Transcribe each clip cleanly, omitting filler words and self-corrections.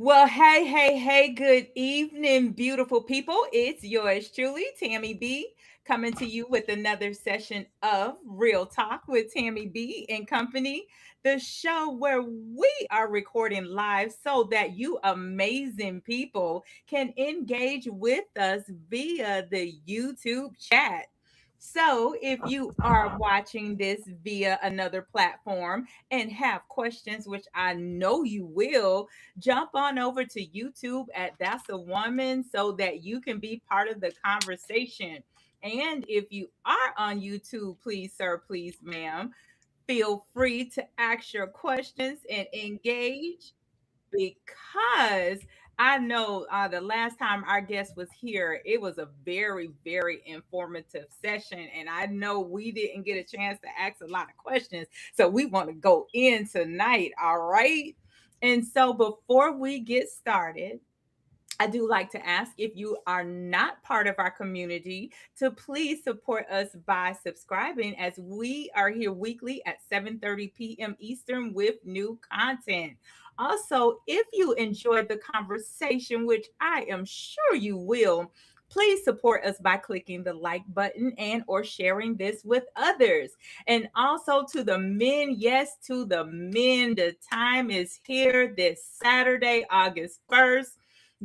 Well, hey, good evening, beautiful people. It's yours truly, Tammy B, coming to you with another session of Real Talk with Tammy B and Company, the show where we are recording live so that you amazing people can engage with us via the YouTube chat. So, if you are watching this via another platform and have questions, which I know you will, jump on over to YouTube at That's a Woman so that you can be part of the conversation. And if you are on YouTube, please, sir, please, ma'am, feel free to ask your questions and engage because I know the last time our guest was here, it was a very, very informative session. And I know we didn't get a chance to ask a lot of questions. So we want to go in tonight. All right. And so before we get started, I do like to ask if you are not part of our community to please support us by subscribing as we are here weekly at 7:30 p.m. Eastern with new content. Also, if you enjoyed the conversation, which I am sure you will, please support us by clicking the like button and or sharing this with others. And also to the men, yes, to the men, the time is here this Saturday, August 1st.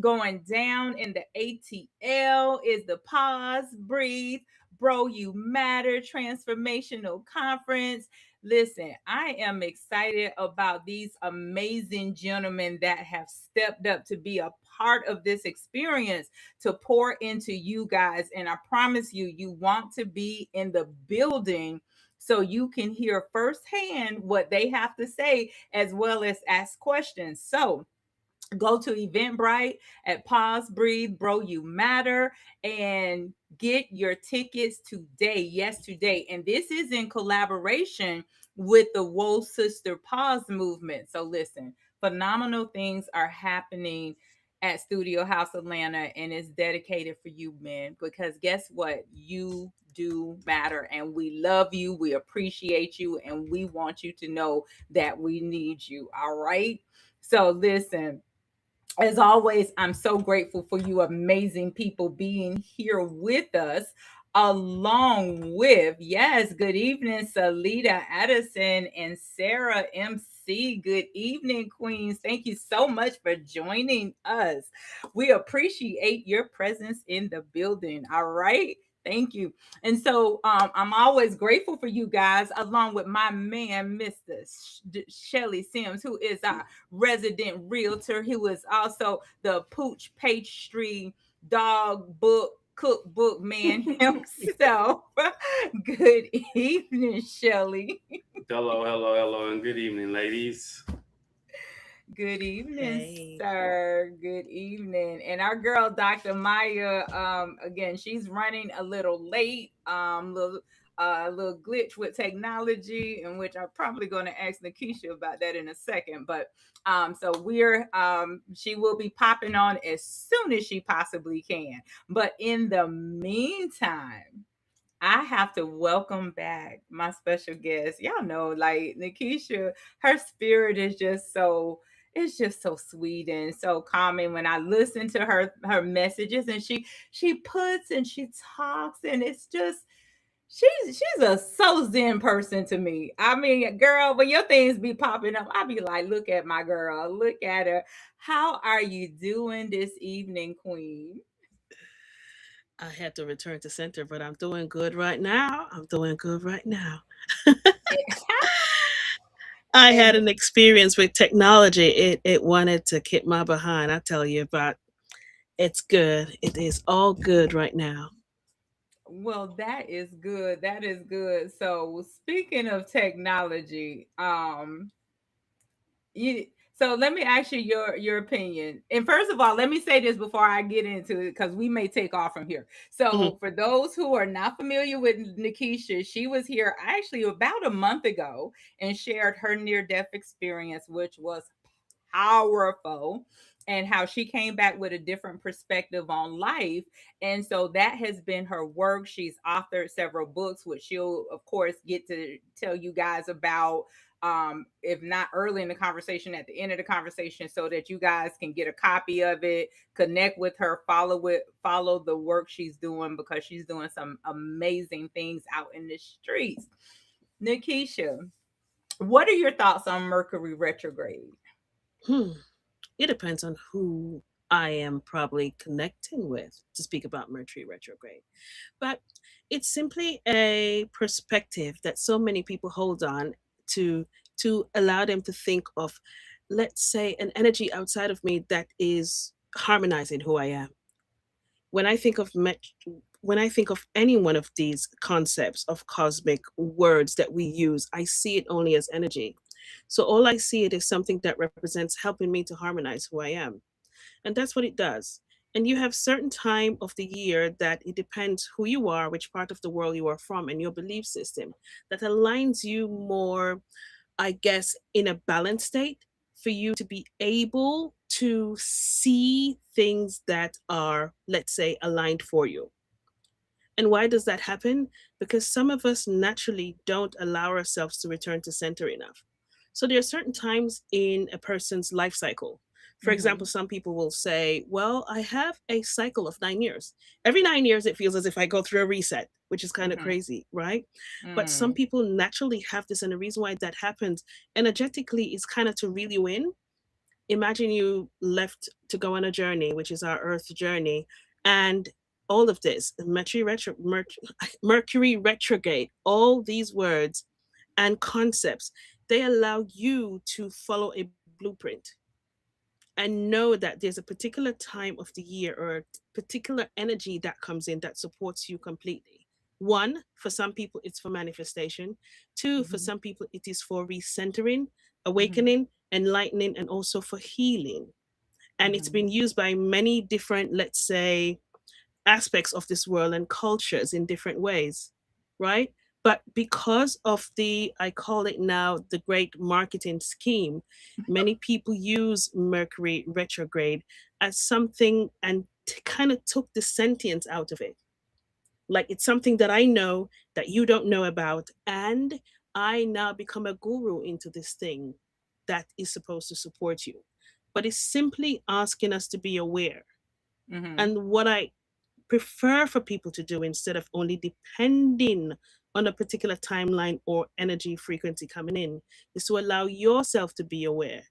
Going down in the ATL is the Pause, Breathe, Bro You Matter Transformational Conference. Listen, I am excited about these amazing gentlemen that have stepped up to be a part of this experience to pour into you guys. And I promise you, you want to be in the building so you can hear firsthand what they have to say as well as ask questions. So, go to Eventbrite at Pause, Breathe, Bro You Matter and get your tickets today. Yes, today. And this is in collaboration with the Whoa Sister Pause movement. So listen, phenomenal things are happening at Studio House Atlanta, and it's dedicated for you, men, because guess what? You do matter, and we love you, we appreciate you, and we want you to know that we need you. All right. So listen, as always, I'm so grateful for you amazing people being here with us. Along with, yes, good evening, Salida Addison and Sarah MC. Good evening, Queens. Thank you so much for joining us. We appreciate your presence in the building. All right. Thank you. And so I'm always grateful for you guys, along with my man, Mr. Shelly Sims, who is our resident realtor. He was also the Pooch Pastry Dog Book Cookbook man himself. Good evening, Shelly. Hello, and good evening, ladies. Good evening, Hey. sir. Good evening. And our girl, Dr. Maya, again, she's running a little late, little glitch with technology, in which I'm probably going to ask Nekesha about that in a second. But so she will be popping on as soon as she possibly can. But in the meantime, I have to welcome back my special guest. Y'all know, like Nekesha, her spirit is just so it's just so sweet and so calming when I listen to her messages and she puts and she talks and it's just she's a so zen person to me. I mean, girl, when your things be popping up, I be like, look at my girl, look at her. How are you doing this evening, Queen? I had to return to center, but I'm doing good right now. I'm doing good right now. I had And an experience with technology. It wanted to kick my behind, I tell you, but it's good. It is all good right now. well, that is good. That is good. So, speaking of technology, you so let me ask you your opinion. And first of all, let me say this before I get into it because we may take off from here. Mhm. So, for those who are not familiar with Nekesha, she was here actually about a month ago and shared her near death experience, which was powerful. and how she came back with a different perspective on life. And so that has been her work. She's authored several books, which she'll, of course, get to tell you guys about. If not early in the conversation, at the end of the conversation, so that you guys can get a copy of it, connect with her, follow the work she's doing, because she's doing some amazing things out in the streets. Nekesha, what are your thoughts on Mercury retrograde? Hmm. It depends on who I am probably connecting with to speak about Mercury retrograde. But it's simply a perspective that so many people hold on to to allow them to think of, let's say, an energy outside of me that is harmonizing who I am. When I think of when I think of any one of these concepts of cosmic words that we use, I see it only as energy. So all I see it is something that represents helping me to harmonize who I am. And that's what it does. And you have certain time of the year that it depends who you are, which part of the world you are from, and your belief system that aligns you more, I guess, in a balanced state for you to be able to see things that are, let's say, aligned for you. And why does that happen? Because some of us naturally don't allow ourselves to return to center enough. So there are certain times in a person's life cycle. For example, Mm-hmm. some people will say, well, I have a cycle of 9 years. Every 9 years, it feels as if I go through a reset, which is kind of Mm-hmm. crazy, right? But some Mm. people naturally have this. And the reason why that happens energetically is kind of to reel you in. Imagine you left to go on a journey, which is our Earth journey, and all of this Mercury retrograde, all these words and concepts, they allow you to follow a blueprint and know that there's a particular time of the year or a particular energy that comes in that supports you completely. One, for some people, it's for manifestation. Two, for Mhm. some people, it is for recentering, Mhm. awakening, enlightening, and also for healing. And it's been Mhm. used by many different, let's say, aspects of this world and cultures in different ways, right? But because of the, I call it now, the great marketing scheme, many people use Mercury retrograde as something and kind of took the sentience out of it. Like it's something that I know that you don't know about. And I now become a guru into this thing that is supposed to support you. But it's simply asking us to be aware. Mhm. And what I prefer for people to do instead of only depending on a particular timeline or energy frequency coming in is to allow yourself to be aware.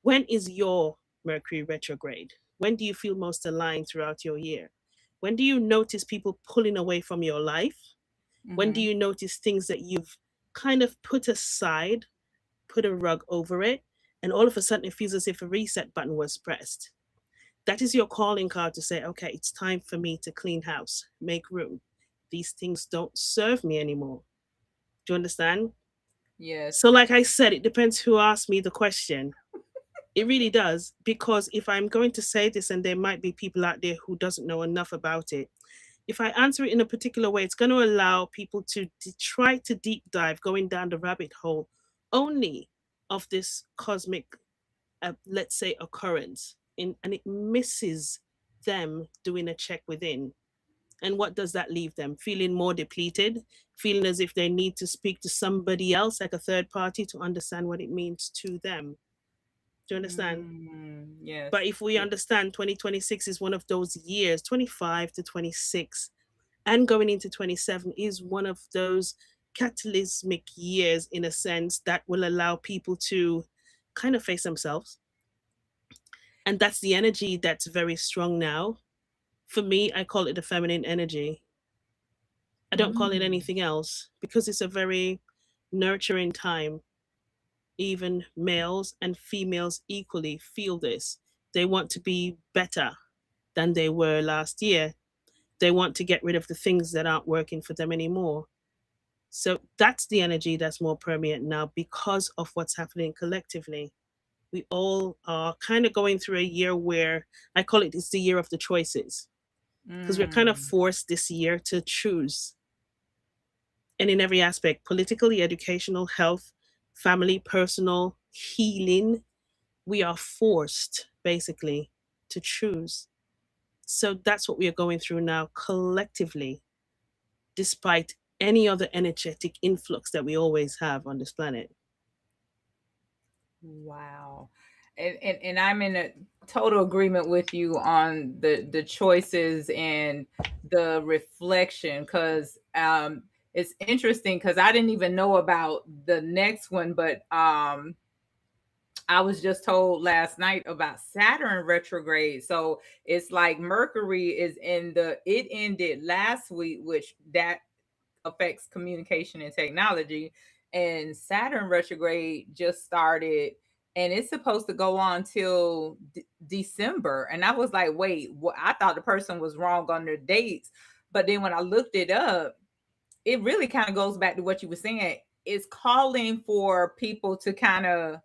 When is your Mercury retrograde? When do you feel most aligned throughout your year? When do you notice people pulling away from your life? When do Mhm. you notice things that you've kind of put aside, put a rug over it, and all of a sudden it feels as if a reset button was pressed? That is your calling card to say, okay, it's time for me to clean house, make room. These things don't serve me anymore. Do you understand? Yes. So, like I said, it depends who asks me the question. It really does. Because if I'm going to say this and there might be people out there who doesn't know enough about it, if I answer it in a particular way, it's going to allow people to try to deep dive, going down the rabbit hole only of this cosmic, let's say, occurrence, and it misses them doing a check within. And what does that leave them? Feeling more depleted, feeling as if they need to speak to somebody else, like a third party, to understand what it means to them. Do you understand? Yes. But if we Yes. understand 2026 is one of those years, 25 to 26, and going into 27 is one of those catalysmic years in a sense that will allow people to kind of face themselves. And that's the energy that's very strong now. For me, I call it the feminine energy. I don't call it Mm. anything else because it's a very nurturing time. Even males and females equally feel this. They want to be better than they were last year. They want to get rid of the things that aren't working for them anymore. So that's the energy that's more permeant now because of what's happening collectively. We all are kind of going through a year where I call it it's the year of the choices because we're kind of Mm. forced this year to choose. And in every aspect, politically, educational, health, family, personal, healing, we are forced basically to choose. So that's what we are going through now collectively, despite any other energetic influx that we always have on this planet. Wow. And I'm in a total agreement with you on the choices and the reflection, because it's interesting because I didn't even know about the next one, but I was just told last night about Saturn retrograde. So it's like Mercury is in the, it ended last week, which that affects communication and technology. And Saturn retrograde just started, and it's supposed to go on till December. And I was like, wait, I thought the person was wrong on their dates. But then when I looked it up, it really kind of goes back to what you were saying. It's calling for people to kind of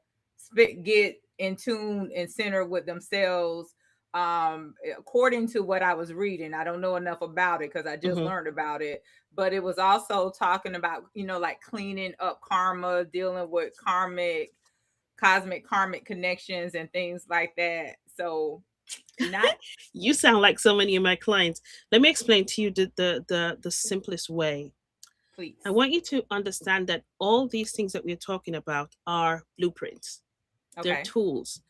get in tune and center with themselves. According to what I was reading, I don't know enough about it because I just Hmm. learned about it. But it was also talking about, like cleaning up karma, dealing with cosmic karmic connections and things like that. So not, You sound like so many of my clients. Let me explain to you the simplest way. I please. want you to understand that all these things that we're talking about are blueprints. They're Okay. tools.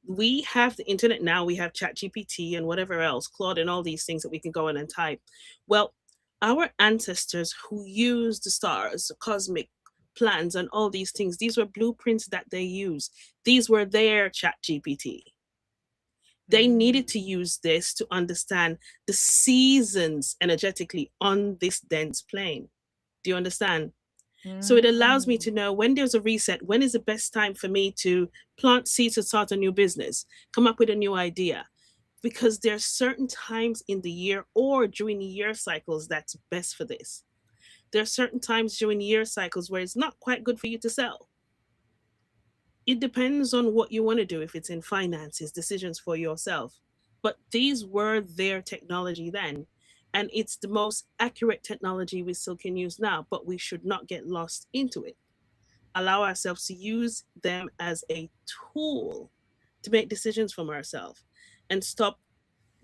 We have the internet now, we have ChatGPT and whatever else, Claude and all these things that we can go in and type. Well, our ancestors who used the stars, the cosmic plans, and all these things, these were blueprints that they used. These were their ChatGPT. They Mm, needed to use this to understand the seasons energetically on this dense plane. Do you understand? So it allows me mm, to know when there's a reset, when is the best time for me to plant seeds to start a new business, come up with a new idea. Because there's certain times in the year or during the year cycles that's best for this. There are certain times during year cycles where it's not quite good for you to sell. It depends on what you want to do, if it's in finances, decisions for yourself. But these were their technology then. And it's the most accurate technology we still can use now, but we should not get lost into it. Allow ourselves to use them as a tool to make decisions from ourselves and stop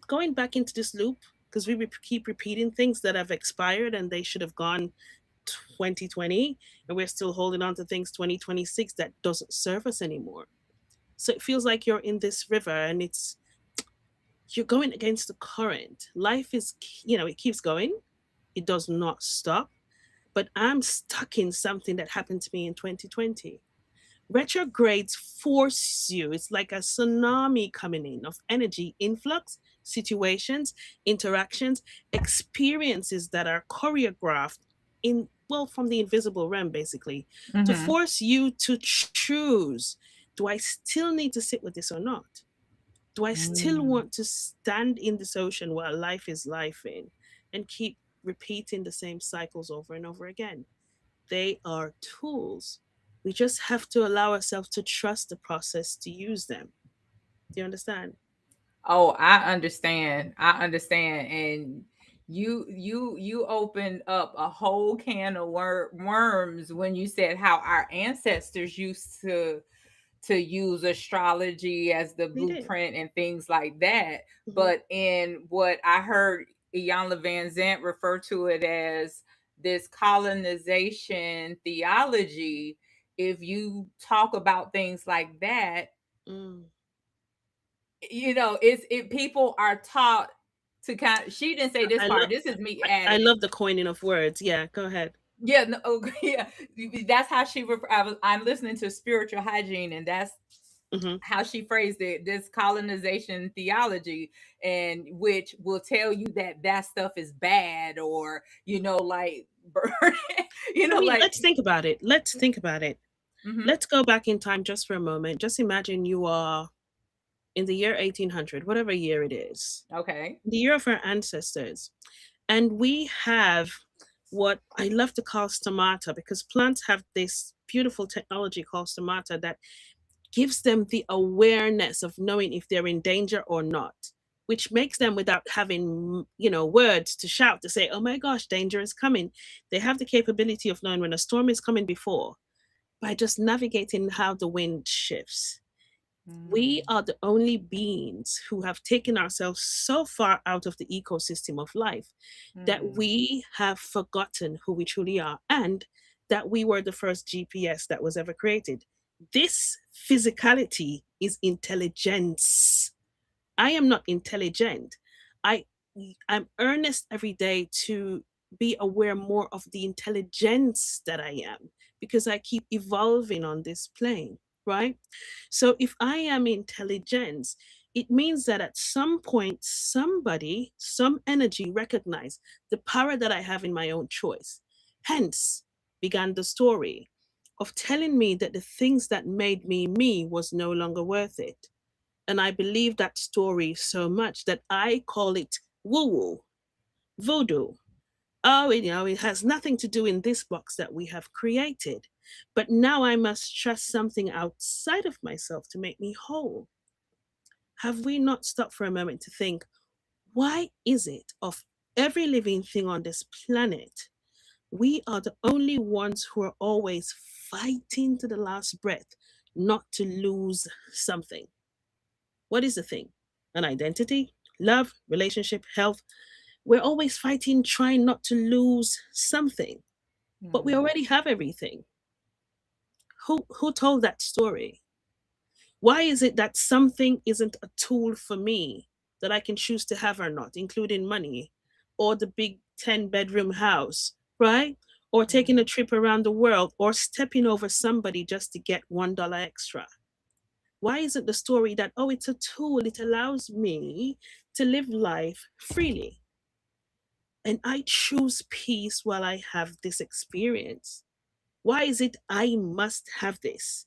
going back into this loop, because we keep repeating things that have expired and they should have gone 2020, and we're still holding on to things 2026 that doesn't serve us anymore. So it feels like you're in this river and it's you're going against the current. Life is, it keeps going. It does not stop. But I'm stuck in something that happened to me in 2020. Retrogrades force you, it's like a tsunami coming in of energy influx, situations, interactions, experiences that are choreographed in, well, from the invisible realm, basically, to mm-hmm, force you to choose. Do I still need to sit with this or not? Do I still mm. want to stand in this ocean while life is life in and keep repeating the same cycles over and over again? They are tools. We just have to allow ourselves to trust the process to use them. Do you understand? Oh, I understand. I understand. And you opened up a whole can of worms when you said how our ancestors used to use astrology as the They did. blueprint and things like that. Hmm. But in what I heard Iyanla Van Zant refer to it as this colonization theology, if you talk about things like that, Mm. it's it people are taught to kind of, she didn't say this I part, love. this is me I adding. love the coining of words. Yeah, go ahead. Yeah, no, yeah, that's how I'm listening to spiritual hygiene, and that's Hmm. how she phrased it, this colonization theology, and which will tell you that that stuff is bad, or like burn, I mean, like. let's think about it. Let's think about it. Hmm. Let's go back in time just for a moment. Just imagine you are in the year 1800, whatever year it is, Okay. the year of our ancestors. And we have what I love to call stomata, because plants have this beautiful technology called stomata that gives them the awareness of knowing if they're in danger or not, which makes them, without having, words to shout to say, oh my gosh, danger is coming. They have the capability of knowing when a storm is coming before by just navigating how the wind shifts. We Mm, are the only beings who have taken ourselves so far out of the ecosystem of life that mm, we have forgotten who we truly are, and that we were the first GPS that was ever created. This physicality is intelligence. I am not intelligent. I I'm earnest every day to be aware more of the intelligence that I am, because I keep evolving on this plane, right? So if I am intelligence, it means that at some point somebody, some energy recognized the power that I have in my own choice. Hence began the story of telling me that the things that made me me was no longer worth it. And I believe that story so much that I call it woo woo, voodoo. Oh, it has nothing to do in this box that we have created. But now I must trust something outside of myself to make me whole. Have we not stopped for a moment to think, why is it of every living thing on this planet, we are the only ones who are always fighting to the last breath not to lose something? What is the thing? An identity, love, relationship, health. We're always fighting, trying not to lose something, but we mm, already have everything. Who told that story? Why is it that something isn't a tool for me that I can choose to have or not, including money or the big 10-bedroom house, right? Or taking a mm, trip around the world or stepping over somebody just to get $1 extra? Why isn't the story that, oh, it's a tool, it allows me to live life freely? And I choose peace while I have this experience. Why is it I must have this?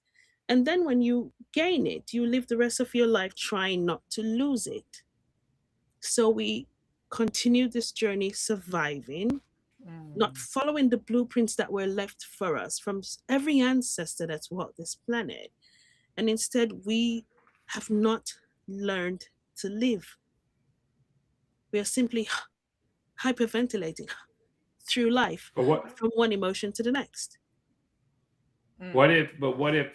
And then when you gain it, you live the rest of your life trying not to lose it. So we continue this journey surviving, not mm, following the blueprints that were left for us from every ancestor that's walked this planet. And instead, we have not learned to live. We are simply hyperventilating through life But from one emotion to the next. mm, what if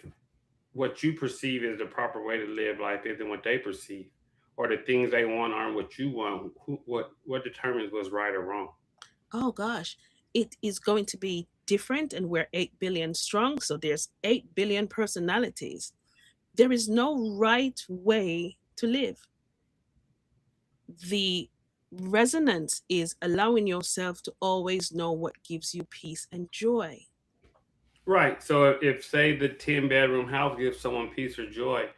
what you perceive as the proper way to live life isn't what they perceive, or the things they want aren't what you want? What determines what's right or wrong? Oh gosh, it is going to be different, and we're 8 billion strong, so there's 8 billion personalities. There is no right way to live. The resonance is allowing yourself to always know what gives you peace and joy. Right. So if say the 10-bedroom house gives someone peace or joy,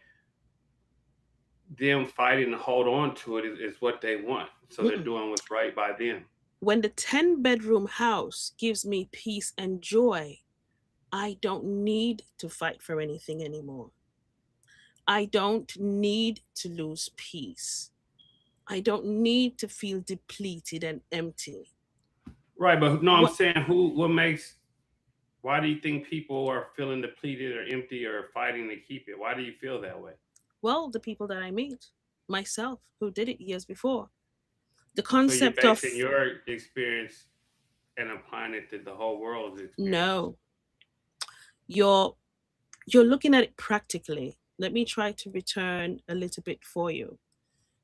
them fighting to hold on to it is what they want. So they're Mm-mm. doing what's right by them. When the 10-bedroom house gives me peace and joy, I don't need to fight for anything anymore. I don't need to lose peace. I don't need to feel depleted and empty. Right, but no, I'm What? saying who what makes why do you think people are feeling depleted or empty or fighting to keep it? Why do you feel that way? Well, the people that I meet, myself, who did it years before. The So you're concept basing of your experience and applying it to the whole world's experience. no, you're you're looking at it practically. Let me try to return a little bit for you.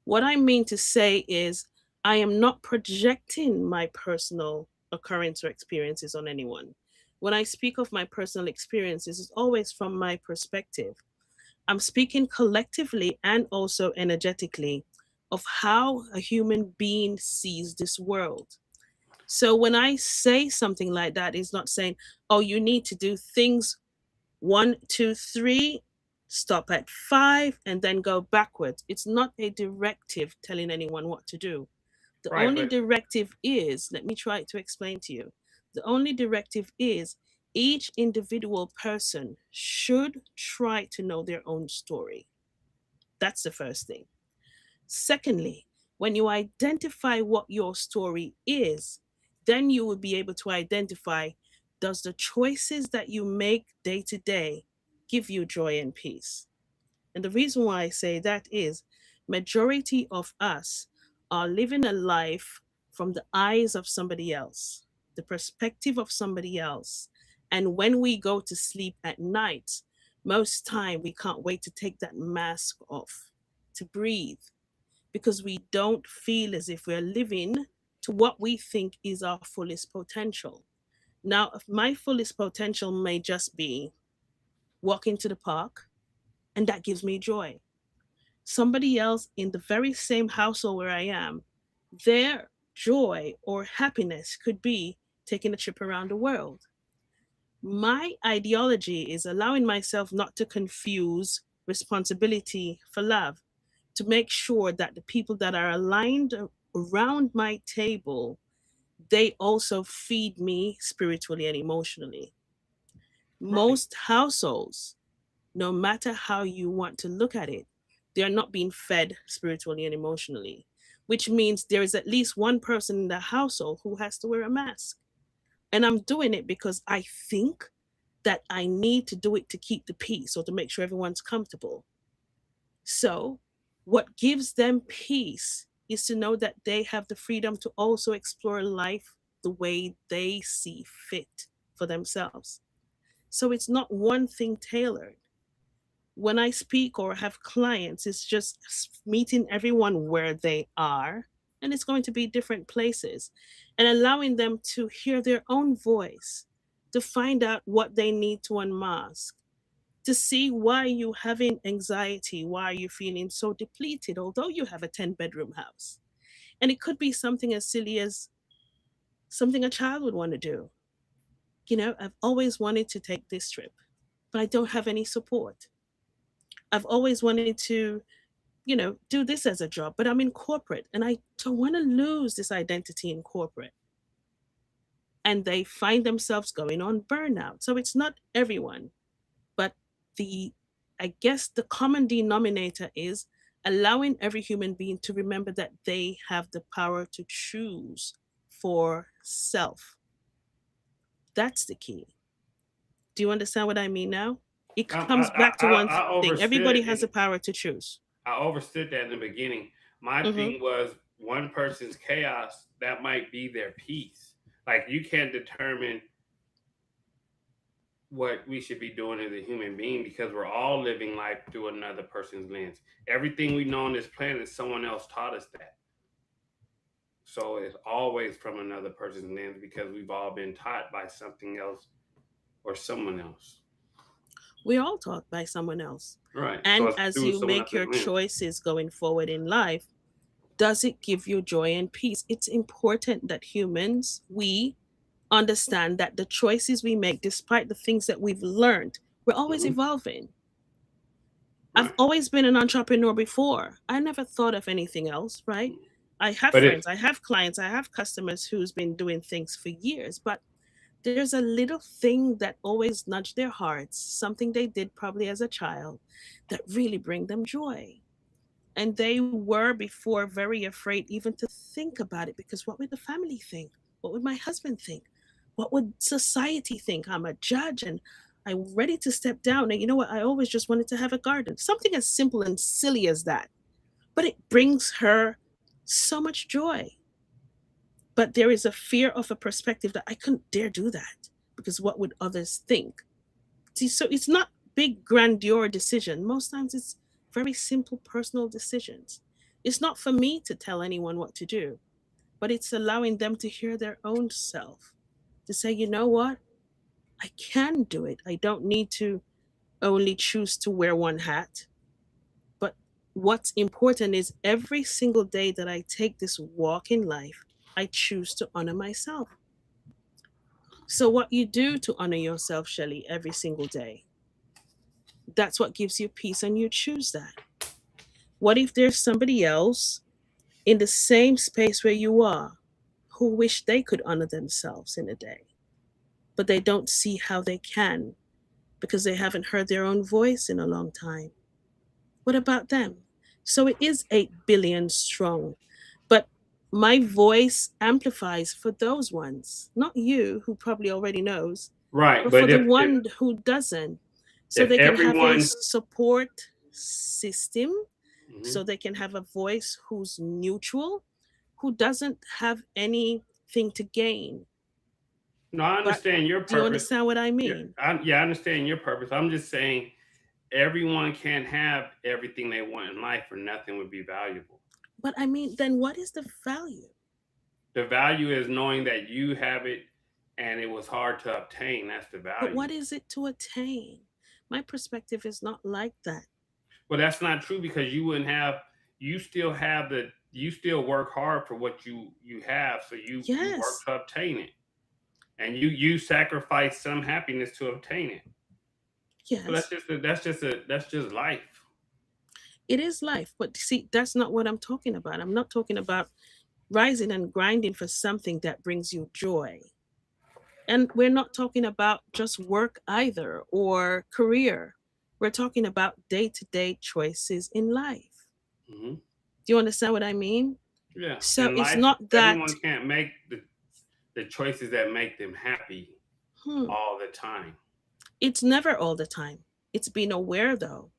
What I mean to say is, I am not projecting my personal occurrence or experiences on anyone. When I speak of my personal experiences, it's always from my perspective. I'm speaking collectively and also energetically of how a human being sees this world. So when I say something like that, it's not saying, oh, you need to do things one, two, three, stop at five, and then go backwards. It's not a directive telling anyone what to do. The Right, only but directive is, let me try to explain to you. The only directive is each individual person should try to know their own story. That's the first thing. Secondly, when you identify what your story is, then you will be able to identify, does the choices that you make day to day give you joy and peace? And the reason why I say that is majority of us are living a life from the eyes of somebody else, the perspective of somebody else. And when we go to sleep at night, Most time we can't wait to take that mask off, to breathe, because we don't feel as if we're living to what we think is our fullest potential. Now, if my fullest potential may just be walking to the park, and that gives me joy. Somebody else in the very same household where I am, their joy or happiness could be taking a trip around the world. My ideology is allowing myself not to confuse responsibility for love, to make sure that the people that are aligned around my table, they also feed me spiritually and emotionally. Right. Most households, no matter how you want to look at it, they are not being fed spiritually and emotionally, which means there is at least one person in the household who has to wear a mask. And I'm doing it because I think that I need to do it to keep the peace or to make sure everyone's comfortable. So, what gives them peace is to know that they have the freedom to also explore life the way they see fit for themselves. So, it's not one thing tailored. When I speak or have clients, it's just meeting everyone where they are, and it's going to be different places, and allowing them to hear their own voice, to find out what they need to unmask, to see why you having anxiety, why are you feeling so depleted, although you have a 10-bedroom house. And it could be something as silly as something a child would want to do. I've always wanted to take this trip, but I don't have any support. I've always wanted to do this as a job, but I'm in corporate and I don't want to lose this identity in corporate. And they find themselves going on burnout. So it's not everyone, but the, I guess the common denominator is allowing every human being to remember that they have the power to choose for self. That's the key. Do you understand what I mean now? It comes back to one I thing. Everybody overstood has the and power to choose. I overstood that in the beginning. My Mm-hmm. thing was one person's chaos that might be their peace. Like you can't determine what we should be doing as a human being because we're all living life through another person's lens. Everything we know on this planet, someone else taught us that. So it's always from another person's lens because we've all been taught by something else or someone else. We're all taught by someone else. Right. So And it's as through you someone make else's your lens. choices going forward in life, does it give you joy and peace? It's important that humans, we understand that the choices we make, despite the things that we've learned, we're always Hmm. evolving. I've Right. always been an entrepreneur before. I never thought of anything else, right? I have But if friends, I have clients, I have customers who's been doing things for years, but there's a little thing that always nudged their hearts, something they did probably as a child that really bring them joy. And they were before very afraid even to think about it because what would the family think? What would my husband think? What would society think? I'm a judge and I'm ready to step down. And you know what? I always just wanted to have a garden. Something as simple and silly as that. But it brings her so much joy. But there is a fear of a perspective that I couldn't dare do that because what would others think? See, so it's not big grandeur decision. Most times it's very simple personal decisions. It's not for me to tell anyone what to do, but it's allowing them to hear their own self, to say, you know what, I can do it. I don't need to only choose to wear one hat. But what's important is every single day that I take this walk in life, I choose to honor myself. So, what you do to honor yourself, Shelley, every single day, that's what gives you peace, and you choose that. What if there's somebody else in the same space where you are who wish they could honor themselves in a day, but they don't see how they can because they haven't heard their own voice in a long time? What about them? So it is 8 billion strong, but my voice amplifies for those ones, not you who probably already knows, right, but for but the if one who doesn't, so if they can have a everyone, support system, mhm. so they can have a voice who's neutral, who doesn't have anything to gain. No, I But understand your do you purpose. understand what I Yeah, mean? yeah, I understand your purpose. I'm just saying everyone can't have everything they want in life, or nothing would be valuable. But I mean, then what is the value? The value is knowing that you have it and it was hard to obtain. That's the But value. what is it to attain? My perspective is not like that. Well, that's not true, because you wouldn't have. You still have the. You still work hard for what you have, so you work Yes, to obtain it, and you sacrifice some happiness to obtain it. So yes, that's just life. it is life. But see, that's not what I'm talking about. I'm not talking about rising and grinding for something that brings you joy. And we're not talking about just work either or career. We're talking about day to day choices in life. Hmm. Do you understand what I mean? Yeah, So in it's life, not that, everyone can't make the choices that make them happy hmm, all the time. it's never all the time. It's being aware, though,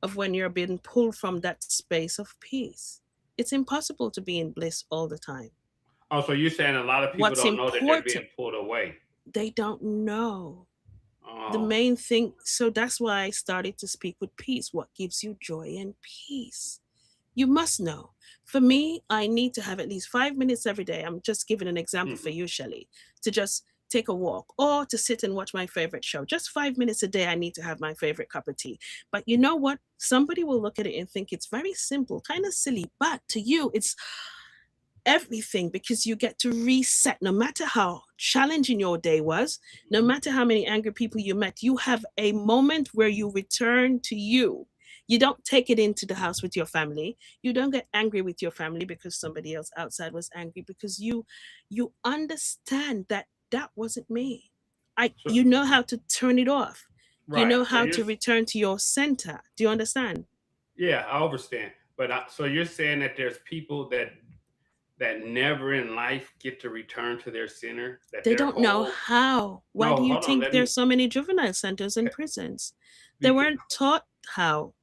of when you're being pulled from that space of peace. It's impossible to be in bliss all the time. Oh, so you're saying a lot of people What's don't know that they're being important, pulled away? they don't know. The Oh, main thing, so that's why I started to speak with peace. What gives you joy and peace? You must know. For me, I need to have at least 5 minutes every day. I'm just giving an example for mhm. you, Shelley, to just take a walk or to sit and watch my favorite show. Just 5 minutes a day, I need to have my favorite cup of tea. But you know what? Somebody will look at it and think it's very simple, kind of silly. But to you, it's everything because you get to reset no matter how challenging your day was, no Mhm. matter how many angry people you met, you have a moment where you return to you. You don't take it into the house with your family. You don't get angry with your family because somebody else outside was angry because you understand that that wasn't me. I So You know how to turn it off. You right, know so how to return to your center. Do you understand? yeah, I understand. But so you're saying that there's people that never in life get to return to their center, that They their don't know whole. how. Why do No, you hold on. think Let there's me. so many juvenile centers and prisons? They Because weren't taught how.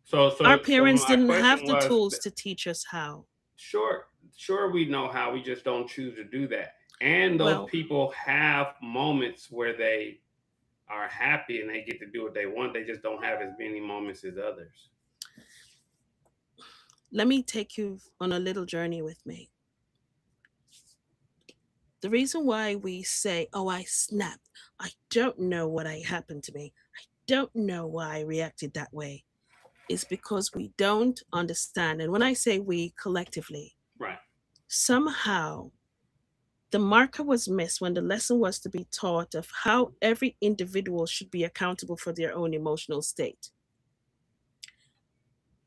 so Our so so parents my didn't question have the was, tools to teach us how. sure, sure, we know how, we just don't choose to do that. And those Well, people have moments where they are happy and they get to do what they want. They just don't have as many moments as others. let me take you on a little journey with me. The reason why we say, oh, I snapped, I don't know what I happened to me, I don't know why I reacted that way, is because we don't understand. And when I say we collectively, Right. somehow the marker was missed when the lesson was to be taught of how every individual should be accountable for their own emotional state.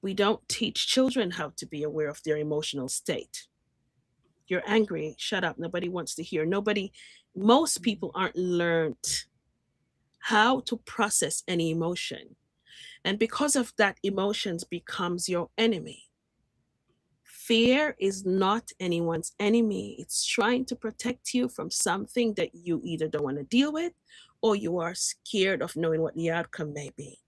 We don't teach children how to be aware of their emotional state. You're angry, shut up. Nobody wants to hear. Most people aren't learned how to process any emotion. And because of that, emotions becomes your enemy. Fear is not anyone's enemy. It's trying to protect you from something that you either don't want to deal with or you are scared of knowing what the outcome may be.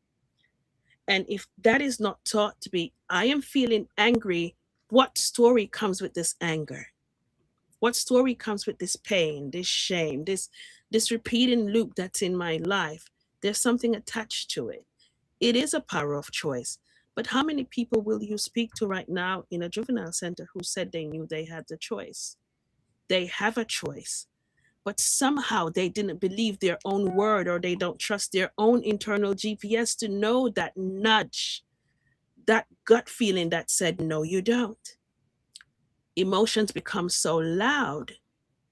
And if that is not taught to be, I am feeling angry, what story comes with this anger? What story comes with this pain, this shame, this repeating loop that's in my life? There's something attached to it. It is a power of choice. But how many people will you speak to right now in a juvenile center who said they knew they had the choice? They have a choice, but somehow they didn't believe their own word or they don't trust their own internal GPS to know that nudge, that gut feeling that said, no, you don't. Emotions become so loud,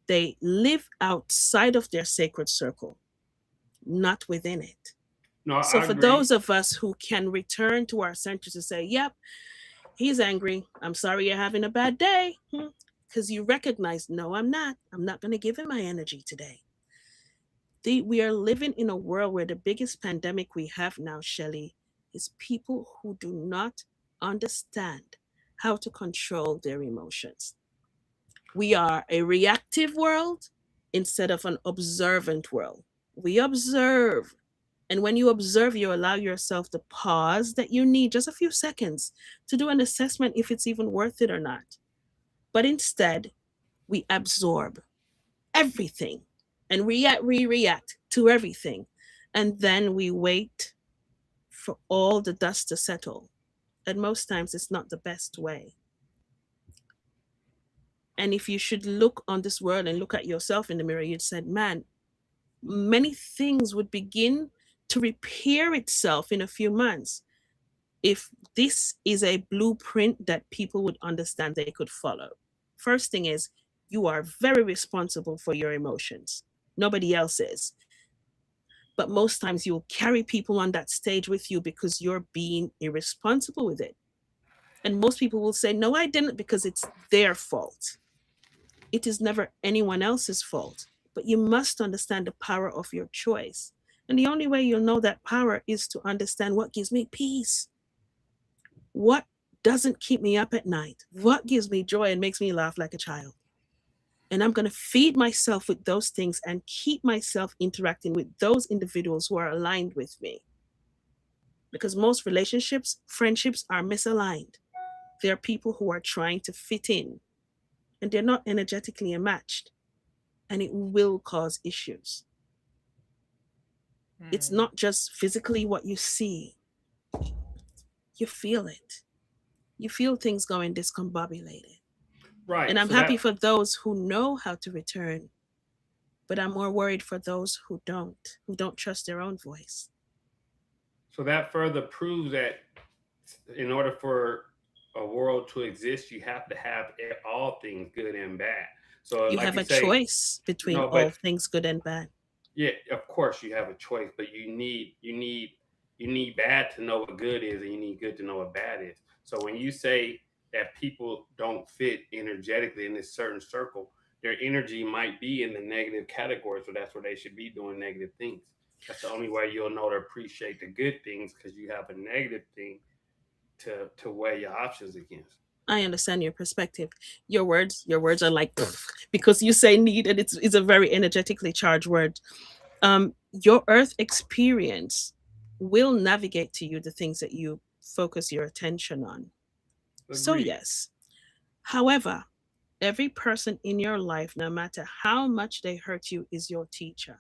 they live outside of their sacred circle, not within it. No, So, I for agree. those of us who can return to our center to say, yep, he's angry. I'm sorry you're having a bad day. Because you recognize, no, I'm not. I'm not going to give him my energy today. We are living in a world where the biggest pandemic we have now, Shelley, is people who do not understand how to control their emotions. We are a reactive world instead of an observant world. We observe. And when you observe, you allow yourself the pause that you need, just a few seconds, to do an assessment if it's even worth it or not. But instead, we absorb everything and react to everything. And then we wait for all the dust to settle. And most times it's not the best way. And if you should look on this world and look at yourself in the mirror, you'd said, man, many things would begin to repair itself in a few months if this is a blueprint that people would understand they could follow. First thing is, you are very responsible for your emotions. Nobody else is. But most times you'll carry people on that stage with you because you're being irresponsible with it. And most people will say, no, I didn't, because it's their fault. It is never anyone else's fault. But you must understand the power of your choice. And the only way you'll know that power is to understand what gives me peace. What doesn't keep me up at night? What gives me joy and makes me laugh like a child? And I'm going to feed myself with those things and keep myself interacting with those individuals who are aligned with me. Because most relationships, friendships are misaligned. There are people who are trying to fit in and they're not energetically matched. And it will cause issues. It's not just physically what you see, you feel it. You feel things going discombobulated. Right. And I'm So happy that for those who know how to return, but I'm more worried for those who don't trust their own voice. so that further proves that in order for a world to exist, you have to have all things good and bad. So, You like have you a say, choice between no, all but things good and bad. yeah, of course you have a choice, but you need bad to know what good is, and you need good to know what bad is. So when you say that people don't fit energetically in this certain circle, their energy might be in the negative category, so that's where they should be doing negative things. That's the only way you'll know to appreciate the good things, because you have a negative thing to weigh your options against. I understand your perspective. Your words are like because you say need, and it's a very energetically charged word. Your earth experience will navigate to you the things that you focus your attention on. So Agreed. yes. However, every person in your life, no matter how much they hurt you, is your teacher.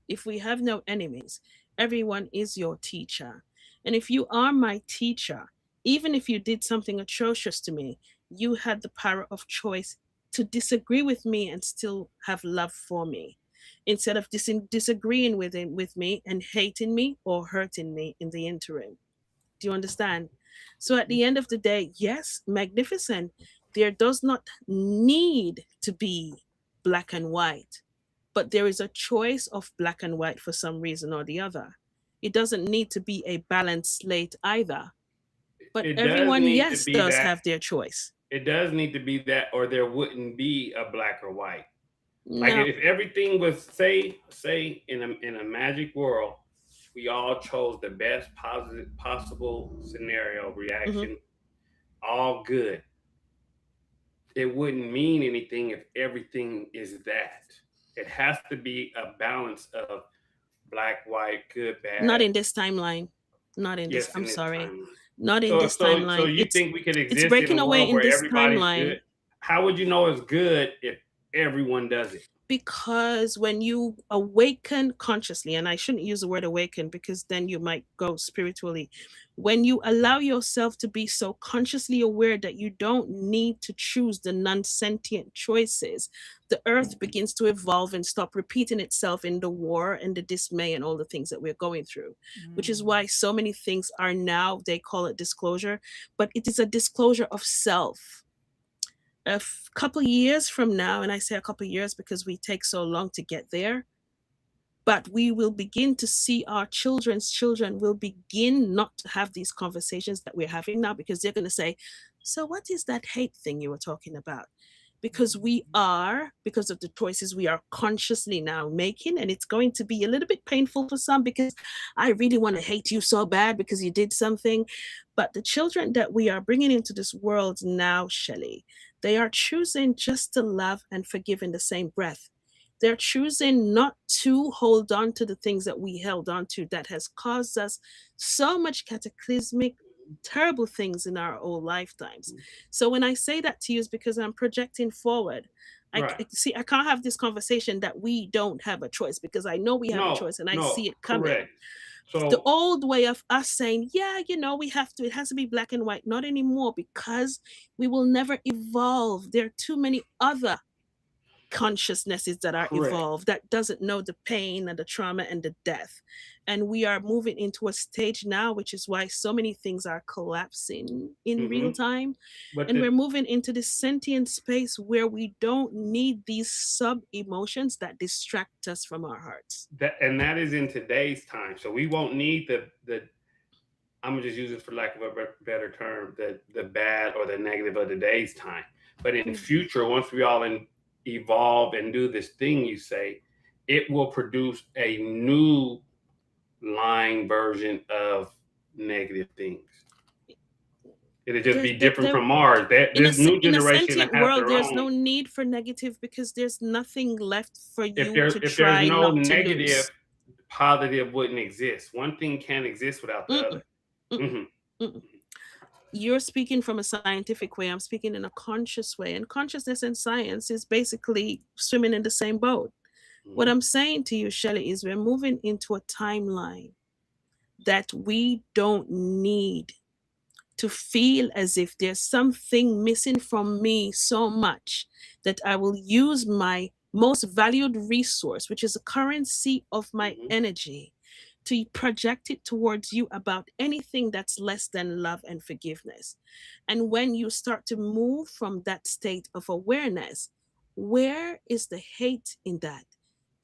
If we have no enemies, everyone is your teacher. And if you are my teacher, even if you did something atrocious to me, you had the power of choice to disagree with me and still have love for me, instead of disagreeing with me and hating me or hurting me in the interim. Do you understand? So at the end of the day, yes, magnificent. There does not need to be black and white, but there is a choice of black and white for some reason or the other. It doesn't need to be a balanced slate either. But It does everyone, need to yes, be does that. have their choice. It does need to be that, or there wouldn't be a black or white. Like No. if everything was say in a magic world, we all chose the best positive possible scenario Hmm. reaction, all good. It wouldn't mean anything if everything is that. It has to be a balance of black, white, good, Not bad. in this timeline. Not in this. Yes, I'm in this sorry. timeline. Not in So this so timeline. you It's think we could it's exist in breaking a away world in where this everybody's timeline. good? How would you know it's good if everyone does it? Because when you awaken consciously, and I shouldn't use the word awaken because then you might go spiritually, when you allow yourself to be so consciously aware that you don't need to choose the non-sentient choices, the earth begins to evolve and stop repeating itself in the war and the dismay and all the things that we're going through, which is why so many things are now, they call it disclosure, but it is a disclosure of self. Couple years from now, and I say a couple years because we take so long to get there, but we will begin to see our children's children will begin not to have these conversations that we're having now, because they're going to say, so what is that hate thing you were talking about? Because we are, because of the choices we are consciously now making, and it's going to be a little bit painful for some, because I really want to hate you so bad because you did something. But the children that we are bringing into this world now, Shelley, they are choosing just to love and forgive in the same breath. They're choosing not to hold on to the things that we held on to that has caused us so much cataclysmic, terrible things in our old lifetimes. So when I say that to you, is because I'm projecting forward. Right. See, I can't have this conversation that we don't have a choice, because I know we have a No, choice and I no, see it coming. correct. The So old way of us saying, yeah, we have to, it has to be black and white, not anymore, because we will never evolve. There are too many other consciousnesses that are correct. evolved that doesn't know the pain and the trauma and the death. And we are moving into a stage now, which is why so many things are collapsing in real Hmm. time. But And we're the moving into this sentient space where we don't need these sub emotions that distract us from our hearts. that is in today's time. So we won't need the I'm gonna just use it for lack of a better term, the bad or the negative of today's time. But in Mm. future, once we all evolve and do this thing you say, it will produce a new line version of negative things. It'll just There's be different there from Mars. That in a this new in a generation will sentient have world, their there's own. no need for negative because there's nothing left for If you there to if there's try no not to negative, lose. positive wouldn't exist. One thing can't exist without the other. Mm-mm, mm-mm, Hmm. mm-mm. You're speaking from a scientific way. I'm speaking in a conscious way. And consciousness and science is basically swimming in the same boat. What Hmm. I'm saying to you, Shelley, is we're moving into a timeline that we don't need to feel as if there's something missing from me so much that I will use my most valued resource, which is the currency of my Hmm. energy, to project it towards you about anything that's less than love and forgiveness. And when you start to move from that state of awareness, where is the hate in that?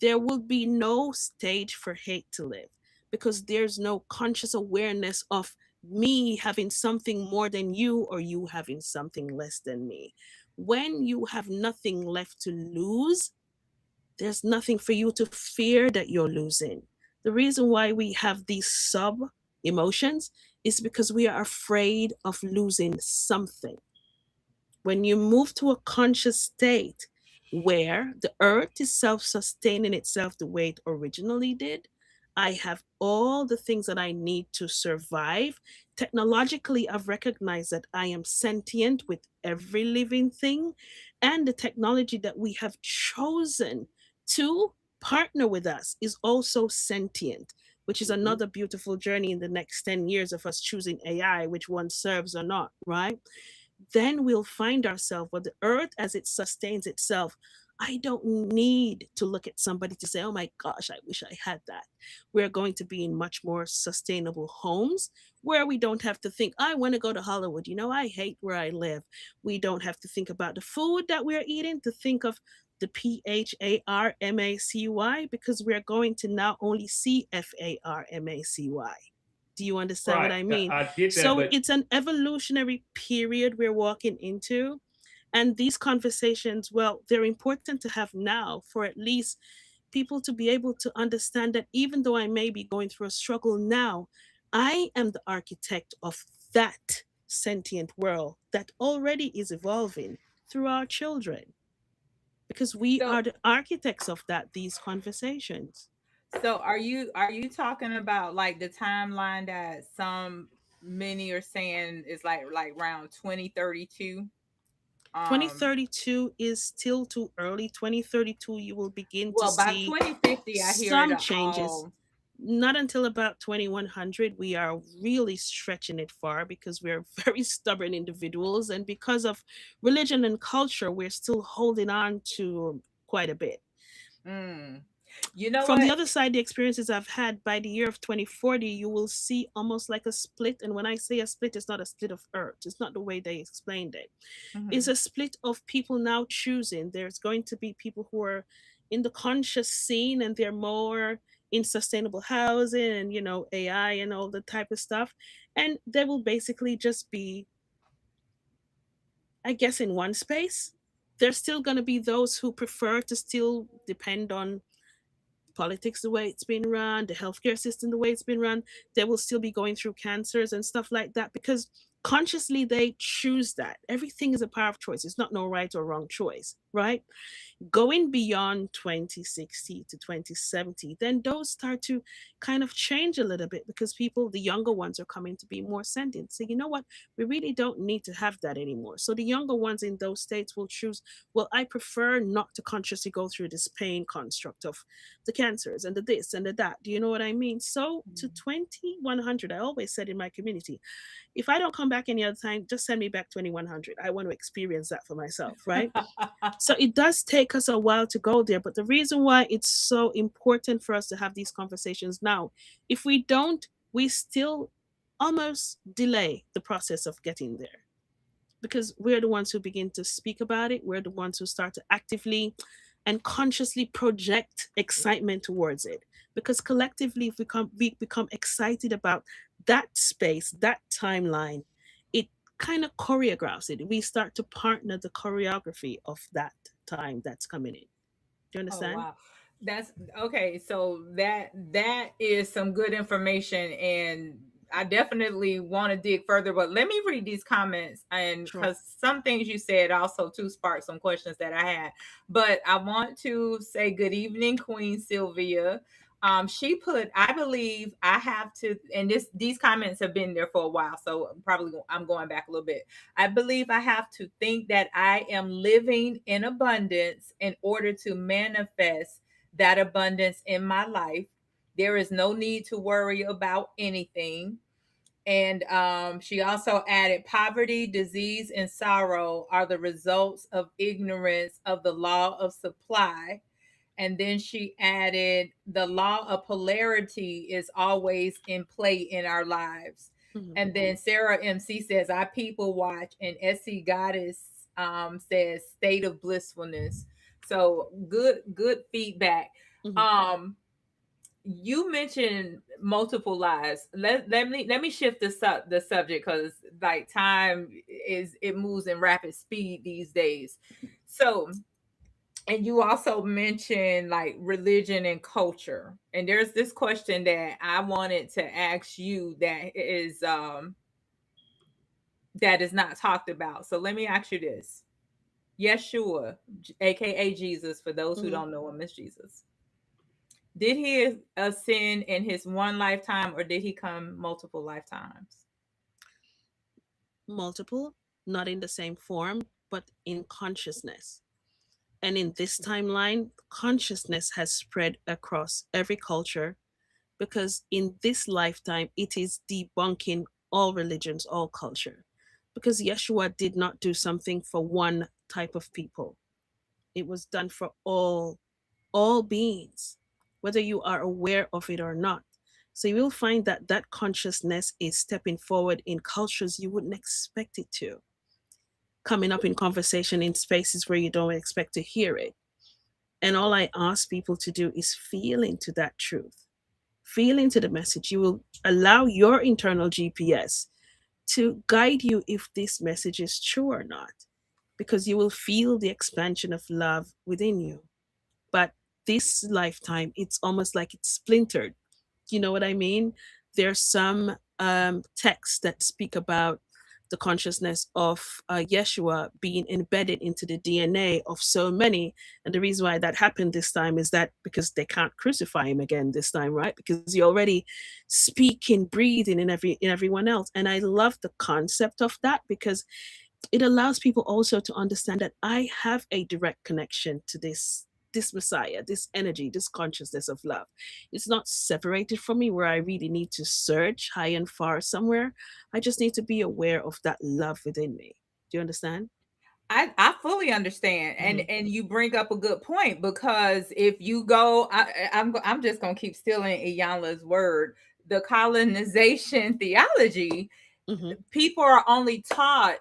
There will be no stage for hate to live because there's no conscious awareness of me having something more than you or you having something less than me. When you have nothing left to lose, there's nothing for you to fear that you're losing. The reason why we have these sub emotions is because we are afraid of losing something. When you move to a conscious state where the earth is self sustaining itself the way it originally did, I have all the things that I need to survive. Technologically, I've recognized that I am sentient with every living thing, and the technology that we have chosen to partner with us is also sentient, which is Hmm. another beautiful journey in the next 10 years of us choosing AI, which one serves or not, right? Then we'll find ourselves with the earth as it sustains itself. I don't need to look at somebody to say, oh my gosh, I wish I had that. We're going to be in much more sustainable homes where we don't have to think, I want to go to Hollywood. I hate where I live. We don't have to think about the food that we're eating, to think of the PHARMACY because we're going to now only see FARMACY. Do you understand what Right. I mean? I get that, So but it's an evolutionary period we're walking into. And these conversations, well, they're important to have now for at least people to be able to understand that even though I may be going through a struggle now, I am the architect of that sentient world that already is evolving through our children because we So are the architects of these conversations. so are you talking about like the timeline that some many are saying is like around 2032? Um 2032 is still too early. 2032, you will begin to well, by see 2050 I hear it some changes. all. Not until about 2100, we are really stretching it far because we're very stubborn individuals. And because of religion and culture, we're still holding on to quite a bit. Mm. You know From the what? other side, the experiences I've had by the year of 2040, you will see almost like a split. And when I say a split, it's not a split of earth, it's not the way they explained it. Is Mhm. a split of people now choosing. There's going to be people who are in the conscious scene and they're more in sustainable housing and AI and all the type of stuff. And there will basically just be, I guess, in one space. There's still going to be those who prefer to still depend on politics the way it's been run, the healthcare system the way it's been run. They will still be going through cancers and stuff like that because consciously they choose that. Everything is a power of choice. It's not no right or wrong choice, right? Going beyond 2060 to 2070, then those start to kind of change a little bit because people, the younger ones, are coming to be more sentient. So, you know what? We really don't need to have that anymore. So, the younger ones in those states will choose, well, I prefer not to consciously go through this pain construct of the cancers and the this and the that. Do you know what I mean? So, to 2100, I always said in my community, if I don't come back any other time, just send me back 2100. I want to experience that for myself, right? So it does take us a while to go there. But the reason why it's so important for us to have these conversations now, if we don't, we still almost delay the process of getting there because we're the ones who begin to speak about it. We're the ones who start to actively and consciously project excitement towards it. Because collectively, if we become excited about that space, that timeline, it kind of choreographs it. We start to partner the choreography of that time that's coming in. Do you Oh understand? wow. That's okay. So that is some good information, and I definitely want to dig further, but let me read these comments, and Sure. because some things you said also too sparked some questions that I had. But I want to say good evening, Queen Sylvia. She put, I believe I have to, and these comments have been there for a while, so probably I'm going back a little bit. I believe I have to think that I am living in abundance in order to manifest that abundance in my life. There is no need to worry about anything. And she also added, poverty, disease, and sorrow are the results of ignorance of the law of supply. And then she added, the law of polarity is always in play in our lives. Hmm. And then Sarah MC says, I people watch. And SC Goddess says, state of blissfulness. So good feedback. Hmm. Um, you mentioned multiple lives. Let me shift the subject because like time is, it moves in rapid speed these days. So, and you also mentioned like religion and culture, and there's this question that I wanted to ask you that is not talked about. So let me ask you this. Yeshua, aka Jesus, for those who Hmm. don't know him as Jesus, did he ascend in his one lifetime, or did he come multiple lifetimes? Multiple, not in the same form, but in consciousness. And in this timeline, consciousness has spread across every culture because in this lifetime, it is debunking all religions, all culture. Because Yeshua did not do something for one type of people, it was done for all beings, whether you are aware of it or not. So you will find that that consciousness is stepping forward in cultures you wouldn't expect it to, coming up in conversation in spaces where you don't expect to hear it. And all I ask people to do is feel into that truth, feel into the message. You will allow your internal GPS to guide you if this message is true or not, because you will feel the expansion of love within you. But this lifetime, it's almost like it's splintered. You know what I mean? There's some texts that speak about the consciousness of Yeshua being embedded into the DNA of so many. And the reason why that happened this time is that because they can't crucify him again this time, right? Because you're already speaking, breathing in everyone else. And I love the concept of that because it allows people also to understand that I have a direct connection to this Messiah, this energy, this consciousness of love. It's not separated from me where I really need to search high and far somewhere. I just need to be aware of that love within me. Do you understand? I fully understand, and Hmm. you bring up a good point, because if you go, I'm just gonna keep stealing Iyanla's word. The colonization theology, Hmm. people are only taught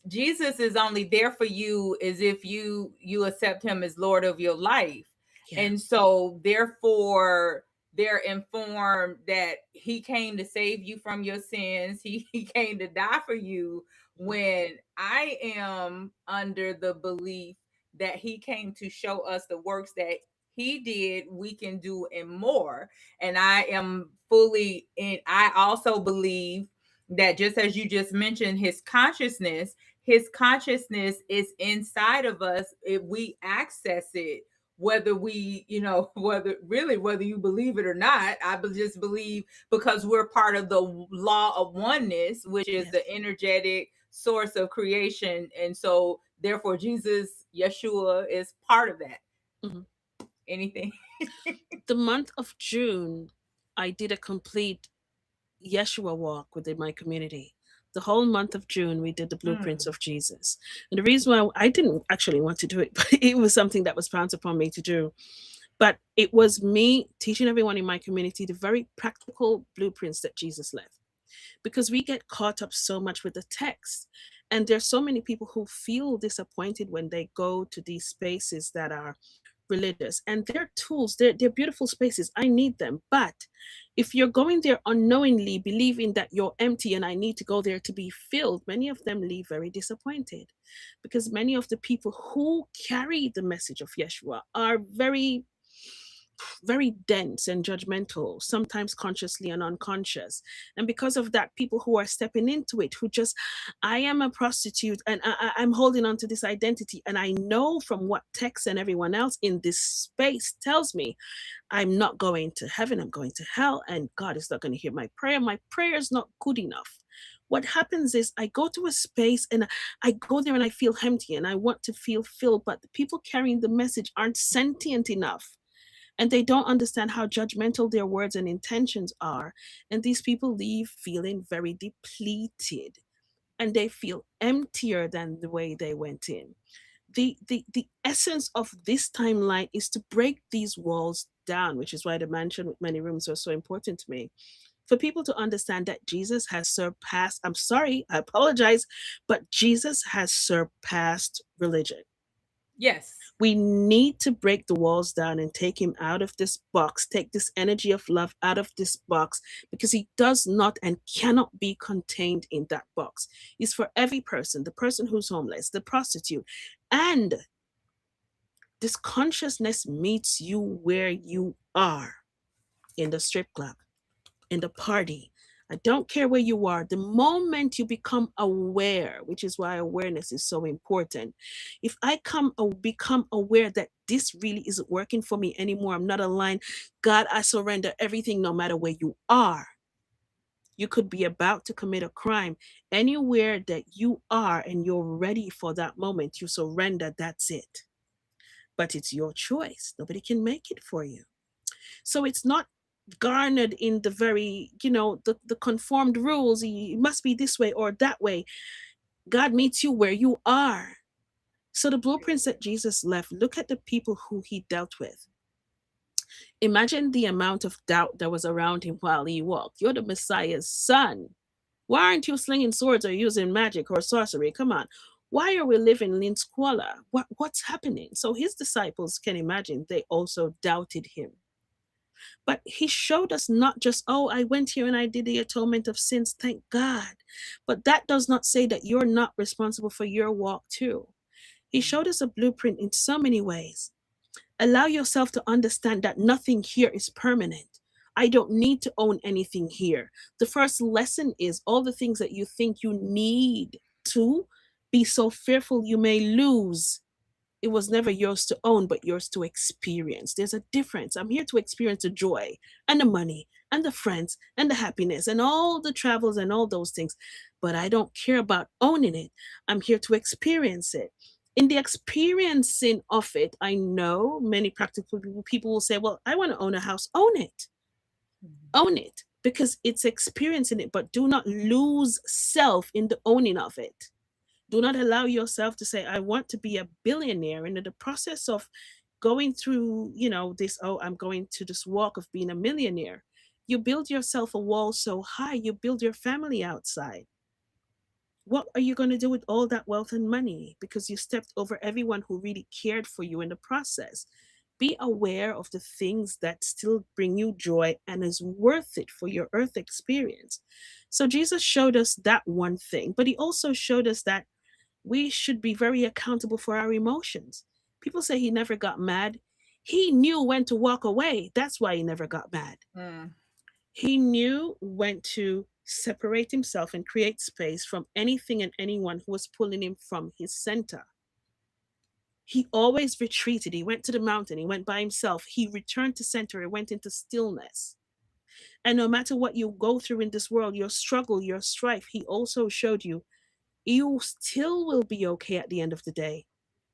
Jesus is only there for you as if you accept him as Lord of your life. Yeah. And so therefore they're informed that he came to save you from your sins. He came to die for you, when I am under the belief that he came to show us the works that he did, we can do and more. And I am fully in, I also believe that just as you just mentioned, his consciousness his consciousness is inside of us if we access it, whether we, whether you believe it or not. Just believe, because we're part of the law of oneness, which is Yes. the energetic source of creation. And so therefore Jesus, Yeshua, is part of that. Mhm. Anything? The month of June, I did a complete Yeshua walk within my community. The whole month of June, we did the blueprints Mm. of Jesus. And the reason why I didn't actually want to do it, but it was something that was pounced upon me to do. But it was me teaching everyone in my community the very practical blueprints that Jesus left. Because we get caught up so much with the text. And there's so many people who feel disappointed when they go to these spaces that are religious, and they're tools, they're beautiful spaces, I need them. But if you're going there unknowingly believing that you're empty and I need to go there to be filled, many of them leave very disappointed, because many of the people who carry the message of Yeshua are very dense and judgmental, sometimes consciously and unconscious. And because of that, people who are stepping into it, who just, I am a prostitute and I'm holding on to this identity. And I know from what Tex and everyone else in this space tells me, I'm not going to heaven, I'm going to hell, and God is not going to hear my prayer. My prayer is not good enough. What happens is I go to a space and I go there and I feel empty and I want to feel filled, but the people carrying the message aren't sentient enough, and they don't understand how judgmental their words and intentions are. And these people leave feeling very depleted, and they feel emptier than the way they went in. The essence of this timeline is to break these walls down, which is why the mansion with many rooms are so important to me. For people to understand that Jesus has surpassed, I'm sorry, I apologize, but Jesus has surpassed religion. Yes. We need to break the walls down and take him out of this box, take this energy of love out of this box, because he does not and cannot be contained in that box. He's for every person, the person who's homeless, the prostitute. And this consciousness meets you where you are, in the strip club, in the party. I don't care where you are. The moment you become aware, which is why awareness is so important. If I become aware that this really isn't working for me anymore, I'm not aligned. God, I surrender everything, no matter where you are. You could be about to commit a crime. Anywhere that you are and you're ready for that moment, you surrender. That's it. But it's your choice. Nobody can make it for you. So it's not garnered in the very, the conformed rules. It must be this way or that way. God meets you where you are. So the blueprints that Jesus left, look at the people who he dealt with. Imagine the amount of doubt that was around him while he walked. You're the Messiah's son. Why aren't you slinging swords or using magic or sorcery? Come on. Why are we living in squalor? What's happening? So his disciples, can imagine, they also doubted him. But he showed us not just, oh, I went here and I did the atonement of sins, thank God. But that does not say that you're not responsible for your walk too. He showed us a blueprint in so many ways. Allow yourself to understand that nothing here is permanent. I don't need to own anything here. The first lesson is all the things that you think you need to be so fearful you may lose. It was never yours to own, but yours to experience. There's a difference. I'm here to experience the joy and the money and the friends and the happiness and all the travels and all those things. But I don't care about owning it. I'm here to experience it. In the experiencing of it, I know many practical people will say, well, I want to own a house. Own it. Own it, because it's experiencing it, but do not lose self in the owning of it. Do not allow yourself to say, I want to be a billionaire. And in the process of going through, this, oh, I'm going to this walk of being a millionaire, you build yourself a wall so high, you build your family outside. What are you going to do with all that wealth and money? Because you stepped over everyone who really cared for you in the process. Be aware of the things that still bring you joy and is worth it for your earth experience. So Jesus showed us that one thing, but he also showed us that we should be very accountable for our emotions. People say he never got mad. He knew when to walk away. That's why he never got mad. Mm. He knew when to separate himself and create space from anything and anyone who was pulling him from his center. He always retreated. He went to the mountain. He went by himself. He returned to center. He went into stillness. And no matter what you go through in this world, your struggle, your strife, he also showed you, you still will be okay at the end of the day.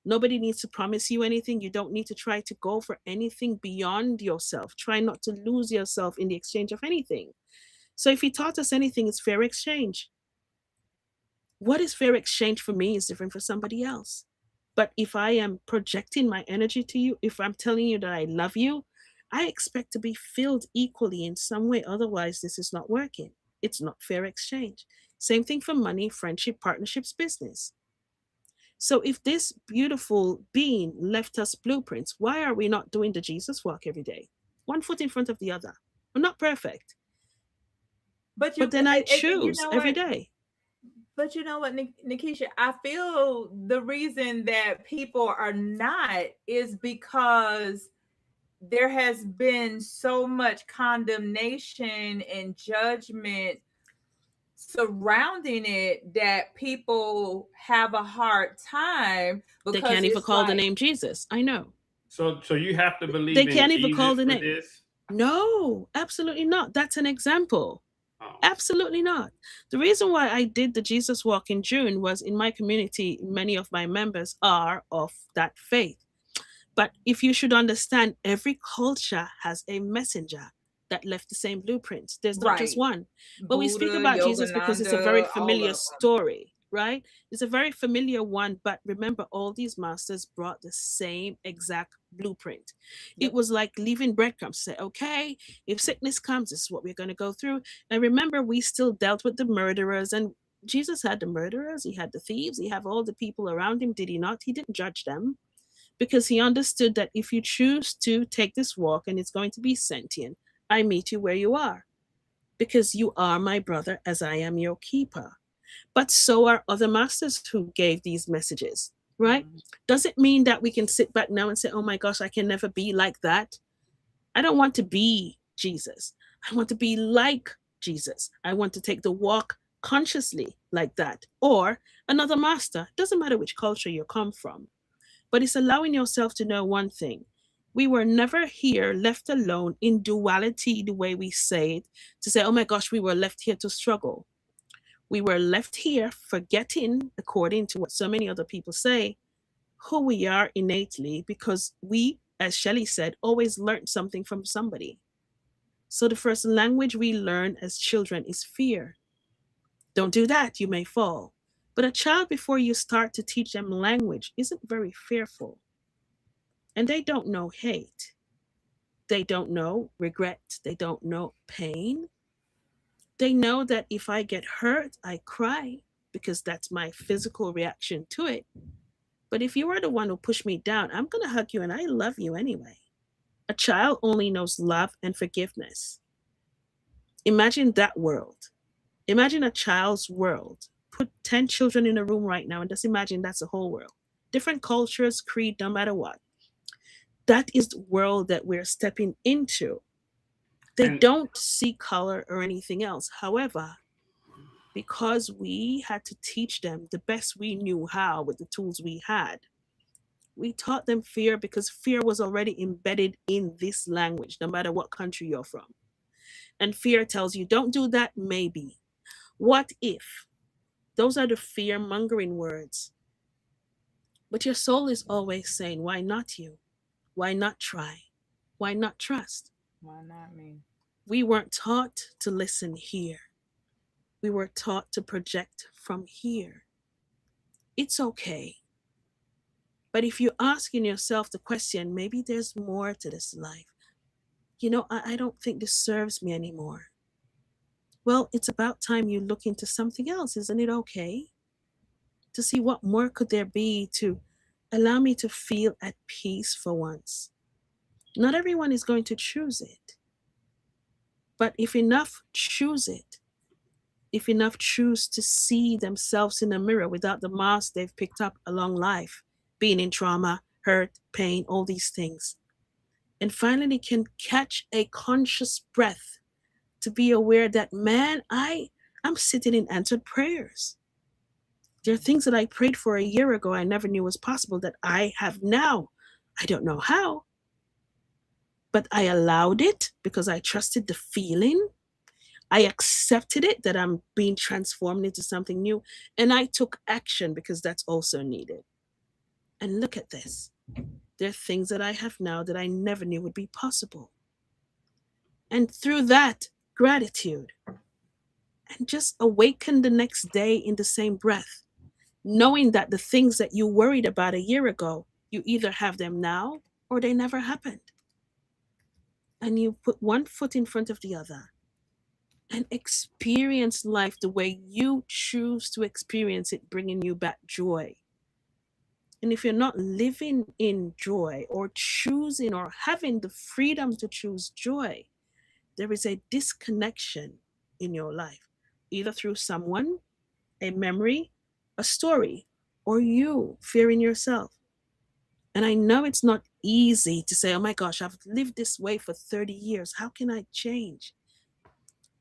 Nobody needs to promise you anything. You don't need to try to go for anything beyond yourself. Try not to lose yourself in the exchange of anything. So if he taught us anything, it's fair exchange. What is fair exchange for me is different for somebody else. But if I am projecting my energy to you, if I'm telling you that I love you, I expect to be filled equally in some way. Otherwise, this is not working. It's not fair exchange. Same thing for money, friendship, partnerships, business. So if this beautiful being left us blueprints, why are we not doing the Jesus walk every day? One foot in front of the other. We're not perfect. But But then I you choose know every what? day. But you know what, Nekesha, I feel the reason that people are not is because there has been so much condemnation and judgment surrounding it that people have a hard time They because can't even it's call the like, name Jesus. I know. So you have to They believe in can't even call Jesus the for name. this? No, absolutely not. That's an example. Oh. Absolutely not. The reason why I did the Jesus Walk in June was in my community, many of my members are of that faith. But if you should understand, every culture has a messenger that left the same blueprints. There's not just right, one. But we speak Buddha, about Jesus because it's a very Yogananda, all familiar of them. story, right? It's a very familiar one. But remember, all these masters brought the same exact blueprint. It Yep. was like leaving breadcrumbs. Say, okay, if sickness comes, this is what we're going to go through. And remember, we still dealt with the murderers, and Jesus had the murderers, he had the thieves, he had all the people around him. Did he not? He didn't judge them because he understood that if you choose to take this walk and it's going to be sentient, I meet you where you are because you are my brother as I am your keeper. But so are other masters who gave these messages, right? Mhm. Does it mean that we can sit back now and say, oh my gosh, I can never be like that? I don't want to be Jesus. I want to be like Jesus. I want to take the walk consciously like that. Or another master. Doesn't matter which culture you come from, but it's allowing yourself to know one thing. We were never here left alone in duality, the way we say it, to say, oh my gosh, we were left here to struggle. We were left here forgetting, according to what so many other people say, who we are innately because we, as Shelley said, always learned something from somebody. So the first language we learn as children is fear. Don't do that, you may fall. But a child, before you start to teach them language, isn't very fearful. And they don't know hate. They don't know regret. They don't know pain. They know that if I get hurt, I cry because that's my physical reaction to it. But if you are the one who pushed me down, I'm going to hug you and I love you anyway. A child only knows love and forgiveness. Imagine that world. Imagine a child's world. Put 10 children in a room right now and just imagine that's the whole world. Different cultures, creed, no matter what. That is the world that we're stepping into. They And don't see color or anything else. However, because we had to teach them the best we knew how with the tools we had, we taught them fear because fear was already embedded in this language, no matter what country you're from. And fear tells you, don't do that, maybe. What if? Those are the fear mongering words. But your soul is always saying, why not you? Why not try? Why not trust? Why not me? We weren't taught to listen here. We were taught to project from here. It's okay. But if you're asking yourself the question, maybe there's more to this life. I don't think this serves me anymore. Well, it's about time you look into something else. Isn't it okay? To see what more could there be to allow me to feel at peace for once. Not everyone is going to choose it. But if enough choose it, if enough choose to see themselves in the mirror without the mask they've picked up along life, being in trauma, hurt, pain, all these things, and finally can catch a conscious breath to be aware that, man, I'm sitting in answered prayers. There are things that I prayed for a year ago I never knew was possible that I have now. I don't know how, but I allowed it because I trusted the feeling. I accepted it that I'm being transformed into something new, and I took action because that's also needed. And look at this. There are things that I have now that I never knew would be possible. And through that, gratitude. And just awaken the next day in the same breath, knowing that the things that you worried about a year ago, you either have them now or they never happened. And you put one foot in front of the other and experience life the way you choose to experience it, bringing you back joy. And if you're not living in joy or choosing or having the freedom to choose joy, there is a disconnection in your life, either through someone, a memory, a story, or you fearing yourself. And I know it's not easy to say, oh my gosh, I've lived this way for 30 years. How can I change?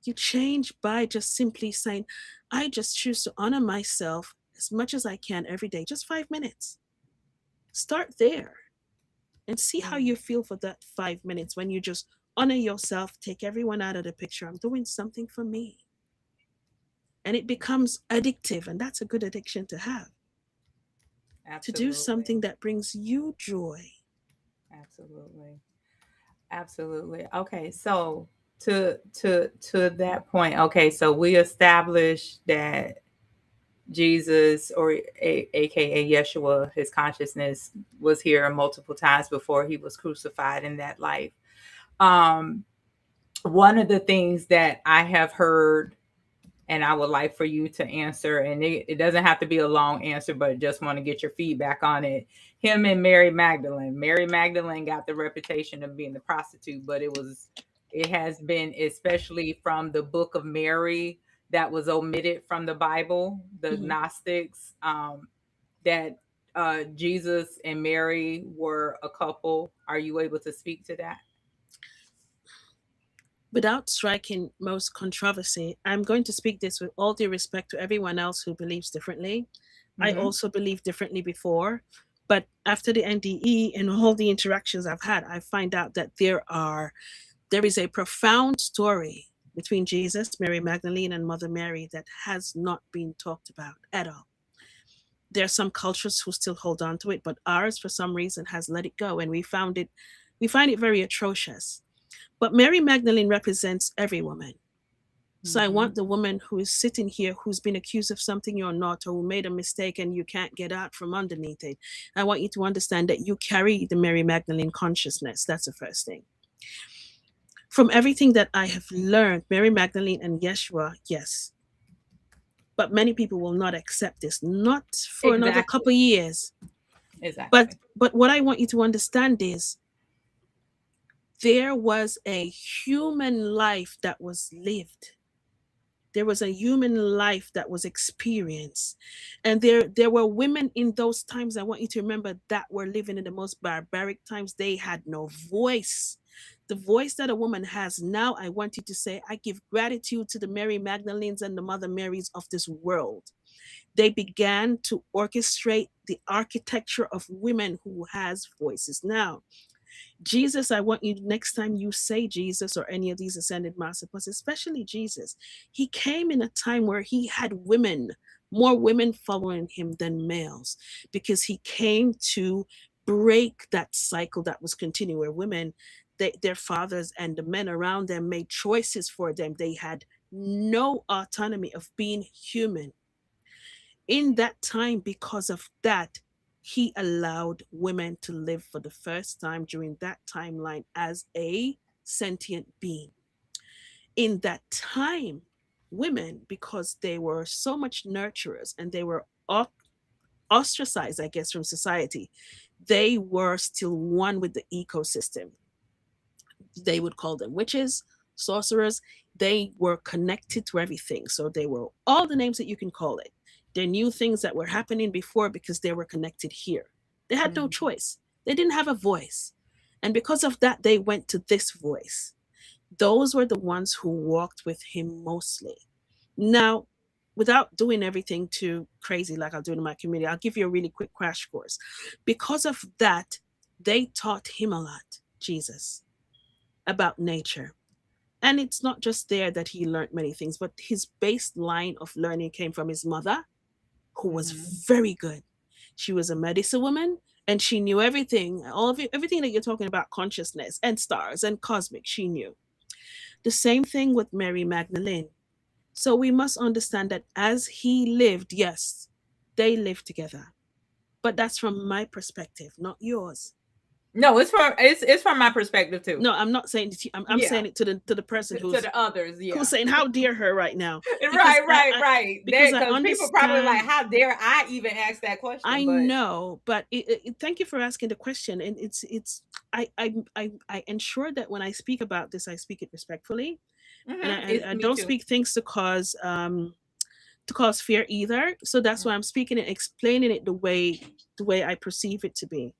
You change by just simply saying, I just choose to honor myself as much as I can every day, just 5 minutes. Start there and see how you feel for that 5 minutes when you just honor yourself, take everyone out of the picture. I'm doing something for me. And it becomes addictive, and that's a good addiction to have. To do Absolutely. something that brings you joy. Absolutely. Absolutely. Okay, so to that point, okay, so we established that Jesus, or aka Yeshua, his consciousness was here multiple times before he was crucified in that life. Um, one of the things that I have heard, and I would like for you to answer, and it doesn't have to be a long answer, but just want to get your feedback on it. Him and Mary Magdalene. Mary Magdalene got the reputation of being the prostitute, but it has been, especially from the book of Mary that was omitted from the Bible, the Mhm. Gnostics, that Jesus and Mary were a couple. Are you able to speak to that? Without striking most controversy, I'm going to speak this with all due respect to everyone else who believes differently. I Mm-hmm. also believed differently before, but after the NDE and all the interactions I've had, I find out that there is a profound story between Jesus, Mary Magdalene, and Mother Mary that has not been talked about at all. There are some cultures who still hold on to it, but ours, for some reason, has let it go, and we find it very atrocious. But Mary Magdalene represents every woman. So I Mm-hmm. want the woman who is sitting here who's been accused of something you're not, or who made a mistake and you can't get out from underneath it. I want you to understand that you carry the Mary Magdalene consciousness. That's the first thing. From everything that I have learned, Mary Magdalene and Yeshua, yes. But many people will not accept this, not for another Exactly. couple of years. But Exactly. but what I want you to understand is there was a human life that was lived. There was a human life that was experienced. And there were women in those times, I want you to remember, that were living in the most barbaric times. They had no voice. The voice that a woman has now, I want you to say, I give gratitude to the Mary Magdalenes and the Mother Marys of this world. They began to orchestrate the architecture of women who has voices now. Jesus, I want you, next time you say Jesus or any of these ascended masters, but especially Jesus, he came in a time where he had women, more women following him than males, because he came to break that cycle that was continuing where women, their fathers and the men around them made choices for them. They had no autonomy of being human in that time. Because of that, he allowed women to live for the first time during that timeline as a sentient being. In that time, women, because they were so much nurturers and they were ostracized, I guess, from society, they were still one with the ecosystem. They would call them witches, sorcerers. They were connected to everything. So they were all the names that you can call it. They knew things that were happening before because they were connected here. They had no Mm-hmm. choice. They didn't have a voice. And because of that, they went to this voice. Those were the ones who walked with him mostly. Now, without doing everything too crazy like I'll do in my community, I'll give you a really quick crash course. Because of that, they taught him a lot, Jesus, about nature. And it's not just there that he learned many things, but his baseline of learning came from his mother, who was Hmm. very good. She was a medicine woman and she knew everything, all of it, everything that you're talking about, consciousness and stars and cosmic, she knew. The same thing with Mary Magdalene. So we must understand that as he lived, yes, they lived together. But that's from my perspective, not yours. No, it's from my perspective too. No, I'm not saying it to you. I'm Yeah, saying it to the person to the others. who's Yeah. saying how dare her right now, because Right, right, right. because I Because people probably like, understand. how dare I even ask that question? I But know, but thank you for asking the question. And it's I ensure that when I speak about this, I speak it respectfully, and it's I me don't too. speak things to cause fear either. So that's why I'm speaking and explaining it the way I perceive it to be.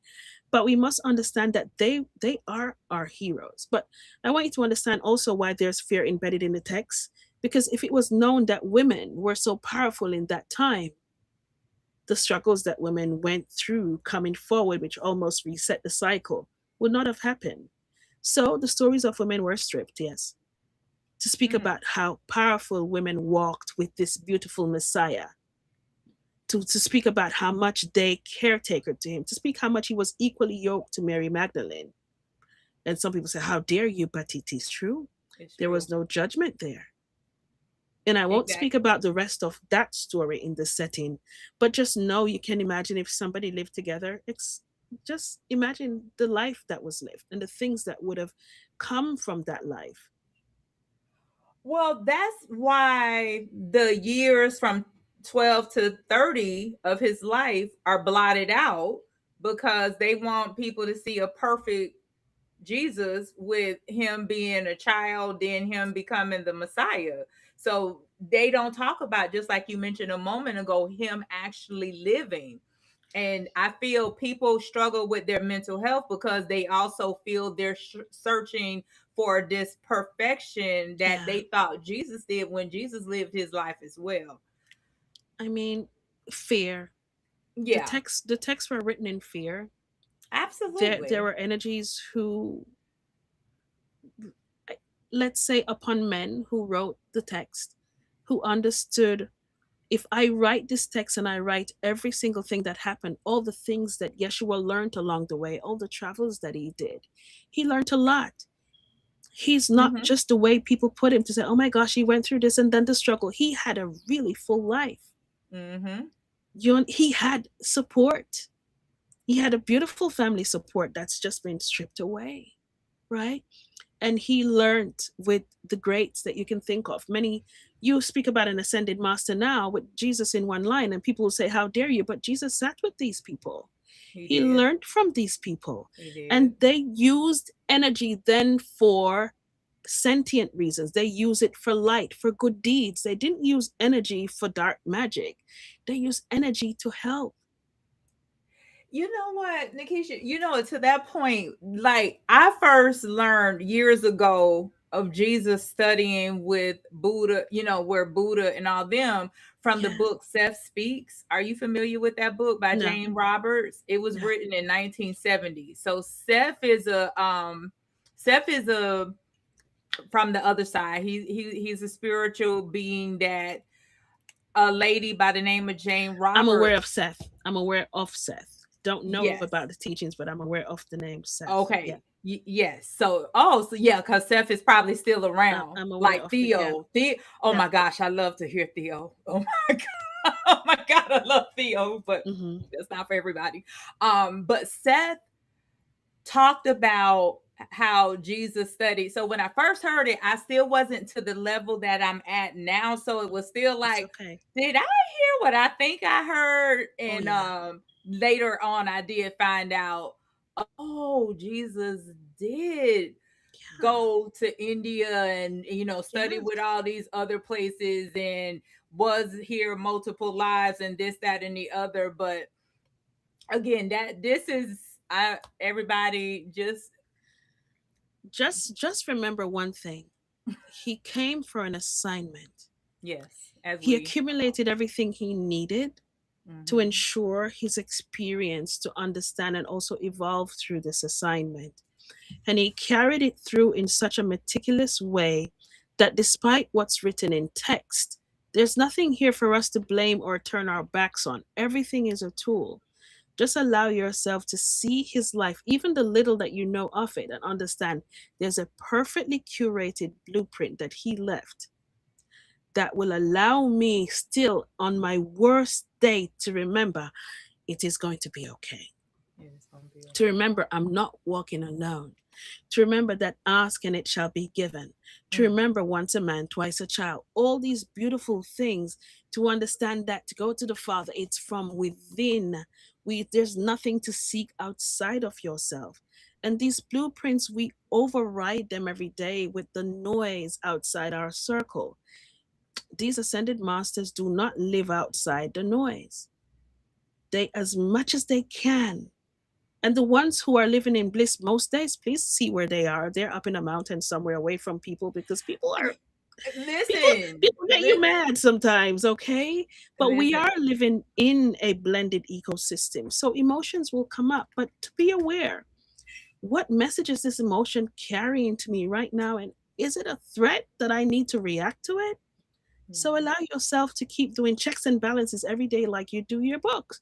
But we must understand that they are our heroes. But I want you to understand also why there's fear embedded in the text. Because if it was known that women were so powerful in that time, the struggles that women went through coming forward, which almost reset the cycle, would not have happened. So the stories of women were stripped, yes, to speak Mm. about how powerful women walked with this beautiful Messiah, to speak about how much they caretaker to him, to speak how much he was equally yoked to Mary Magdalene. And some people say, how dare you? But it is true. It's There true. was no judgment there. And I won't speak Exactly. about the rest of that story in this setting, but just know you can imagine if somebody lived together. It's just imagine the life that was lived and the things that would have come from that life. Well, that's why the years from 12 to 30 of his life are blotted out, because they want people to see a perfect Jesus with him being a child, then him becoming the Messiah. So they don't talk about, just like you mentioned a moment ago, him actually living. And I feel people struggle with their mental health because they also feel they're searching for this perfection that Yeah. they thought Jesus did when Jesus lived his life as well. I mean, fear. Yeah, The texts were written in fear. There absolutely. were energies who, let's say, upon men who wrote the text, who understood, if I write this text and I write every single thing that happened, all the things that Yeshua learned along the way, all the travels that he did, he learned a lot. He's not Hmm. just the way people put him to say, oh my gosh, he went through this and then the struggle. He had a really full life. Hmm. He had support. He had a beautiful family support that's just been stripped away, right? And he learned with the greats that you can think of. Many, you speak about an ascended master now with Jesus in one line, and people will say, how dare you? But Jesus sat with these people. He He did. learned from these people. He did. And they used energy then for sentient reasons. They use it for light, for good deeds. They didn't use energy for dark magic. They used energy to help. You know what, Nikisha? To that point, like I first learned years ago of Jesus studying with Buddha, where Buddha and all them, from the Yeah. book Seth Speaks. Are you familiar with that book by No, Jane Roberts? It was no. written in 1970. So Seth is a from the other side. He's a spiritual being that a lady by the name of Jane I'm aware Roberts. of Seth. I'm aware of Seth. Don't know Yes. about the teachings, but I'm aware of the name Seth. Yeah. Okay. Yes. So yeah, because Seth is probably still around. I'm aware Like of it. Yeah. Oh Yeah. my gosh, I love to hear Theo. Oh my god. Oh my god, I love Theo, but Hmm. that's not for everybody. But Seth talked about how Jesus studied. So when I first heard it, I still wasn't to the level that I'm at now. So it was still It's like, okay. did I hear what I think I heard? Oh And yeah. later on I did find out, oh, Jesus did Yeah. go to India and study Yes. with all these other places and was here multiple lives and this, that, and the other. But again, that this is I everybody just Just remember one thing. He came for an assignment. Yes, as He we accumulated everything he needed to hmm ensure his experience to understand and also evolve through this assignment. And he carried it through in such a meticulous way that despite what's written in text, there's nothing here for us to blame or turn our backs on. Everything is a tool. Just allow yourself to see his life, even the little that you know of it, and understand there's a perfectly curated blueprint that he left that will allow me still on my worst day to remember it is going to be okay. it is gonna be To okay. remember I'm not walking alone. To remember that ask and it shall be given. To Mm, remember once a man, twice a child. All these beautiful things to understand that to go to the Father, it's from within. There's nothing to seek outside of yourself. And these blueprints, we override them every day with the noise outside our circle. These ascended masters do not live outside the noise. They, as much as they can, and the ones who are living in bliss most days, please see where they are. They're up in a mountain somewhere away from people because people listen, people get you mad sometimes, okay? But we listen. are living in a blended ecosystem. So emotions will come up, but to be aware, what message is this emotion carrying to me right now? And is it a threat that I need to react to it? So Mhm. allow yourself to keep doing checks and balances every day like you do your books.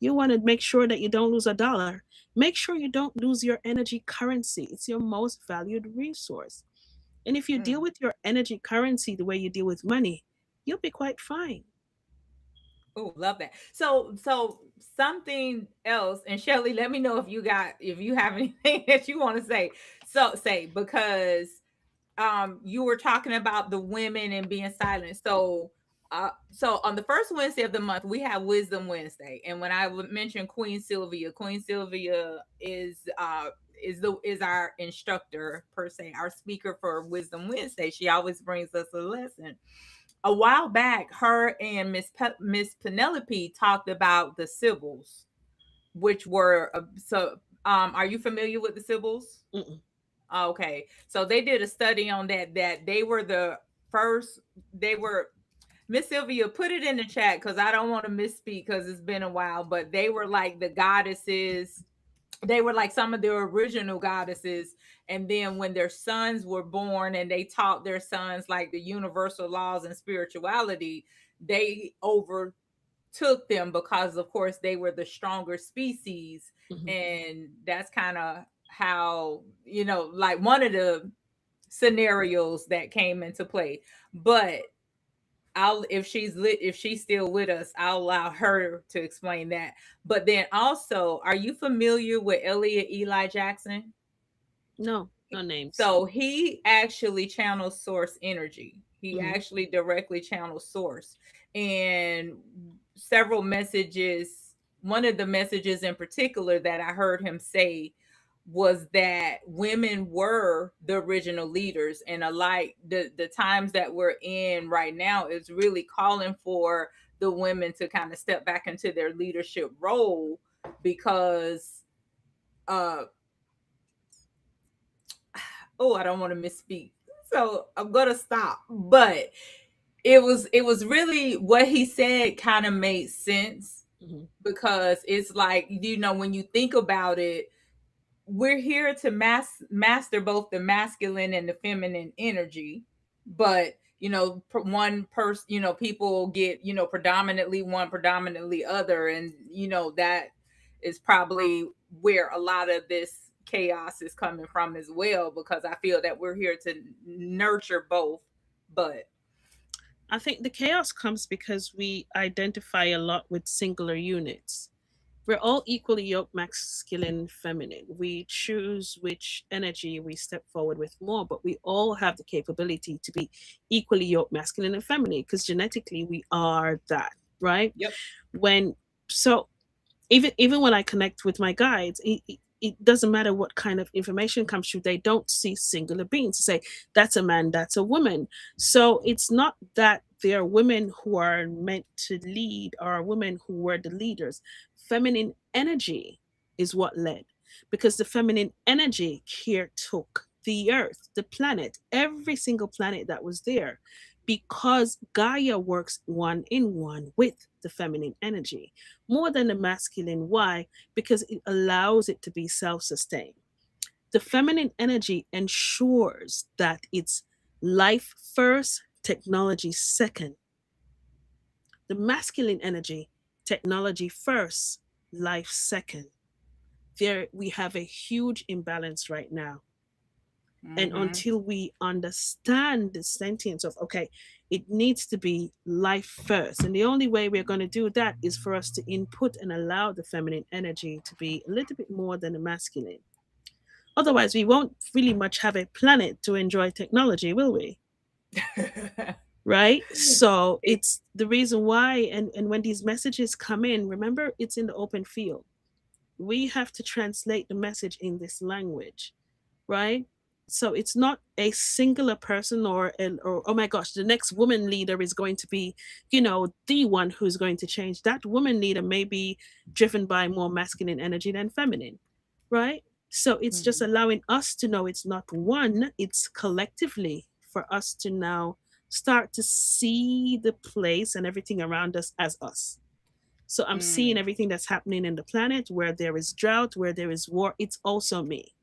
You want to make sure that you don't lose a dollar. Make sure you don't lose your energy currency. It's your most valued resource. And if you deal Mm. with your energy currency the way you deal with money, you'll be quite fine. Oh, love that. So something else, and Shelly, let me know if you have anything that you want to say. So say because you were talking about the women and being silent. So on the first Wednesday of the month we have Wisdom Wednesday, and when I would mention Queen Sylvia is our instructor per se, our speaker for Wisdom Wednesday. She always brings us a lesson. A while back, her and Miss Penelope talked about the Sibyls, which were are you familiar with the Sibyls? Mm-mm. Okay, so they did a study on that they were the first. They were Miss Sylvia, put it in the chat because I don't want to misspeak because it's been a while. But they were like the goddesses. They were like some of the original goddesses, and then when their sons were born and they taught their sons like the universal laws and spirituality, they overtook them because of course they were the stronger species. Mhm. And that's kind of how, like one of the scenarios that came into play. But I'll if she's still with us, I'll allow her to explain that. But then also, are you familiar with Elliot Eli Jackson? No, no names. So he actually channels source energy. He Hmm. actually directly channels source. And several messages, one of the messages in particular that I heard him say was that women were the original leaders, and alike the times that we're in right now is really calling for the women to kind of step back into their leadership role because uh oh, I don't want to misspeak. So I'm gonna stop. But it was really what he said kind of made sense Hmm. because it's like, when you think about it, we're here to master both the masculine and the feminine energy. But one person, people get, predominantly one, predominantly other, and that is probably where a lot of this chaos is coming from as well, because I feel that we're here to nurture both. But I think the chaos comes because we identify a lot with singular units. We're all equally yoked masculine and feminine. We choose which energy we step forward with more, but we all have the capability to be equally yoked masculine and feminine because genetically we are that, right? yep. When so even when I connect with my guides, it doesn't matter what kind of information comes through. They don't see singular beings to say that's a man, that's a woman. So it's not that there are women who are meant to lead or women who were the leaders. Feminine energy is what led, because the feminine energy here took the earth, the planet, every single planet that was there, because Gaia works one in one with the feminine energy more than the masculine. Why? Because it allows it to be self sustained. The feminine energy ensures that it's life first, technology second. The masculine energy, technology first, life second. There we have a huge imbalance right now. And Mm-hmm. until we understand the sentience of, okay, it needs to be life first. And the only way we're going to do that is for us to input and allow the feminine energy to be a little bit more than the masculine. Otherwise, we won't really much have a planet to enjoy technology, will we? Right? So It- it's the reason why, and when these messages come in, remember it's in the open field. We have to translate the message in this language, right? So it's not a singular person or oh my gosh, the next woman leader is going to be, the one who's going to change. That woman leader may be driven by more masculine energy than feminine, right? So it's just Mhm. allowing us to know it's not one, it's collectively for us to now start to see the place and everything around us as us. So I'm seeing Mm, everything that's happening in the planet where there is drought, where there is war. It's also me.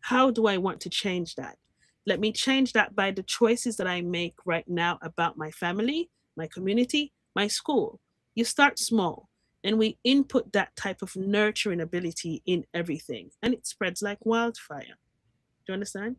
How do I want to change that? Let me change that by the choices that I make right now about my family, my community, my school. You start small and we input that type of nurturing ability in everything and it spreads like wildfire. Do you understand?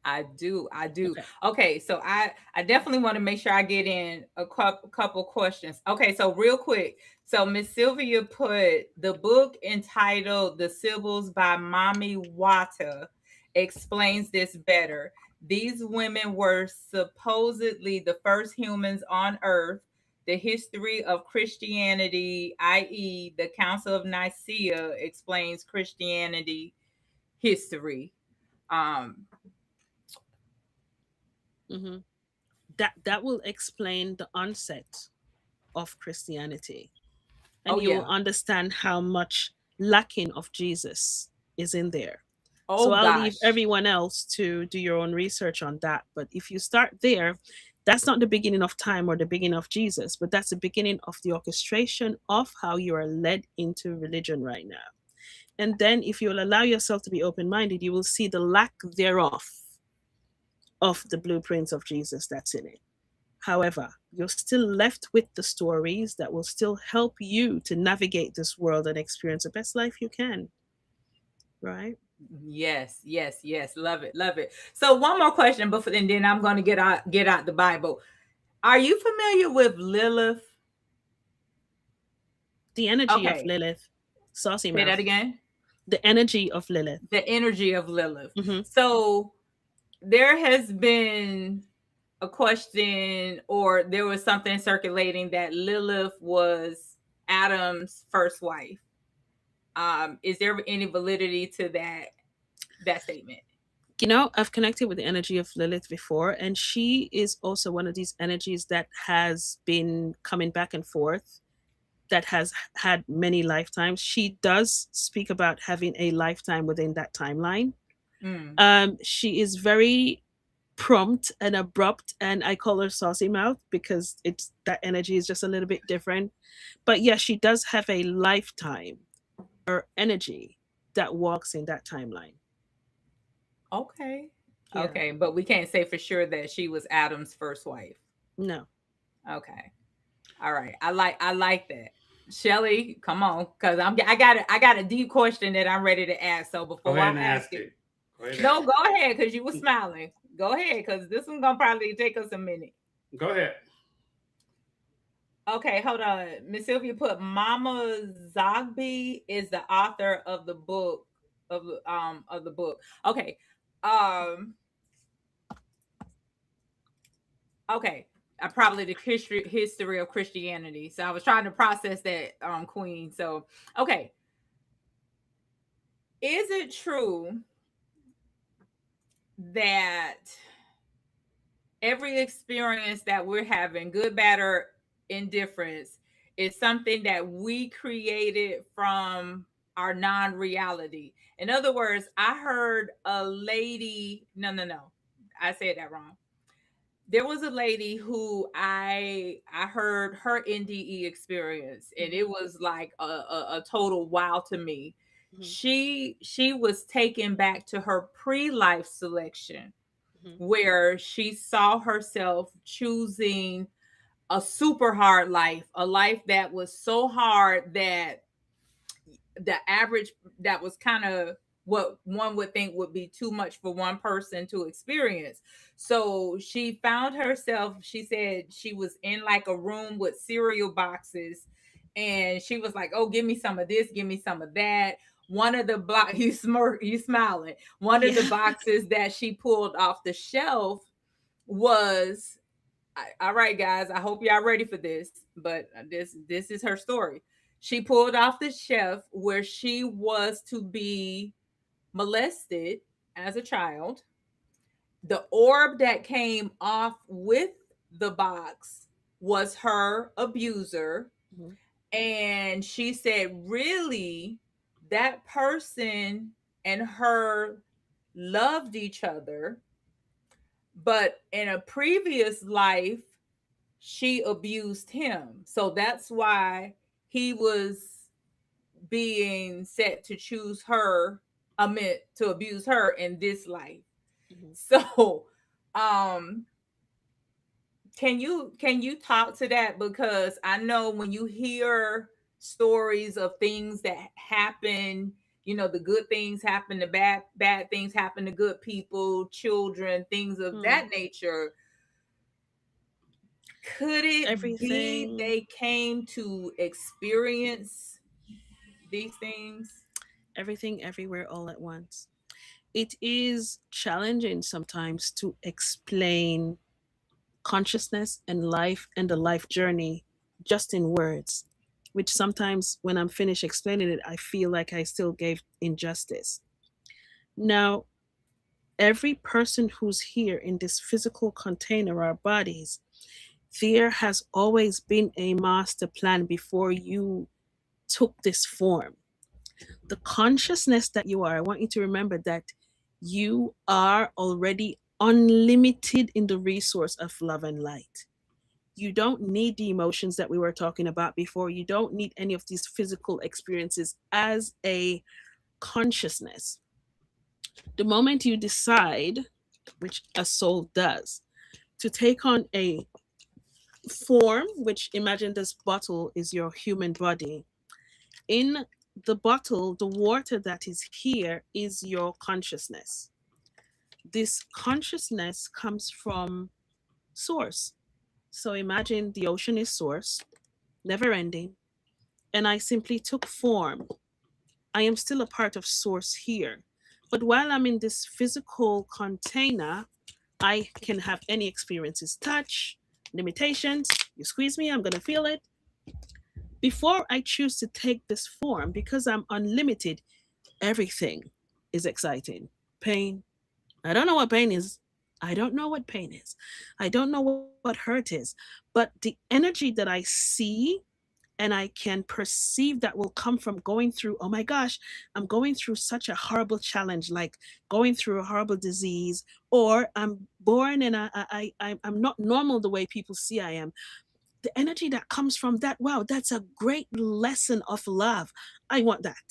I do. I do. Okay. Okay, so I definitely want to make sure I get in a couple questions. Okay, so real quick. So Miss Sylvia put the book entitled The Sibyls by Mommy Wata explains this better. These women were supposedly the first humans on earth. The history of Christianity, i.e., the Council of Nicaea, explains Christianity history. Um, hmm that will explain the onset of Christianity, oh and you will yeah. understand how much lacking of Jesus is in there. So Oh I'll leave gosh. everyone else to do your own research on that. But if you start there, that's not the beginning of time or the beginning of Jesus, but that's the beginning of the orchestration of how you are led into religion right now. And then if you'll allow yourself to be open minded, you will see the lack thereof of the blueprints of Jesus that's in it. However, you're still left with the stories that will still help you to navigate this world and experience the best life you can, right? Yes, yes, yes. Love it, love it. So one more question before and then I'm gonna get out the Bible. Are you familiar with Lilith? The energy of Okay, Lilith, saucy say that mouth. again. The energy of Lilith. The energy of Lilith. Hmm. So there has been a question or there was something circulating that Lilith was Adam's first wife. Is there any validity to that statement? I've connected with the energy of Lilith before, and she is also one of these energies that has been coming back and forth, that has had many lifetimes. She does speak about having a lifetime within that timeline. Mm, She is very prompt and abrupt, and I call her saucy mouth because it's that energy is just a little bit different. But yeah, she does have a lifetime or energy that walks in that timeline. okay. Yeah. Okay, but we can't say for sure that she was Adam's first wife. No. Okay. All right. I like that. Shelly, come on, because I got a deep question that I'm ready to ask. So Go before ahead I and ask ask it, it. Go ahead and no, go ahead, because you were smiling. Go ahead, because this one's gonna probably take us a minute. go ahead. Okay, hold on. Miss Sylvia put Mama Zogby is the author of the book of the book. Okay. Um okay. Probably the history of Christianity. So I was trying to process that queen. So okay. Is it true that every experience that we're having, good, bad, or indifference, is something that we created from our non reality? In other words, I heard a lady, no, no, no, I said that wrong. there was a lady who I heard her NDE experience, and Mm-hmm. it was like a total wow to me. Mm-hmm. She was taken back to her pre-life selection, Mm-hmm. where she saw herself choosing a super hard life, a life that was so hard that the average, that was kind of what one would think would be too much for one person to experience. So she found herself, she said she was in like a room with cereal boxes, and she was like, "Oh, give me some of this, give me some of that." One of the box you smirk, you smiling. One of the Yeah. boxes that she pulled off the shelf was, all right, guys, I hope y'all ready for this, but this is her story. She pulled off the shelf where she was to be molested as a child. The orb that came off with the box was her abuser. Mm-hmm. And she said, really, that person and her loved each other, but in a previous life, she abused him. So that's why he was being set to choose her, I meant to abuse her in this life. Mm-hmm. So um can you talk to that, because I know when you hear stories of things that happen, the good things happen, the bad things happen to good people, children, things of Hmm. that nature. Could it be Everything, they came to experience these things? everything, everywhere, all at once. It is challenging sometimes to explain consciousness and life and the life journey just in words, which sometimes when I'm finished explaining it, I feel like I still gave injustice. Now, every person who's here in this physical container, our bodies, there has always been a master plan before you took this form. The consciousness that you are, I want you to remember that you are already unlimited in the resource of love and light. You don't need the emotions that we were talking about before. You don't need any of these physical experiences as a consciousness. The moment you decide, which a soul does, to take on a form, which imagine this bottle is your human body. In the bottle, the water that is here is your consciousness. This consciousness comes from source. So imagine the ocean is source, never ending, and I simply took form. I am still a part of source here. But while I'm in this physical container, I can have any experiences, touch, limitations. You squeeze me, I'm going to feel it. Before I choose to take this form, because I'm unlimited, everything is exciting. Pain. I don't know what pain is. I don't know what pain is. I don't know what hurt is. But the energy that I see and I can perceive that will come from going through, oh my gosh, I'm going through such a horrible challenge, like going through a horrible disease, or I'm born and I'm not normal the way people see I am. The energy that comes from that, wow, that's a great lesson of love. I want that.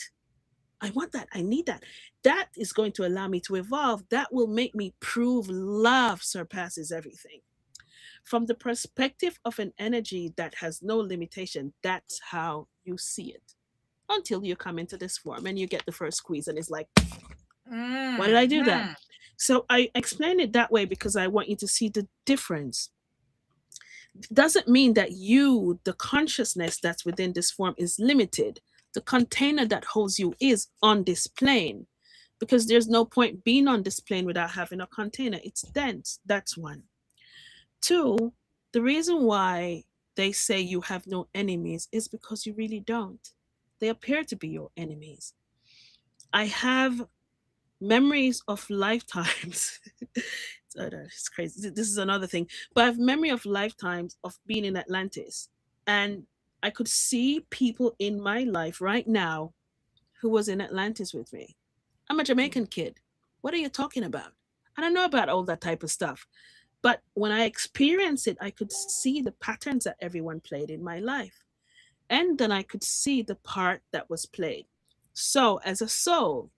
I want that. I need that. That is going to allow me to evolve. That will make me prove love surpasses everything. From the perspective of an energy that has no limitation, that's how you see it. Until you come into this form and you get the first squeeze, and it's like, why did I do that? Hmm. So I explain it that way because I want you to see the difference. Doesn't mean that you, the consciousness that's within this form, is limited. The container that holds you is on this plane, because there's no point being on this plane without having a container. It's dense. That's one. Two, the reason why they say you have no enemies is because you really don't. They appear to be your enemies. I have memories of lifetimes. It's crazy. This is another thing. But I have memory of lifetimes of being in Atlantis. And I could see people in my life right now who was in Atlantis with me. I'm a Jamaican kid. What are you talking about? I don't know about all that type of stuff. But when I experienced it, I could see the patterns that everyone played in my life. And then I could see the part that was played. So, as a soul,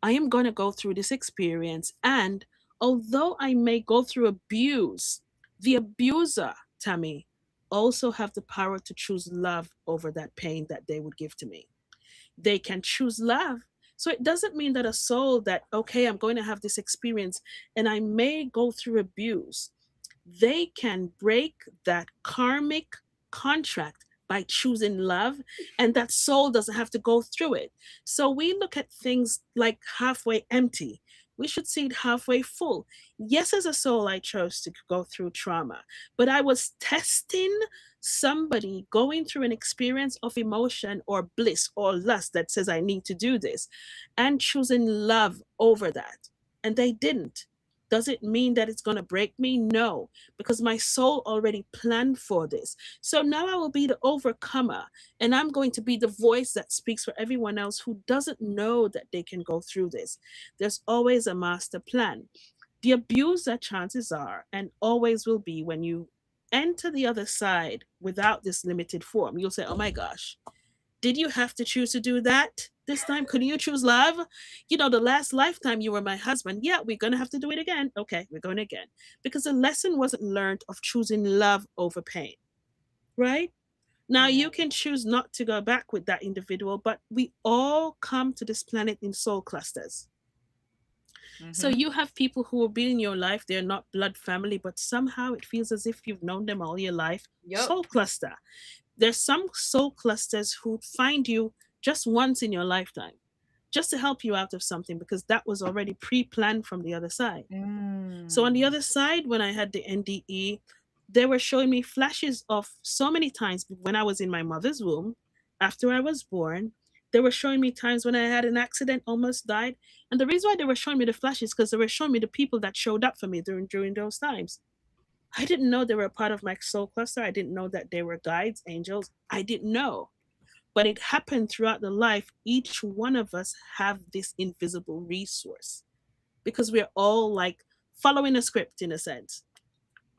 I am going to go through this experience. And although I may go through abuse, the abuser, Tammy, also have the power to choose love over that pain that they would give to me. They can choose love. So it doesn't mean that a soul that, okay, I'm going to have this experience and I may go through abuse, they can break that karmic contract by choosing love, and that soul doesn't have to go through it. So we look at things like halfway empty. We should see it halfway full. Yes, as a soul, I chose to go through trauma, but I was testing somebody going through an experience of emotion or bliss or lust that says, I need to do this, and choosing love over that. And they didn't. Does it mean that it's going to break me? No, because my soul already planned for this. So now I will be the overcomer, and I'm going to be the voice that speaks for everyone else who doesn't know that they can go through this. There's always a master plan. The abuser, chances are, and always will be, when you enter the other side without this limited form, you'll say, oh my gosh, did you have to choose to do that this time? Couldn't you choose love? You know, the last lifetime you were my husband. Yeah, we're going to have to do it again. Okay, we're going again. Because the lesson wasn't learned of choosing love over pain, right? Now, Yeah. you can choose not to go back with that individual, but we all come to this planet in soul clusters. So Mm-hmm. you have people who will be in your life, they're not blood family, but somehow it feels as if you've known them all your life. Yep. Soul cluster. There's some soul clusters who find you just once in your lifetime, just to help you out of something because that was already pre-planned from the other side. So on the Mm. other side, when I had the NDE, they were showing me flashes of so many times when I was in my mother's womb, after I was born. They were showing me times when I had an accident, almost died. And the reason why they were showing me the flashes because they were showing me the people that showed up for me during those times. I didn't know they were a part of my soul cluster. I didn't know that they were guides, angels. I didn't know. But it happened throughout the life. Each one of us have this invisible resource because we're all like following a script in a sense.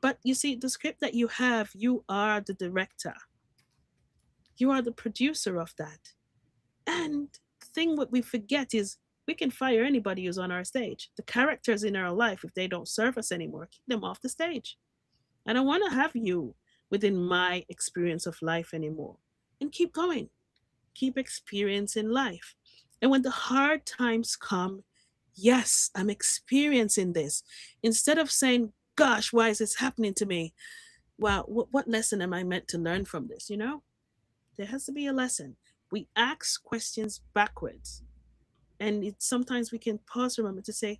But you see, the script that you have, you are the director. You are the producer of that. And the thing what we forget is we can fire anybody who's on our stage. The characters in our life, if they don't serve us anymore, keep them off the stage. I don't want to have you within my experience of life anymore. And keep going, keep experiencing life. And when the hard times come, yes, I'm experiencing this. Instead of saying, gosh, why is this happening to me? Wow, what lesson am I meant to learn from this? You know, there has to be a lesson. We ask questions backwards. And sometimes we can pause for a moment to say,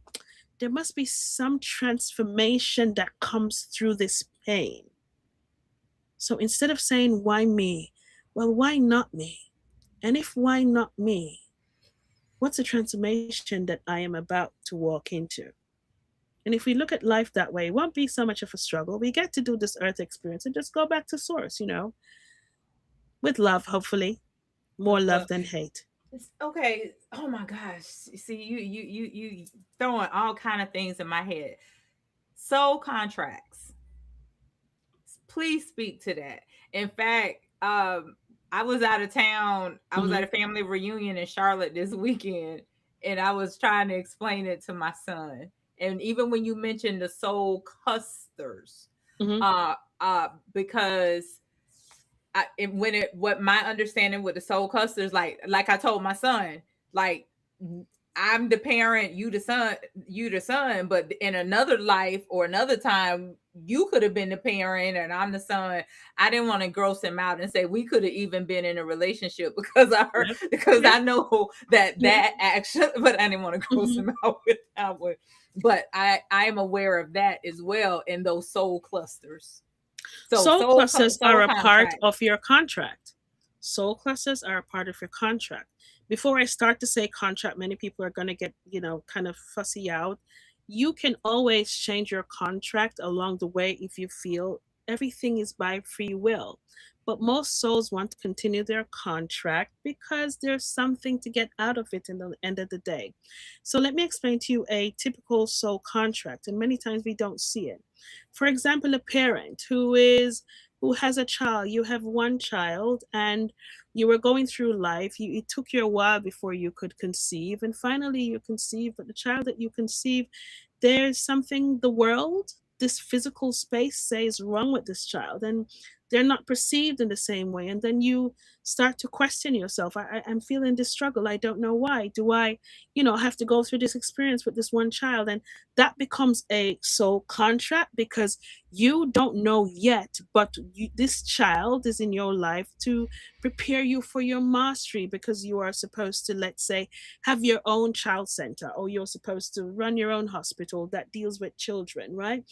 there must be some transformation that comes through this pain. So instead of saying, why me? Well, why not me? And if why not me, what's the transformation that I am about to walk into? And if we look at life that way, it won't be so much of a struggle. We get to do this earth experience and just go back to source, with love, hopefully. More With love love. than hate. Okay. Oh my gosh. See, you throwing all kind of things in my head. Soul contracts. Please speak to that. In fact, I was out of town. I was Hmm. at a family reunion in Charlotte this weekend, and I was trying to explain it to my son. And even when you mentioned the soul clusters, Hmm. because when it what my understanding with the soul clusters, like I told my son, like I'm the parent, you the son, but in another life or another time, you could have been the parent and I'm the son. I didn't want to gross him out and say we could have even been in a relationship because I heard Yep. because Yep. I know that Yep. that action, but I didn't want to gross Hmm. him out with that one. But I am aware of that as well in those soul clusters. So Soul clusters are soul a part contract. of your contract. Soul clusters are a part of your contract. Before I start to say contract, many people are going to get, kind of fussy out. You can always change your contract along the way if you feel everything is by free will. But most souls want to continue their contract because there's something to get out of it in the end of the day. So let me explain to you a typical soul contract, and many times we don't see it. For example, a parent who has a child. You have one child, and you were going through life. It took you a while before you could conceive, and finally you conceive. But the child that you conceive, there's something the world, this physical space, says wrong with this child, and they're not perceived in the same way. And then you start to question yourself. I'm feeling this struggle. I don't know why. Do I, have to go through this experience with this one child? And that becomes a soul contract because you don't know yet, but this child is in your life to prepare you for your mastery, because you are supposed to, let's say, have your own child center, or you're supposed to run your own hospital that deals with children, right?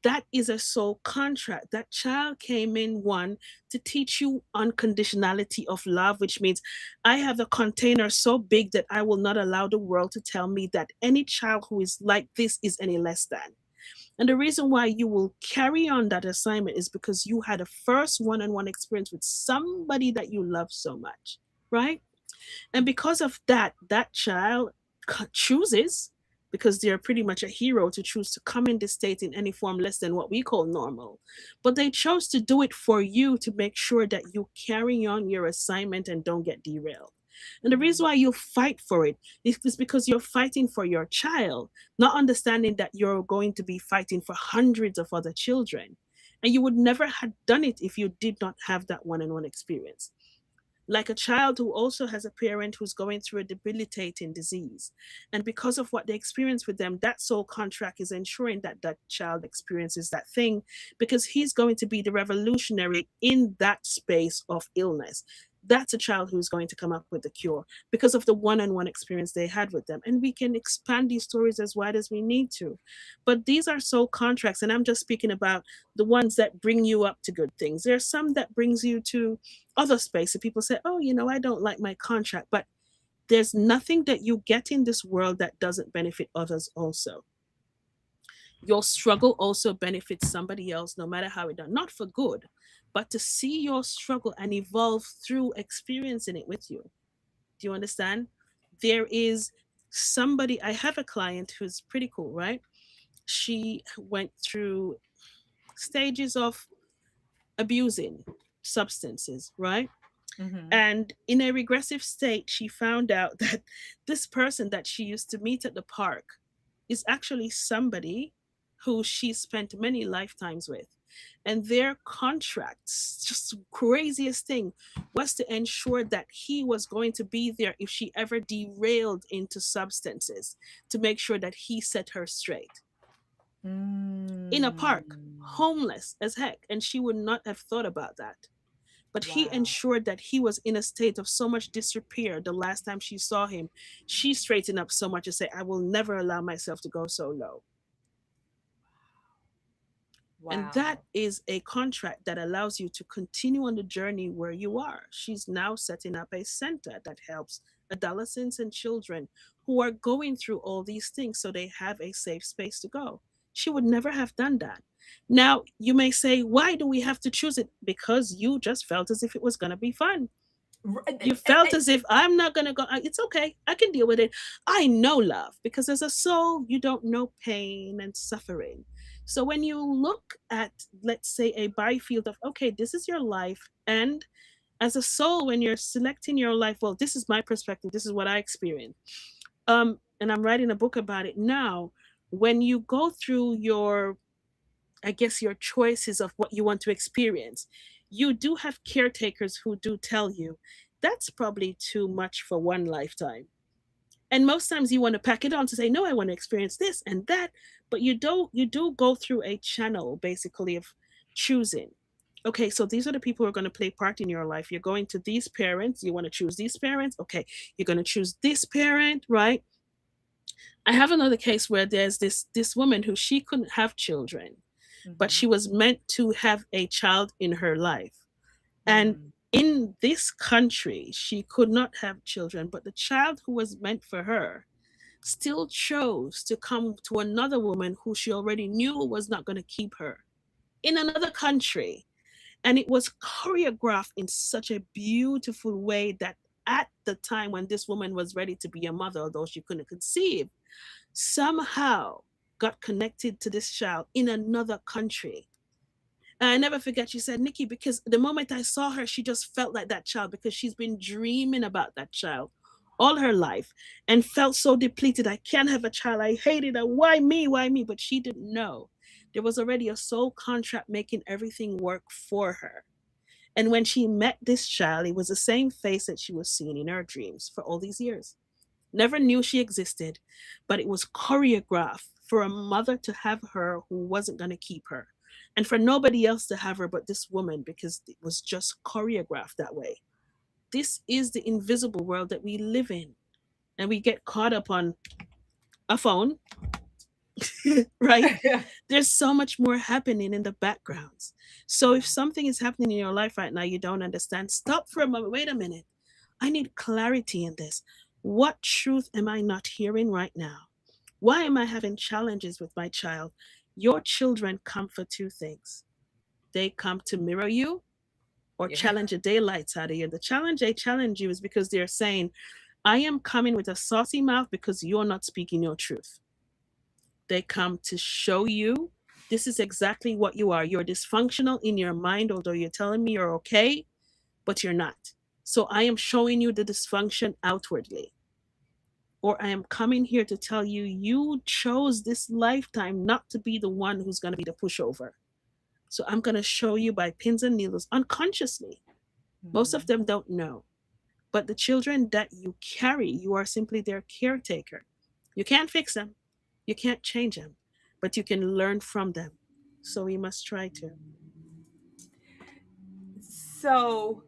That is a soul contract. That child came in, one, to teach you unconditionality of love, which means I have a container so big that I will not allow the world to tell me that any child who is like this is any less than. And the reason why you will carry on that assignment is because you had a first one on one experience with somebody that you love so much, right? And because of that, that child chooses, because they're pretty much a hero, to choose to come in this state in any form less than what we call normal. But they chose to do it for you to make sure that you carry on your assignment and don't get derailed. And the reason why you fight for it is because you're fighting for your child, not understanding that you're going to be fighting for hundreds of other children. And you would never have done it if you did not have that one on one experience, like a child who also has a parent who's going through a debilitating disease. And because of what they experience with them, that soul contract is ensuring that that child experiences that thing, because he's going to be the revolutionary in that space of illness. That's a child who's going to come up with the cure because of the one on one experience they had with them. And we can expand these stories as wide as we need to. But these are soul contracts. And I'm just speaking about the ones that bring you up to good things. There are some that brings you to other space, and people say, oh, I don't like my contract. But there's nothing that you get in this world that doesn't benefit others also. Your struggle also benefits somebody else, no matter how it done, not for good, but to see your struggle and evolve through experiencing it with you. Do you understand? There is somebody, I have a client who's pretty cool, right? She went through stages of abusing substances, right? Mm-hmm. And in a regressive state, she found out that this person that she used to meet at the park is actually somebody who she spent many lifetimes with. And their contracts, just the craziest thing, was to ensure that he was going to be there if she ever derailed into substances, to make sure that he set her straight. In a park, Mm. homeless as heck. And she would not have thought about that, but he Wow. ensured that he was in a state of so much disrepair the last time she saw him. She straightened up so much to say, I will never allow myself to go so low. And that Wow. is a contract that allows you to continue on the journey where you are. She's now setting up a center that helps adolescents and children who are going through all these things so they have a safe space to go. She would never have done that. Now, you may say, why do we have to choose it? Because you just felt as if it was going to be fun. R- You felt as if I'm not going to go. It's okay. I can deal with it. I know love, because as a soul, you don't know pain and suffering. So when you look at, let's say, a byfield of, okay, this is your life. And as a soul, when you're selecting your life, well, this is my perspective. This is what I experienced. And I'm writing a book about it now. When you go through your, I guess, your choices of what you want to experience, you do have caretakers who do tell you that's probably too much for one lifetime. And most times you want to pack it on to say, no, I want to experience this and that. But you do go through a channel basically of choosing. Okay, so these are the people who are going to play part in your life. You're going to these parents. You want to choose these parents. Okay, you're going to choose this parent, right? I have another case where there's this woman who she couldn't have children, but Mhm. she was meant to have a child in her life. And Mm. in this country, she could not have children, but the child who was meant for her still chose to come to another woman who she already knew was not going to keep her. in another country. And it was choreographed in such a beautiful way that at the time when this woman was ready to be a mother, although she couldn't conceive, somehow got connected to this child in another country. And I never forget, she said, Nikki, because the moment I saw her, she just felt like that child because she's been dreaming about that child all her life and felt so depleted. I can't have a child. I hate it. Why me? Why me? But she didn't know. There was already a soul contract making everything work for her. And when she met this child, it was the same face that she was seeing in her dreams for all these years. Never knew she existed, but it was choreographed for a mother to have her who wasn't going to keep her, and for nobody else to have her but this woman because it was just choreographed that way. This is the invisible world that we live in, and we get caught up on a phone, right? There's so much more happening in the backgrounds. So if something is happening in your life right now you don't understand, stop for a moment. Wait a minute. I need clarity in this. What truth am I not hearing right now? Why am I having challenges with my child? Your children come for two things. They come to mirror you or Yeah. challenge the daylights out of you. The challenge they challenge you is because they're saying, I am coming with a saucy mouth because you're not speaking your truth. They come to show you this is exactly what you are. You're dysfunctional in your mind, although you're telling me you're okay, but you're not. So I am showing you the dysfunction outwardly. Or I am coming here to tell you you chose this lifetime not to be the one who's going to be the pushover. So I'm going to show you by pins and needles unconsciously. Most of Mhm. them don't know. But the children that you carry, you are simply their caretaker. You can't fix them, you can't change them, but you can learn from them. So we must try to. So,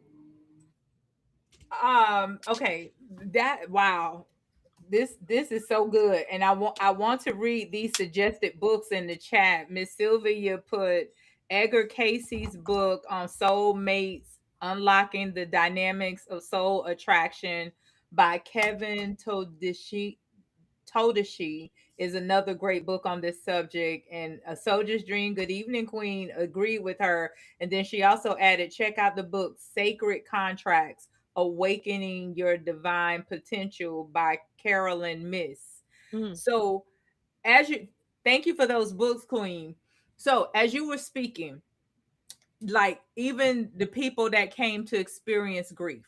okay, that wow, this is so good, and I want to read these suggested books in the chat. Miss Sylvia put Edgar Casey's book on soulmates, unlocking the dynamics of soul attraction by Kevin Todashi is another great book on this subject. And A Soldier's Dream, Good Evening Queen, agreed with her. And then she also added, check out the book Sacred Contracts, Awakening Your Divine Potential by Carolyn Miss. Mm, So, as you thank you for those books, Queen. So, as you were speaking, like even the people that came to experience grief.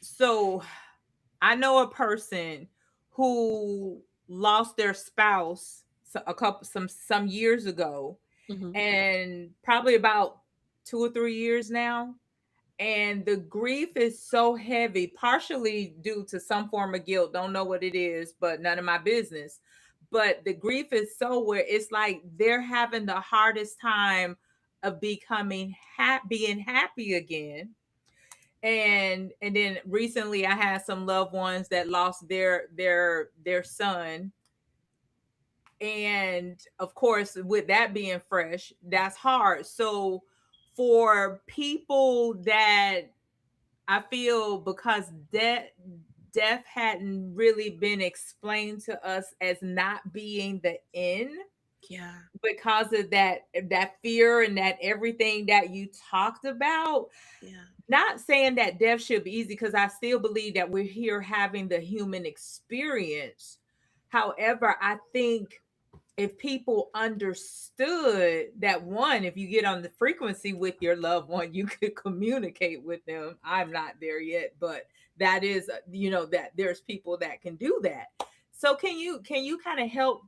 So, I know a person who lost their spouse a couple some years ago, mm-hmm, and probably about 2 or 3 years now. And the grief is so heavy, partially due to some form of guilt. Don't know what it is, but none of my business. But the grief is so where it's like they're having the hardest time of becoming being happy again. And then recently I had some loved ones that lost their son, and of course with that being fresh, that's hard. So for people that, I feel, because death hadn't really been explained to us as not being the end, yeah, because of that fear and that everything that you talked about. yeah, Not saying that death should be easy, because I still believe that we're here having the human experience. However, I think if people understood that, one, if you get on the frequency with your loved one, you could communicate with them. I'm not there yet, but that is, that there's people that can do that. So can you kind of help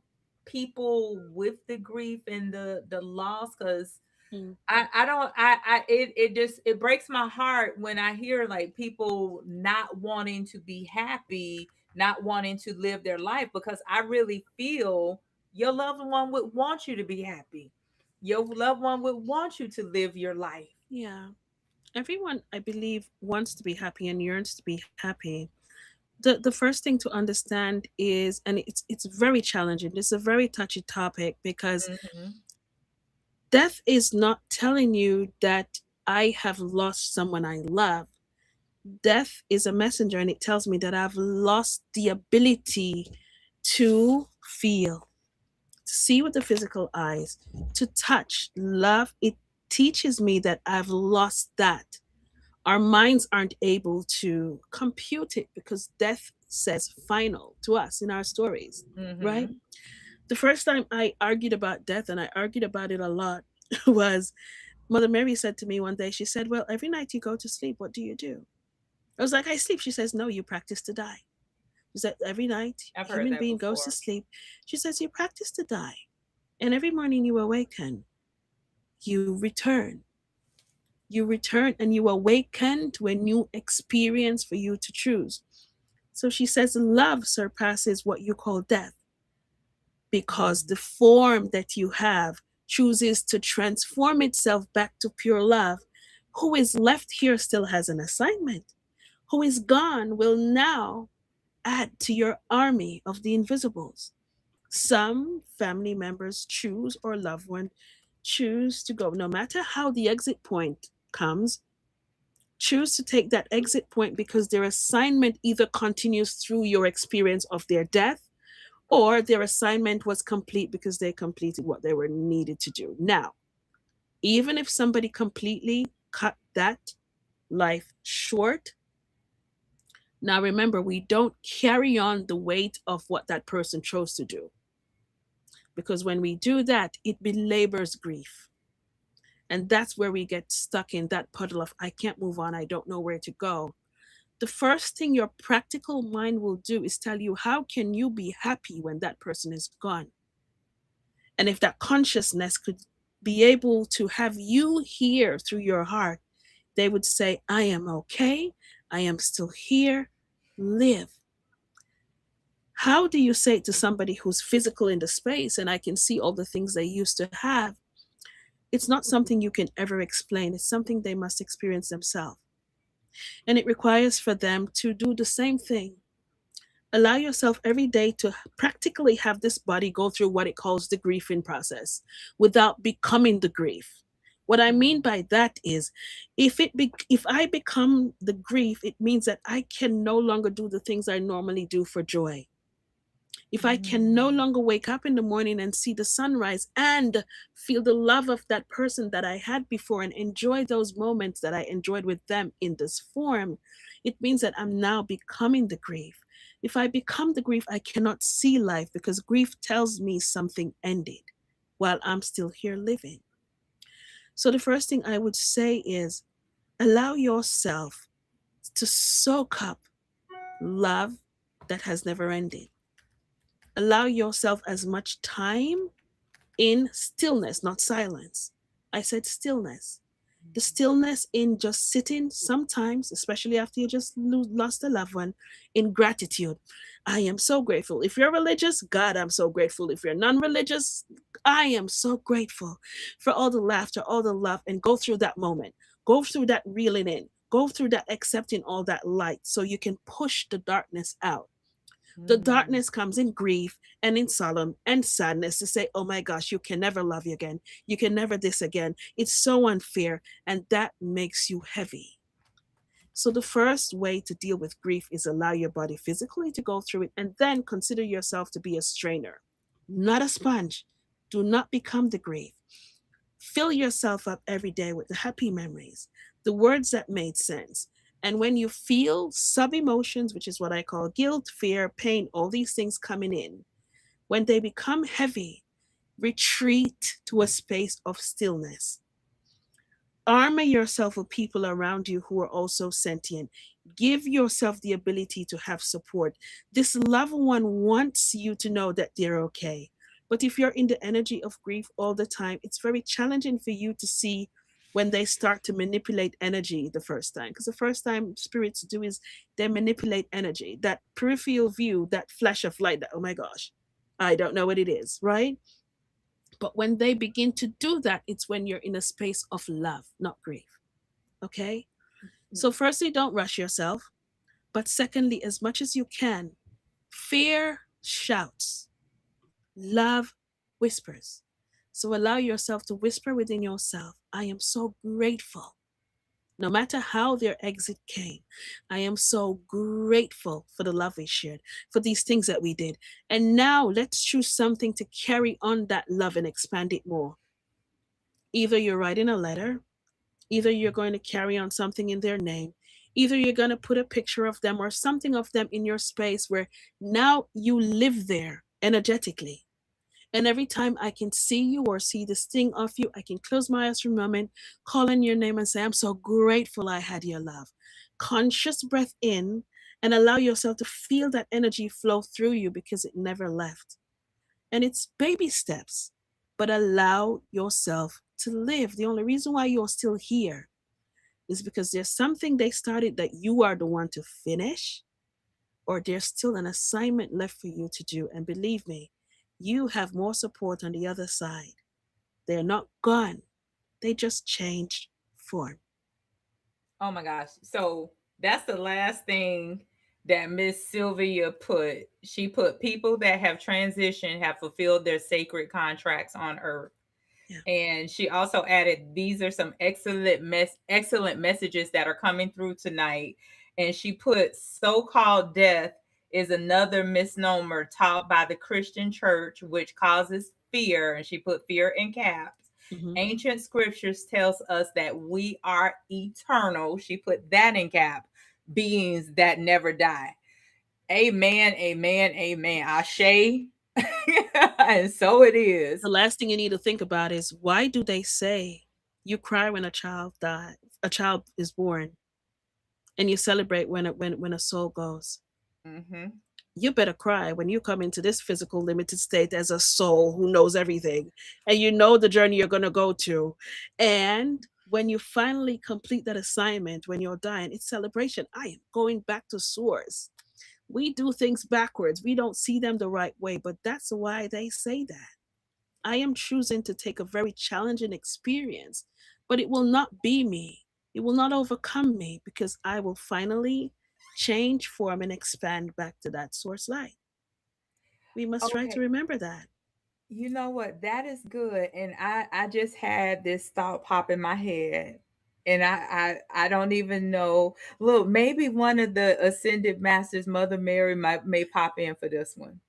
people with the grief and the loss? Because mm, I don't it just it breaks my heart when I hear like people not wanting to be happy, not wanting to live their life, because I really feel your loved one would want you to be happy. Your loved one would want you to live your life. yeah. Everyone, I believe, wants to be happy and yearns to be happy. The first thing to understand is, and it's very challenging. It's a very touchy topic because Mhm. death is not telling you that I have lost someone I love. Death is a messenger and it tells me that I've lost the ability to feel, see with the physical eyes, to touch, love, it teaches me that I've lost that. Our minds aren't able to compute it because death says final to us in our stories, right? Mm-hmm. The first time I argued about death, and I argued about it a lot, was Mother Mary said to me one day, she said, well, every night you go to sleep, what do you do? I was like, I sleep. She says, no, you practice to die. She said, every night I've heard human that being goes to before. sleep. She says, you practice to die. And every morning you awaken, you return. You return and you awaken to a new experience for you to choose. So she says, love surpasses what you call death because the form that you have chooses to transform itself back to pure love. Who is left here still has an assignment. Who is gone will now add to your army of the invisibles. Some family members choose or loved one choose to go, no matter how the exit point comes, choose to take that exit point because their assignment either continues through your experience of their death or their assignment was complete because they completed what they were needed to do. Now, even if somebody completely cut that life short, now remember, we don't carry on the weight of what that person chose to do. Because when we do that, it belabors grief. And that's where we get stuck in that puddle of, I can't move on, I don't know where to go. The first thing your practical mind will do is tell you, how can you be happy when that person is gone? And if that consciousness could be able to have you hear through your heart, they would say, I am okay, I am still here, live. How do you say it to somebody who's physical in the space and I can see all the things they used to have? It's not something you can ever explain. It's something they must experience themselves. And it requires for them to do the same thing. Allow yourself every day to practically have this body go through what it calls the grieving process without becoming the grief. What I mean by that is, if I become the grief, it means that I can no longer do the things I normally do for joy. If I can no Mm. longer wake up in the morning and see the sunrise and feel the love of that person that I had before and enjoy those moments that I enjoyed with them in this form, it means that I'm now becoming the grief. If I become the grief, I cannot see life because grief tells me something ended while I'm still here living. So the first thing I would say is allow yourself to soak up love that has never ended. Allow yourself as much time in stillness, not silence. I said stillness. The stillness in just sitting sometimes, especially after you just lost a loved one, in gratitude. I am so grateful. If you're religious, God, I'm so grateful. If you're non religious, I am so grateful for all the laughter, all the love, and go through that moment. Go through that reeling in. Go through that accepting all that light so you can push the darkness out. The Mm. darkness comes in grief and in sorrow and sadness to say, oh my gosh, you can never love you again. You can never this again. It's so unfair. And that makes you heavy. So the first way to deal with grief is allow your body physically to go through it and then consider yourself to be a strainer, not a sponge. Do not become the grief. Fill yourself up every day with the happy memories, the words that made sense. And when you feel sub emotions, which is what I call guilt, fear, pain, all these things coming in, when they become heavy, retreat to a space of stillness. Armor yourself with people around you who are also sentient. Give yourself the ability to have support. This loved one wants you to know that they're okay. But if you're in the energy of grief all the time, it's very challenging for you to see when they start to manipulate energy the first time. Because the first time spirits do is they manipulate energy, that peripheral view, that flash of light, that, oh my gosh, I don't know what it is, right? But when they begin to do that, it's when you're in a space of love, not grief. Okay? So, firstly, don't rush yourself. But secondly, as much as you can, fear shouts, love whispers. So, allow yourself to whisper within yourself, I am so grateful No matter how their exit came, I am so grateful for the love we shared, for these things that we did. And now let's choose something to carry on that love and expand it more. Either you're writing a letter, either you're going to carry on something in their name, either you're going to put a picture of them or something of them in your space where now you live there energetically. And every time I can see you or see this thing of you, I can close my eyes for a moment, call in your name and say, I'm so grateful I had your love. Conscious breath in and allow yourself to feel that energy flow through you because it never left. And it's baby steps, but allow yourself to live. The only reason why you're still here is because there's something they started that you are the one to finish, or there's still an assignment left for you to do. And believe me, you have more support on the other side. They're not gone, they just changed form. Oh my gosh. So that's the last thing that Miss Sylvia put. She put people that have transitioned have fulfilled their sacred contracts on earth. Yeah. And she also added, these are some excellent messages that are coming through tonight. And she put, so-called death is another misnomer taught by the Christian church which causes fear, and she put fear in caps. Hmm. Ancient scriptures tells us that we are eternal. She put that in cap, beings that never die. Amen, amen, amen. Ashe. And so it is. The last thing you need to think about is, why do they say you cry when a child dies, a child is born, and you celebrate when a soul goes? Hmm. You better cry when you come into this physical limited state as a soul who knows everything and you know the journey you're going to go to. And when you finally complete that assignment, when you're dying, it's celebration. I am going back to source. We do things backwards. We don't see them the right way, but that's why they say that. I am choosing to take a very challenging experience, but it will not be me. It will not overcome me because I will finally change form and expand back to that source light. We must try to Okay. remember that. You know what? That is good. And I just had this thought pop in my head. And I don't even know. Look, maybe one of the ascended masters, Mother Mary, may pop in for this one.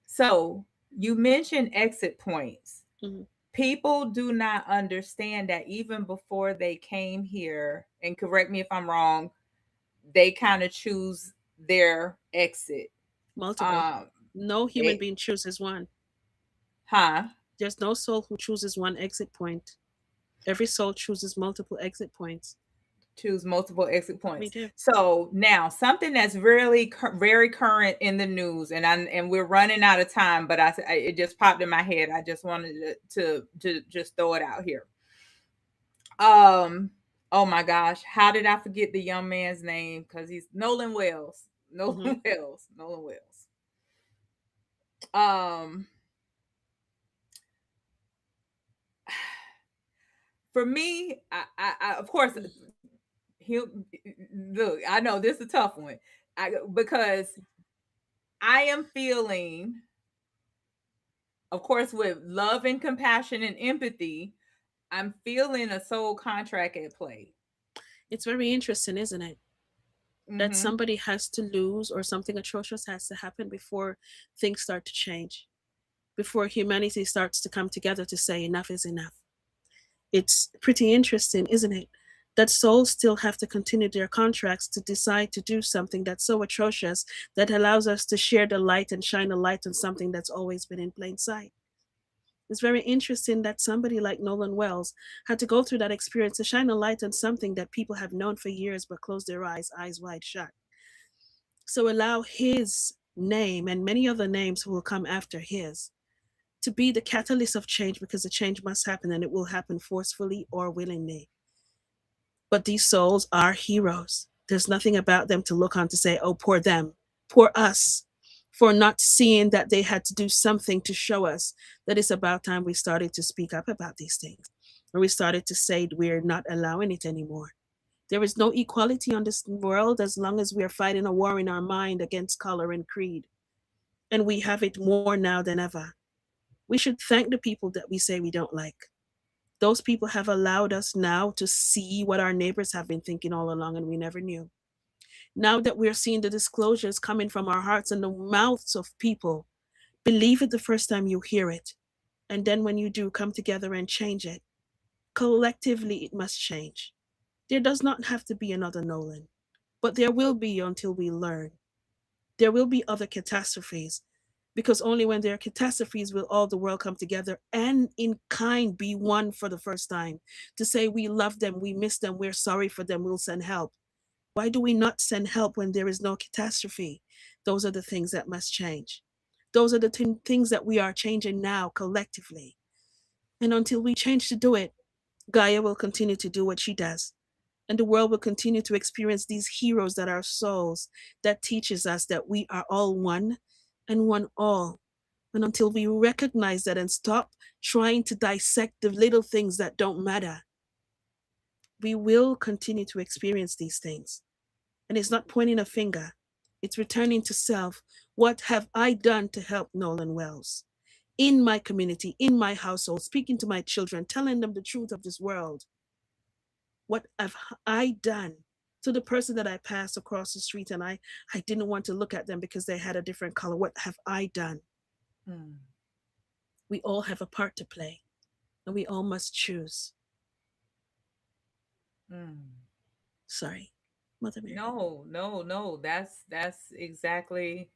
So you mentioned exit points. Mhm. People do not understand that even before they came here, and correct me if I'm wrong, they kind of choose their exit. Multiple. Um, No human it, being chooses one. huh? There's no soul who chooses one exit point. Every soul chooses multiple exit points. Choose multiple exit We points. do. So now something that's really very current in the news, and we're running out of time, but it just popped in my head. I just wanted to just throw it out here. Um, oh my gosh, how did I forget the young man's name? Because he's Nolan Wells. Hmm. Nolan Wells. Nolan Wells. Um, for me, I of course he look. I know this is a tough one. Because I am feeling, of course, with love and compassion and empathy, I'm feeling a soul contract at play. It's very interesting, isn't it? That Mm-hmm. somebody has to lose or something atrocious has to happen before things start to change, before humanity starts to come together to say enough is enough. It's pretty interesting, isn't it? That souls still have to continue their contracts to decide to do something that's so atrocious that allows us to share the light and shine a light on something that's always been in plain sight. It's very interesting that somebody like Nolan Wells had to go through that experience to shine a light on something that people have known for years but close their eyes wide shut. So allow his name and many other names who will come after his to be the catalyst of change, because the change must happen and it will happen forcefully or willingly. But these souls are heroes. There's nothing about them to look on to say, oh, poor them, poor us, for not seeing that they had to do something to show us that it's about time we started to speak up about these things. Or we started to say we're not allowing it anymore. There is no equality on this world as long as we are fighting a war in our mind against color and creed. And we have it more now than ever. We should thank the people that we say we don't like. Those people have allowed us now to see what our neighbors have been thinking all along and we never knew. Now that we're seeing the disclosures coming from our hearts and the mouths of people, believe it the first time you hear it. And then when you do, come together and change it. Collectively, it must change. There does not have to be another Nolan, but there will be until we learn. There will be other catastrophes because only when there are catastrophes will all the world come together and in kind be one for the first time to say we love them, we miss them, we're sorry for them, we'll send help. Why do we not send help when there is no catastrophe? Those are the things that must change. Those are the things that we are changing now collectively. And until we change to do it, Gaia will continue to do what she does. And the world will continue to experience these heroes that are souls that teaches us that we are all one and one all. And until we recognize that and stop trying to dissect the little things that don't matter, we will continue to experience these things. And it's not pointing a finger, it's returning to self. What have I done to help Nolan Wells? In my community, in my household, speaking to my children, telling them the truth of this world. What have I done to the person that I passed across the street and I didn't want to look at them because they had a different color? What have I done? Mm. We all have a part to play and we all must choose. Mm. Sorry, Mother Mary. No. That's exactly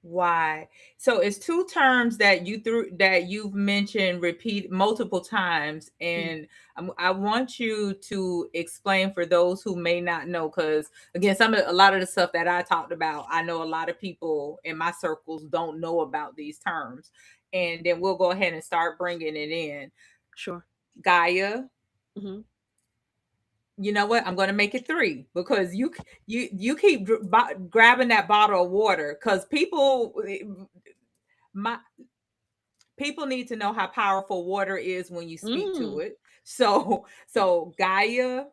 why. So it's two terms that you've mentioned repeat multiple times, Mm, and I want you to explain for those who may not know, because again, a lot of the stuff that I talked about, I know a lot of people in my circles don't know about these terms, and then we'll go ahead and start bringing it in. sure. Gaia, Hmm. you know what, I'm going to make it three because you keep grabbing that bottle of water because my people need to know how powerful water is when you speak to Mm, it. So Gaia,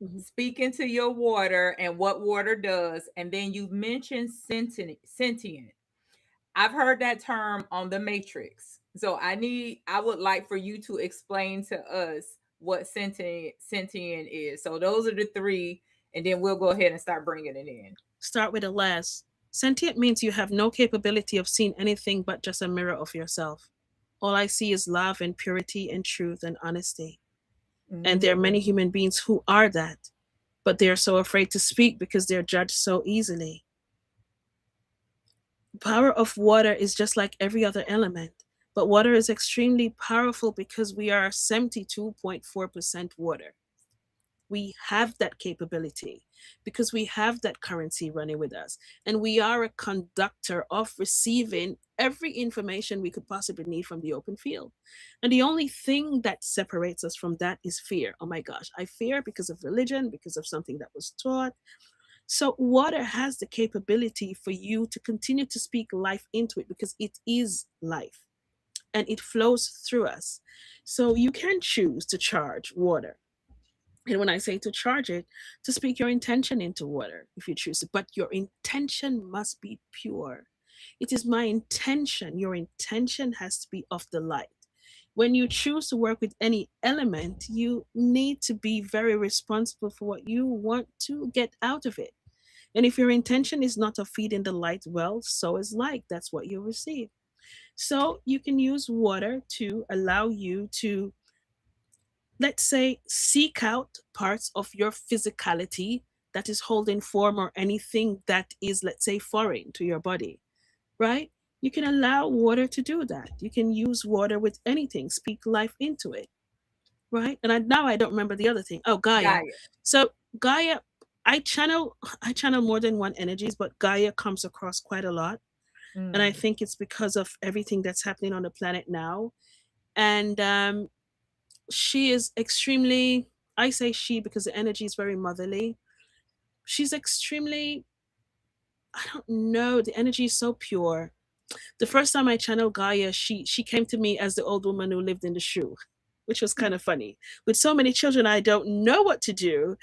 hmm. speak into your water and what water does, and then you mentioned sentient. I've heard that term on the Matrix. So I would like for you to explain to us what sentient is. So those are the three, and then we'll go ahead and start bringing it in. Start with the last. Sentient means you have no capability of seeing anything but just a mirror of yourself. All I see is love and purity and truth and honesty. And there are many Mm, human beings who are that, but they are so afraid to speak because they're judged so easily. Power of water is just like every other element, but water is extremely powerful because we are 72.4% water. We have that capability because we have that currency running with us. And we are a conductor of receiving every information we could possibly need from the open field. And the only thing that separates us from that is fear. Oh my gosh, I fear because of religion, because of something that was taught. So, water has the capability for you to continue to speak life into it because it is life and it flows through us. So, you can choose to charge water, and when I say to charge it, to speak your intention into water if you choose it. But your intention must be pure. It is my intention. Your intention has to be of the light. When you choose to work with any element, you need to be very responsible for what you want to get out of it. And if your intention is not of feeding the light well, so is light. That's what you receive. So you can use water to allow you to, let's say, seek out parts of your physicality that is holding form or anything that is, let's say, foreign to your body, right? You can allow water to do that. You can use water with anything, speak life into it, right? And now I don't remember the other thing. Oh, Gaia. Gaia. So Gaia, I channel more than one energies, but Gaia comes across quite a lot. And I Mm, think it's because of everything that's happening on the planet now. And she is extremely, I say she because the energy is very motherly. She's extremely, I don't know, the energy is so pure. The first time I channeled Gaia, she came to me as the old woman who lived in the shoe, which was kind of funny. With so many children, I don't know what to do.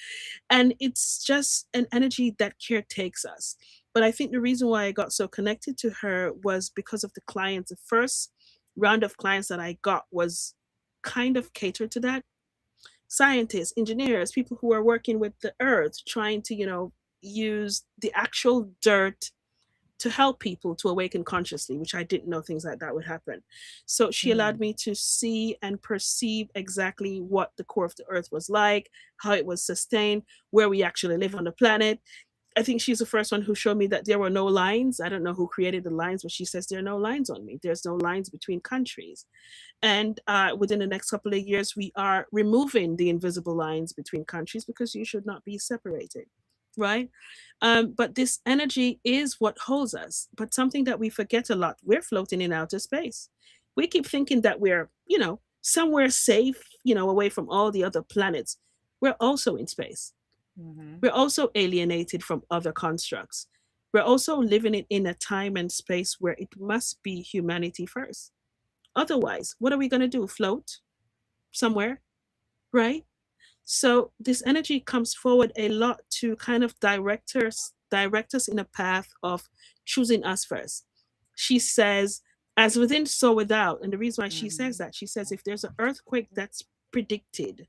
And it's just an energy that caretakes us. But I think the reason why I got so connected to her was because of the clients. The first round of clients that I got was kind of catered to that. scientists, engineers, people who are working with the earth, trying to, use the actual dirt to help people to awaken consciously, which I didn't know things like that would happen. So she allowed Mm. me to see and perceive exactly what the core of the earth was like, how it was sustained, where we actually live on the planet. I think she's the first one who showed me that there were no lines. I don't know who created the lines, but she says there are no lines on me. There's no lines between countries. And within the next couple of years, we are removing the invisible lines between countries because you should not be separated, right? But this energy is what holds us. But something that we forget a lot, we're floating in outer space. We keep thinking that we're, somewhere safe, away from all the other planets. We're also in space. Mhm. We're also alienated from other constructs. We're also living in a time and space where it must be humanity first. Otherwise, what are we going to do? Float somewhere, right? So this energy comes forward a lot to kind of direct us in a path of choosing us first. She says, as within, so without. And the reason why she says Mhm. that, she says, if there's an earthquake that's predicted,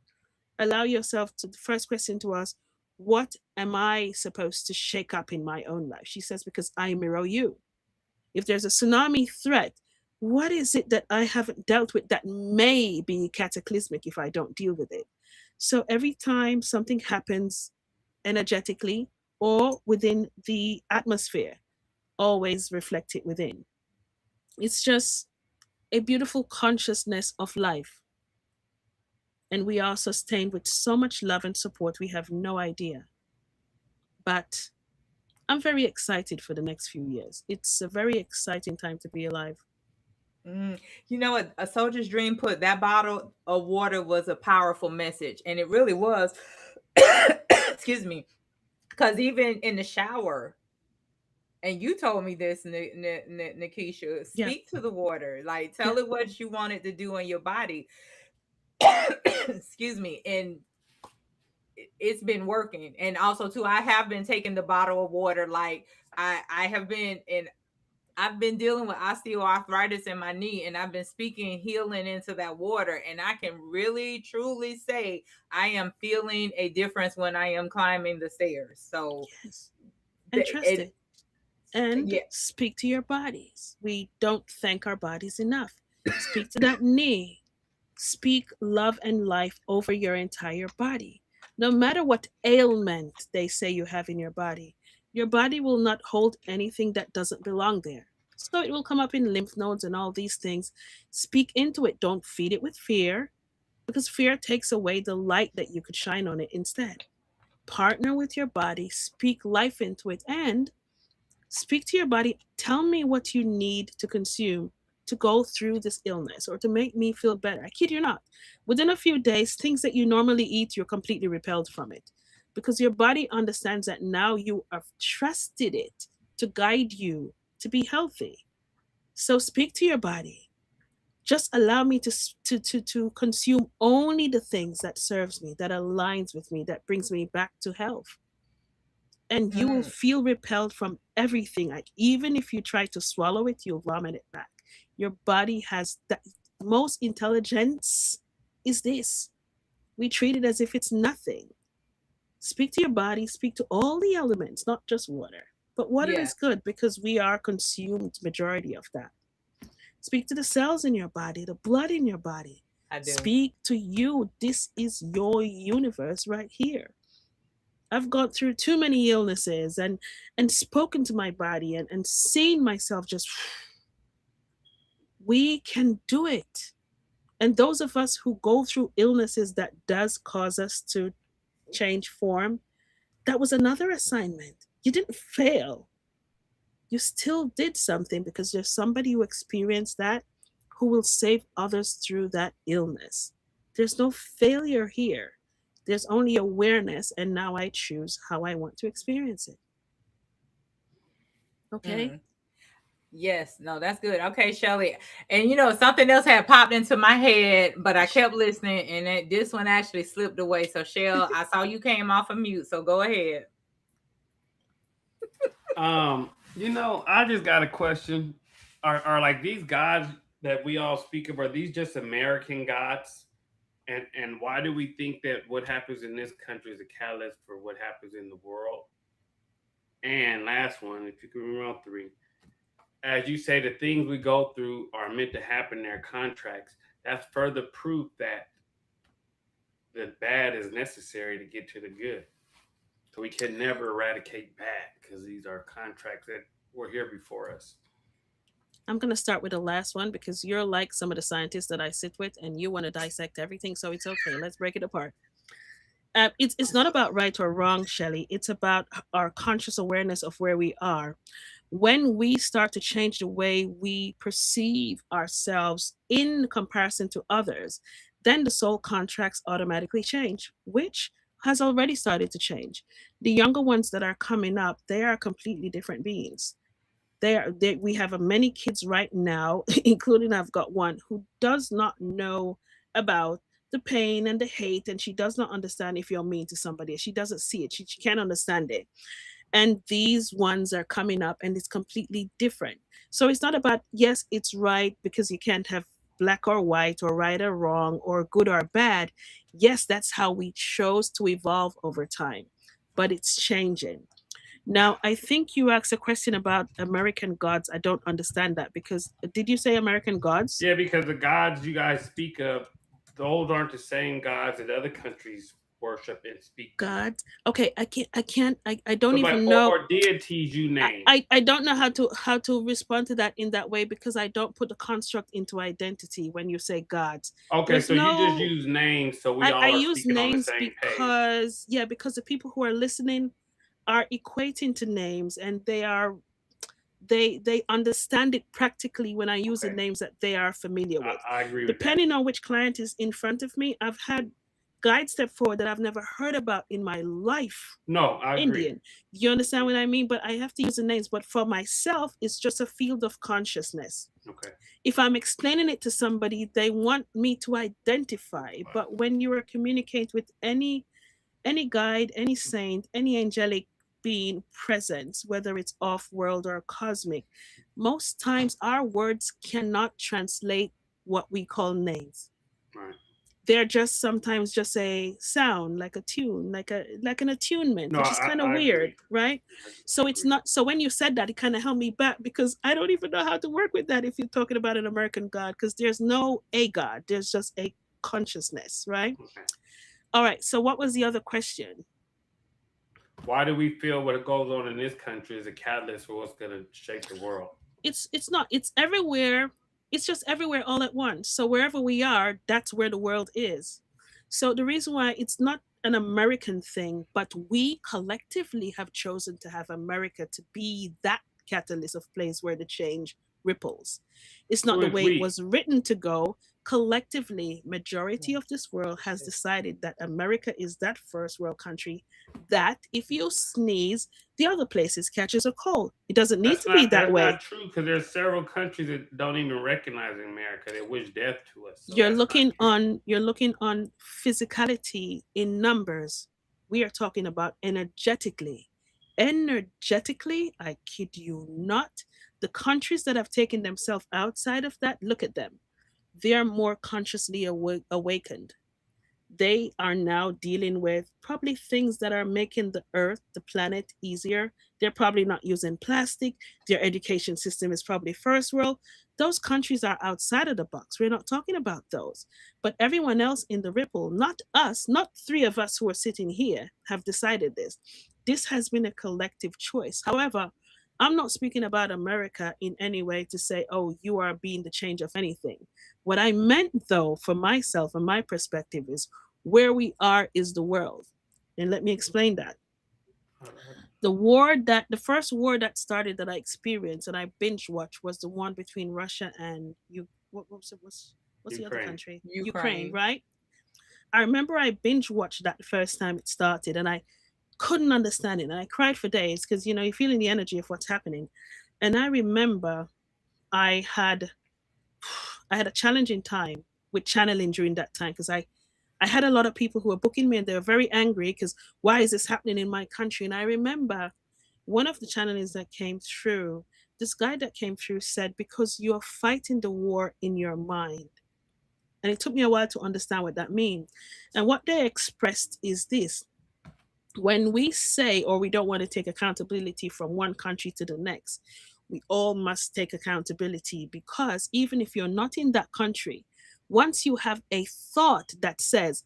allow yourself to, the first question to ask, what am I supposed to shake up in my own life? She says, because I mirror you. If there's a tsunami threat, what is it that I haven't dealt with that may be cataclysmic if I don't deal with it? So every time something happens energetically or within the atmosphere, always reflect it within. It's just a beautiful consciousness of life. And we are sustained with so much love and support, we have no idea. But I'm very excited for the next few years. It's a very exciting time to be alive. Mm. You know what? A soldier's dream put that bottle of water was a powerful message, and it really was. Excuse me, because even in the shower, and you told me this, Nekesha, Yeah. speak to the water, like Yeah. tell it what you want it to do in your body. Excuse me, and it's been working. And also too, I have been taking the bottle of water. Like I have been, and I've been dealing with osteoarthritis in my knee, and I've been speaking healing into that water. And I can really truly say I am feeling a difference when I am climbing the stairs. So Yes. And trust it, it. And yeah. speak to your bodies. We don't thank our bodies enough. Speak to that knee. Speak love and life over your entire body. No matter what ailment they say you have in your body will not hold anything that doesn't belong there. So it will come up in lymph nodes and all these things. Speak into it. Don't feed it with fear because fear takes away the light that you could shine on it instead. Partner with your body, speak life into it, and speak to your body. Tell me what you need to consume to go through this illness or to make me feel better. I kid you not. Within a few days, things that you normally eat, you're completely repelled from it because your body understands that now you have trusted it to guide you to be healthy. So speak to your body. Just allow me to consume only the things that serves me, that aligns with me, that brings me back to health, and you will Mm, feel repelled from everything. Like even if you try to swallow it, you'll vomit it back. Your body has that. Most intelligence is this. We treat it as if it's nothing. Speak to your body, speak to all the elements, not just water. But water yeah, is good because we are consumed majority of that. Speak to the cells in your body, the blood in your body. I do. Speak to you. This is your universe right here. I've gone through too many illnesses and spoken to my body and seen myself just we can do it. And those of us who go through illnesses that does cause us to change form, that was another assignment. You didn't fail. You still did something because there's somebody who experienced that who will save others through that illness. There's no failure here. There's only awareness, and now I choose how I want to experience it. Okay? Mm. Yes, no, that's good. Okay, Shelly. And something else had popped into my head, but I kept listening, and this one actually slipped away. So, Shell, I saw you came off of mute, so go ahead. I just got a question. Are like these gods that we all speak of, are these just American gods? And why do we think that what happens in this country is a catalyst for what happens in the world? And last one, if you can remember all three, as you say, the things we go through are meant to happen in their contracts. That's further proof that the bad is necessary to get to the good. So we can never eradicate bad because these are contracts that were here before us. I'm going to start with the last one because you're like some of the scientists that I sit with and you want to dissect everything. So it's okay. Let's break it apart. It's not about right or wrong, Shelley. It's about our conscious awareness of where we are. When we start to change the way we perceive ourselves in comparison to others, then the soul contracts automatically change, which has already started to change. The younger ones that are coming up, they are completely different beings. We have many kids right now, including I've got one who does not know about the pain and the hate, and she does not understand if you're mean to somebody. She doesn't see it. She can't understand it. And these ones are coming up and it's completely different. So it's not about yes, it's right, because you can't have black or white or right or wrong or good or bad. Yes, that's how we chose to evolve over time, but it's changing. Now, I think you asked a question about American gods. I don't understand that because did you say American gods? Yeah, because the gods you guys speak of, those aren't the same gods that other countries worship and speak to. God. Okay, I don't So, but even know. or deities you name. I don't know how to respond to that in that way because I don't put the construct into identity when you say gods. Okay, There's so you just no use names so we I all are use speaking on the names same page. because yeah, because the people who are listening are equating to names and they understand it practically when I use the Okay, names that they are familiar with. I agree with that. Depending on which client is in front of me, I've had guides step forward that I've never heard about in my life. No, I agree. Indian. You understand what I mean? But I have to use the names. But for myself, it's just a field of consciousness. Okay. If I'm explaining it to somebody, they want me to identify. But when you are communicate with any guide, any saint, any angelic being present, whether it's off world or cosmic, most times our words cannot translate what we call names. Right. They're just sometimes just a sound, like a tune, like an attunement, No, which is kind of I weird, agree. right? I So it's agree. not, so when you said that, it kind of held me back because I don't even know how to work with that if you're talking about an American God, because there's no a God, there's just a consciousness, right? Okay. All right, so what was the other question? Why do we feel what goes on in this country is a catalyst for what's going to shape the world? It's not, it's everywhere. It's just everywhere all at once. So wherever we are, that's where the world is. So the reason why it's not an American thing, but we collectively have chosen to have America to be that catalyst of place where the change ripples. It's not Who the is way it we? was written to go. Collectively, majority of this world has decided that America is that first world country that if you sneeze, the other places catches a cold. It doesn't need to be that That's not way. true because there's several countries that don't even recognize America. They wish death to us. So You're that's not looking true. on you're looking on physicality in numbers. We are talking about energetically. Energetically, I kid you not, the countries that have taken themselves outside of that, look at them. They are more consciously awakened. They are now dealing with probably things that are making the earth, the planet easier. They're probably not using plastic. Their education system is probably first world. Those countries are outside of the box. We're not talking about those. But everyone else in the ripple, not us, not three of us who are sitting here, have decided this. This has been a collective choice. However, I'm not speaking about America in any way to say, oh, you are being the change of anything. What I meant, though, for myself and my perspective is where we are is the world. And let me explain that. The first war that started that I experienced and I binge watched was the one between Russia and you. What's the other Ukraine. country? Ukraine, Ukraine. right? I remember I binge watched that the first time it started, and I couldn't understand it, and I cried for days because you're feeling the energy of what's happening. And I remember I had I had a challenging time with channeling during that time because I had a lot of people who were booking me and they were very angry because why is this happening in my country? And I remember one of the channelings that came through, this guy that came through said, because you're fighting the war in your mind. And it took me a while to understand what that means. And what they expressed is this: when we say, or we don't want to take accountability from one country to the next, we all must take accountability, because even if you're not in that country, once you have a thought that says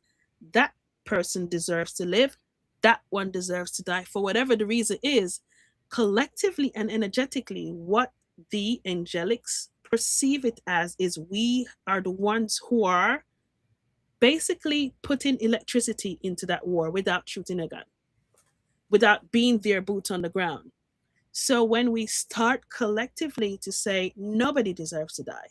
that person deserves to live, that one deserves to die, for whatever the reason is, collectively and energetically, what the angelics perceive it as is we are the ones who are basically putting electricity into that war without shooting a gun, without being their boots on the ground. So when we start collectively to say nobody deserves to die,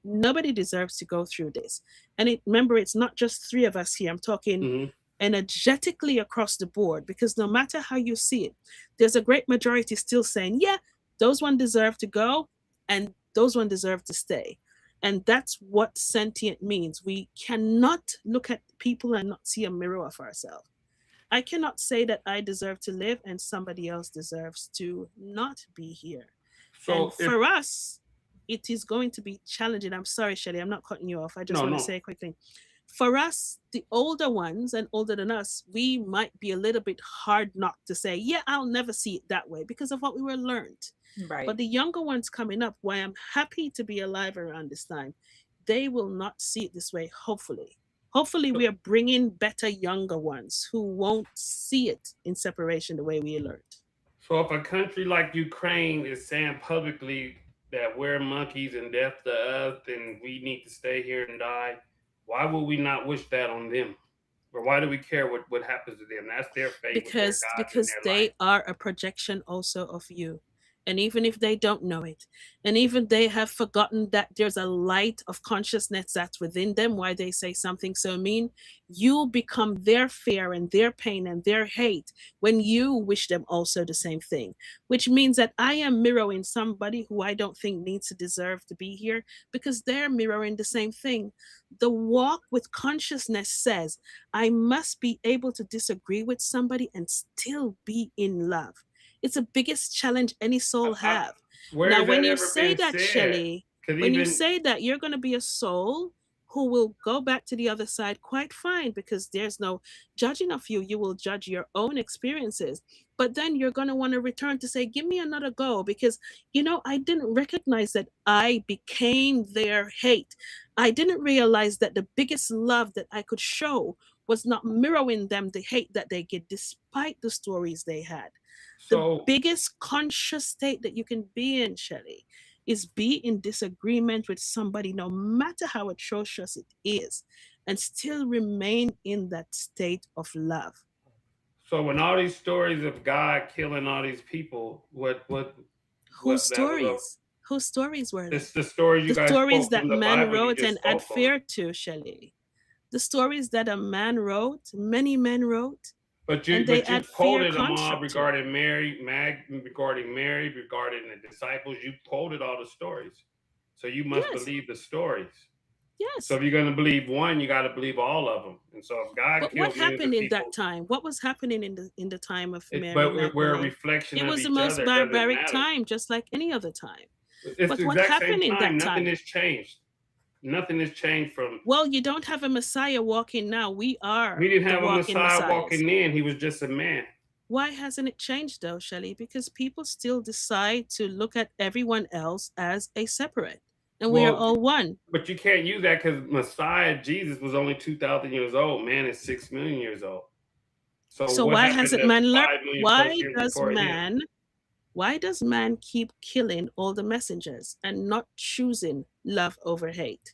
nobody deserves to go through this, and remember, it's not just three of us here. I'm talking Hmm. energetically across the board, because no matter how you see it, there's a great majority still saying, yeah, those one deserve to go and those one deserve to stay. And that's what sentient means. We cannot look at people and not see a mirror of ourselves. I cannot say that I deserve to live and somebody else deserves to not be here. And So if for us, it is going to be challenging. I'm sorry, Shelly, I'm not cutting you off. I just no, want to no. say quickly. For us, the older ones and older than us, we might be a little bit hard not to say, yeah, I'll never see it that way because of what we were learned. But Right. the younger ones coming up, why I'm happy to be alive around this time, they will not see it this way, hopefully. Hopefully, we are bringing better younger ones who won't see it in separation the way we learned. So if a country like Ukraine is saying publicly that we're monkeys and death to us, and we need to stay here and die, why would we not wish that on them? Or why do we care what happens to them? That's their fate with their gods and Because their they life. are a projection also of you. And even if they don't know it, and even they have forgotten that there's a light of consciousness that's within them, why they say something so mean, you become their fear and their pain and their hate when you wish them also the same thing. Which means that I am mirroring somebody who I don't think needs to deserve to be here, because they're mirroring the same thing. The walk with consciousness says I must be able to disagree with somebody and still be in love. It's the biggest challenge any soul I, have. where Now, has when that you ever say been that, said? Shelley, Because when you even say that you're going to be a soul who will go back to the other side, quite fine, because there's no judging of you. You will judge your own experiences. But then you're going to want to return to say, give me another go, because, I didn't recognize that I became their hate. I didn't realize that the biggest love that I could show was not mirroring them the hate that they get despite the stories they had. The so biggest conscious state that you can be in, Shelley, is be in disagreement with somebody, no matter how atrocious it is, and still remain in that state of love. so when all these stories of God killing all these people, Whose that was a stories? Whose stories were it's they? the stories you The guys stories quote that from the man Bible you wrote just and spoke on. adhered to, Shelley. The stories that a man wrote, many men wrote, and they But you add fear quoted them all construct to it. regarding Mary, regarding the disciples. You quoted all the stories, so you must Yes, believe the stories. So yes. if you're going to believe one, you got to believe all of them. And so if God But what killed millions of happened in that people, time? What was happening in the time of Mary we're a Magdalene? reflection It of was the each most other. It doesn't barbaric matter. time, just like any other time. It's But the what exact same happened in time. that Nothing time? has changed. Nothing has changed from. Well, you don't have a Messiah walking now. We We are didn't the have a walking Messiah Messiahs. walking in. He was just a man. Why hasn't it changed though, Shelley? Because people still decide to look at everyone else as a separate, and we are Well, all one. but you can't use that because Messiah Jesus was only 2,000 years old. Man is 6 million years old. So So what why happened hasn't to man learned? 5 million plus Why years does before him? man Why does man keep killing all the messengers and not choosing love over hate?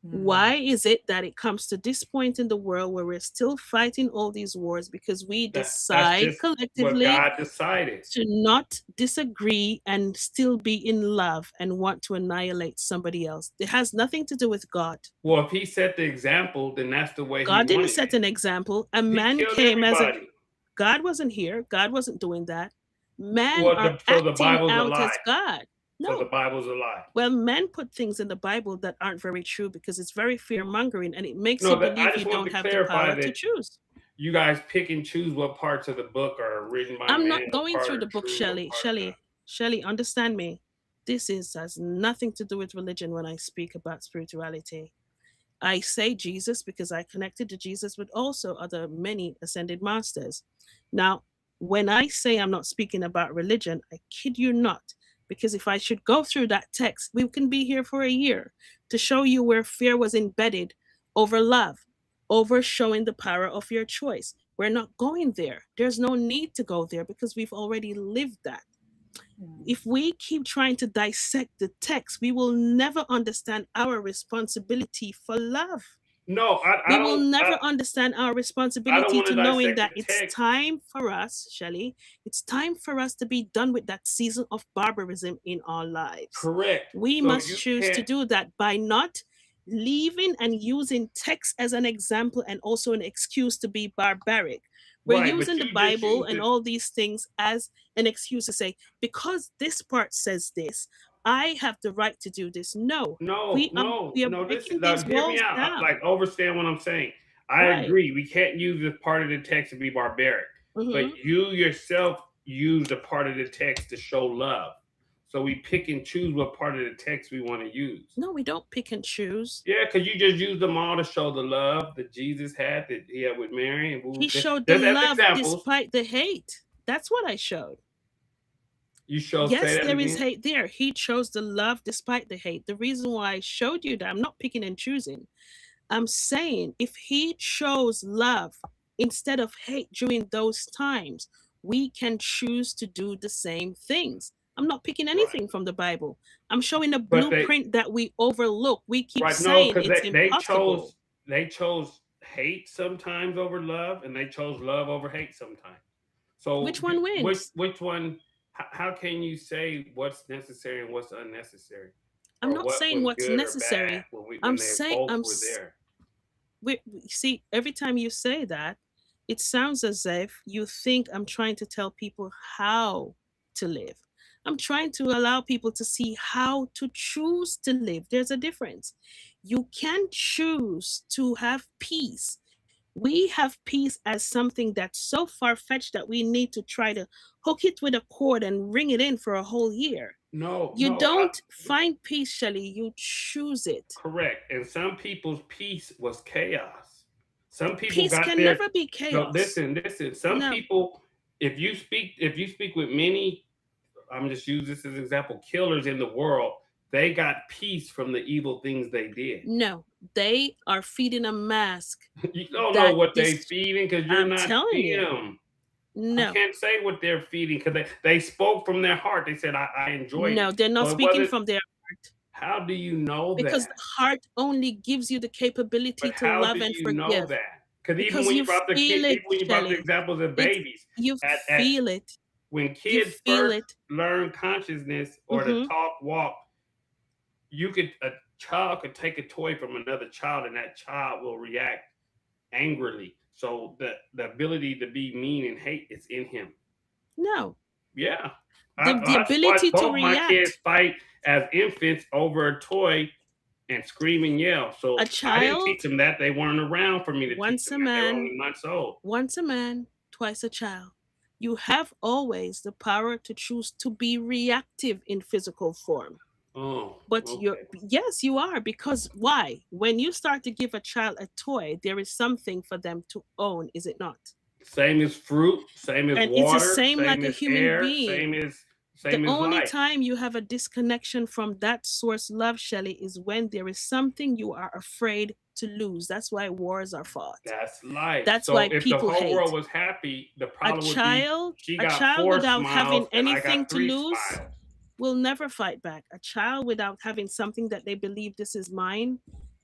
Mm. Why is it that it comes to this point in the world where we're still fighting all these wars because we That's decide just what collectively God decided. to not disagree and still be in love and want to annihilate somebody else? It has nothing to do with God. Well, if He set the example, then that's the way He God didn't wanted set it. an example. A He man killed came as a everybody. God wasn't here. God wasn't doing that. Men Well, are so the acting Bible's a out lie. as God. So the No. Bible's a lie. Well, men put things in the Bible that aren't very true because it's very fear mongering and it makes you No, that I believe you just want don't to have the clarify power to that choose. you guys pick and choose what parts of the book are written by I'm man, not what going part through are the book, true, what Shelley. part are not. Shelley, understand me. This has nothing to do with religion when I speak about spirituality. I say Jesus because I connected to Jesus, but also other many ascended masters. Now, when I say I'm not speaking about religion, I kid you not, because if I should go through that text, we can be here for a year to show you where fear was embedded over love, over showing the power of your choice. We're not going there. There's no need to go there because we've already lived that. If we keep trying to dissect the text, we will never understand our responsibility for love. No, We will never understand our responsibility want to to knowing dissect that the it's text. time for us, Shelley, it's time for us to be done with that season of barbarism in our lives. Correct. We So must you choose to can't. do that by not leaving and using text as an example and also an excuse to be barbaric. We're Right, but using the you just Bible used and it. all these things as an excuse to say, because this part says this, I have the right to do this. No, No, we are no, we are no. breaking Now these hear me walls out. down. Like, understand what I'm saying. I Right. agree. We can't use this part of the text to be barbaric, but Hmm. you yourself use the part of the text to show love. So we pick and choose what part of the text we want to use. No, we don't pick and choose. Yeah, because you just use them all to show the love that Jesus had, that he had with Mary, He and showed the there's as love examples. despite the hate. That's what I showed. You show. Say Yes, that there is again. hate there. He chose the love despite the hate. The reason why I showed you that, I'm not picking and choosing. I'm saying if he chose love instead of hate during those times, we can choose to do the same things. I'm not picking Right. anything from the Bible. I'm showing a But they blueprint that we overlook. We keep right no, saying because it's they impossible. chose hate sometimes over love, and they chose love over hate sometimes. So Which one wins? which one? How can you say what's necessary and what's unnecessary, I'm or not what saying was what's good or bad necessary. when I'm they saying both were there? see, every time you say that, it sounds as if you think I'm trying to tell people how to live. I'm trying to allow people to see how to choose to live. There's a difference. You can choose to have peace. We have peace as something that's so far fetched that we need to try to hook it with a cord and ring it in for a whole year. No, You don't find peace, Shelley. You choose it. correct. And some people's peace was chaos. Some people Peace got can there. never be No, chaos. listen. Some No, people, if you speak with many, I'm just use this as an example, killers in the world, they got peace from the evil things they did. no. They are feeding a mask You don't know that what they this, feeding because you're I'm not telling you. them. You No, can't say what they're feeding because they spoke from their heart. They said, I enjoyed no, it. they're not So it speaking wasn't. from their heart How do you know because that? the heart only gives you the capability But to how do love and you know forgive. that? Because even Because when you you brought the feel kid, it, even when you brought the Shelley. examples of It's babies, you at feel it. when You kids feel first it. learn consciousness or to Hmm. talk, walk, a child could take a toy from another child, and that child will react angrily. So the ability to be mean and hate is in him. No, Yeah. the I've watched ability to both my kids react. fight as infants over a toy and scream and yell. A So I didn't teach child, them that. They weren't around for me to teach once them a that. They were man, only months old. once a man, twice a child. You have always the power to choose to be reactive in physical form. Oh, But you're, okay. yes, you are. Because why? When you start to give a child a toy, there is something for them to own, is it not? Same as fruit, same as And it's the water, same same like a as human air, being. The same as only life. time you have a disconnection from that source love, Shelley, is when there is something you are afraid to lose. That's why wars are fought. That's life. That's So why if the people whole world hate. was happy, the A problem would be child, she a got child 4 without smiles having and I anything got to 3 lose smiles. will never fight back. A child without having something that they believe this is mine,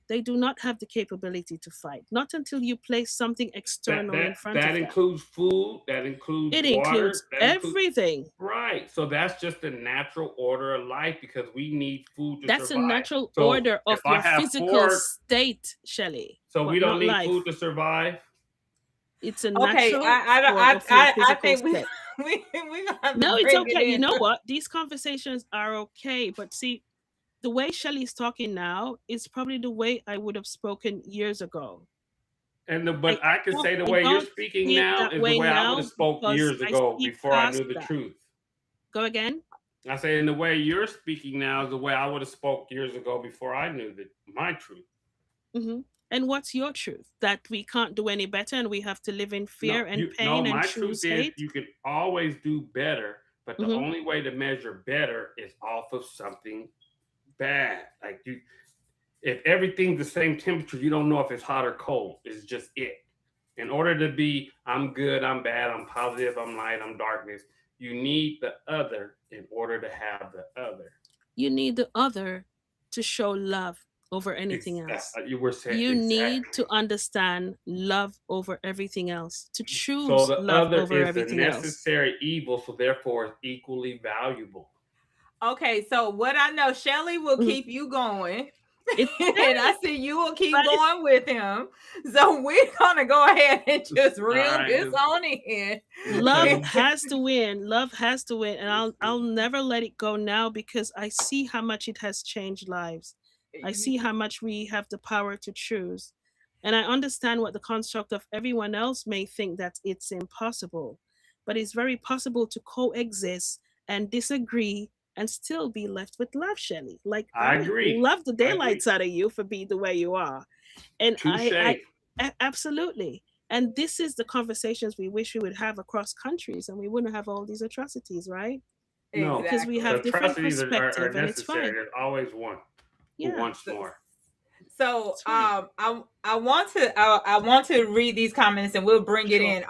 they do not have the capability to fight. Not until you place something That external in that front that of them. includes food, that includes It water, includes that includes everything. right. So that's just the natural order of life because we need food to That's a survive. natural So order if of I your have physical 4, state, Shelley, so we but don't not need life. food to survive. It's a Okay, natural form of your I physical think state. we gonna have to No, it's bring it okay. You in. know what? These conversations are okay. But see, the way Shelley's talking now is probably the way I would have spoken years ago. But I can say the I way you're don't speaking think now that is the way way I would have now spoke because years I ago see before I past knew the that. truth. Go again. I say, in the way you're speaking now is the way I would have spoke years ago before I knew my truth. Hmm. And what's your truth? That we can't do any better and we have to live in No, fear and pain and my truth choose is hate? you can always do better, but the Hmm. only way to measure better is off of something bad. Like if everything's the same temperature, you don't know if it's hot or cold. It's just it. In order to be, I'm good, I'm bad, I'm positive, I'm light, I'm darkness, you need the other in order to have the other. You need the other to show love over anything else. You were saying You need to exactly. understand love over everything else, to So choose the love other over is a everything else. necessary evil, so therefore it's equally valuable. Okay, so what I know, Shelly will Mhm. keep you going. It's And I very, see you will keep but going with him. So we're gonna go ahead and just All reel right, this on in. love okay. has to win. Love has to win, and I'll never let it go now because I see how much it has changed lives. I see how much we have the power to choose. And I understand what the construct of everyone else may think, that it's impossible. But it's very possible to coexist and disagree and still be left with love, Shelley. Like, I I agree. love the I agree. daylights out of you for being the way you are. And Touche. absolutely. And this is the conversations we wish we would have across countries, and we wouldn't have all these atrocities, right? No, Because we the have Exactly. different atrocities are perspective, and it's necessary. fine. There's always one who Yeah, wants more. So it's fine. I want to I want to read these comments and we'll bring it Sure.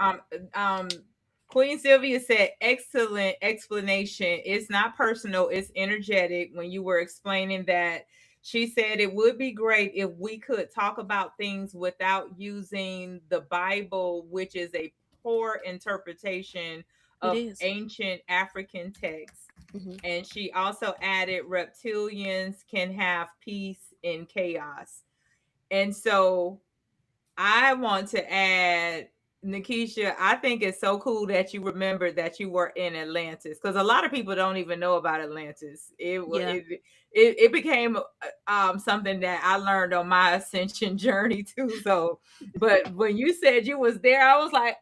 in. Queen Sylvia said, excellent explanation. It's not personal, it's energetic. When you were explaining that, she said it would be great if we could talk about things without using the Bible, which is a poor interpretation It of is. ancient African texts. Hmm. And she also added reptilians can have peace in chaos. And so I want to add, Nekesha, I think it's so cool that you remembered that you were in Atlantis, because a lot of people don't even know about Atlantis. Yeah, It became something that I learned on my ascension journey too. So, but when you said you was there, I was like,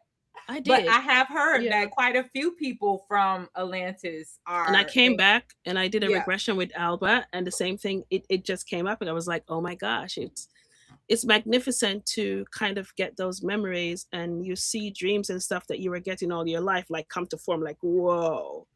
I but did. I have heard Yeah. that quite a few people from Atlantis And I are came in, back and I did a yeah, regression with Alba, and the same thing, it just came up, and I was like, oh my gosh, it's magnificent to kind of get those memories, and you see dreams and stuff that you were getting all your life like come to form, like, whoa.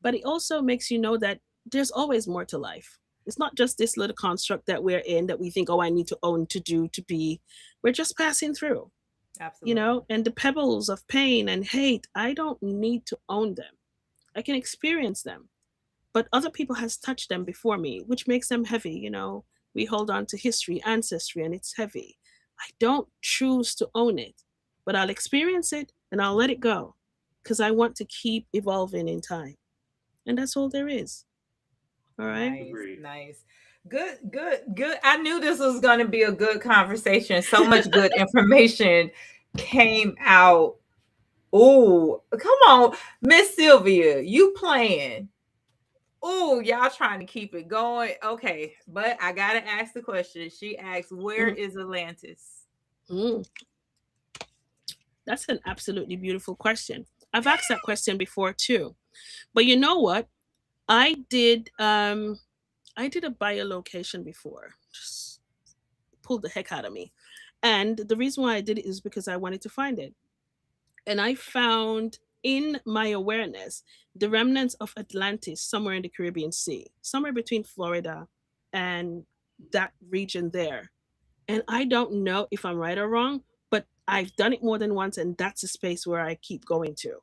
But it also makes you know that there's always more to life. It's not just this little construct that we're in, that we think, oh, I need to own, to do, to be. We're just passing through, absolutely. and the pebbles of pain and hate, I don't need to own them. I can experience them, but other people has touched them before me, which makes them heavy. We hold on to history, ancestry, and it's heavy. I don't choose to own it, but I'll experience it and I'll let it go, because I want to keep evolving in time. And that's all there is. All right. Nice, Agreed. nice. Good, good, good. I knew this was going to be a good conversation. So much good information came out. Oh, come on, Miss Sylvia, you playing. Oh, y'all trying to keep it going. Okay, but I got to ask the question. She asked, where Mhm. is Atlantis? Mm, that's an absolutely beautiful question. I've asked that question before too. But you know what? I did I did a biolocation before. Just pulled the heck out of me. And the reason why I did it is because I wanted to find it. And I found in my awareness the remnants of Atlantis somewhere in the Caribbean Sea, somewhere between Florida and that region there. And I don't know if I'm right or wrong, but I've done it more than once, and that's a space where I keep going to.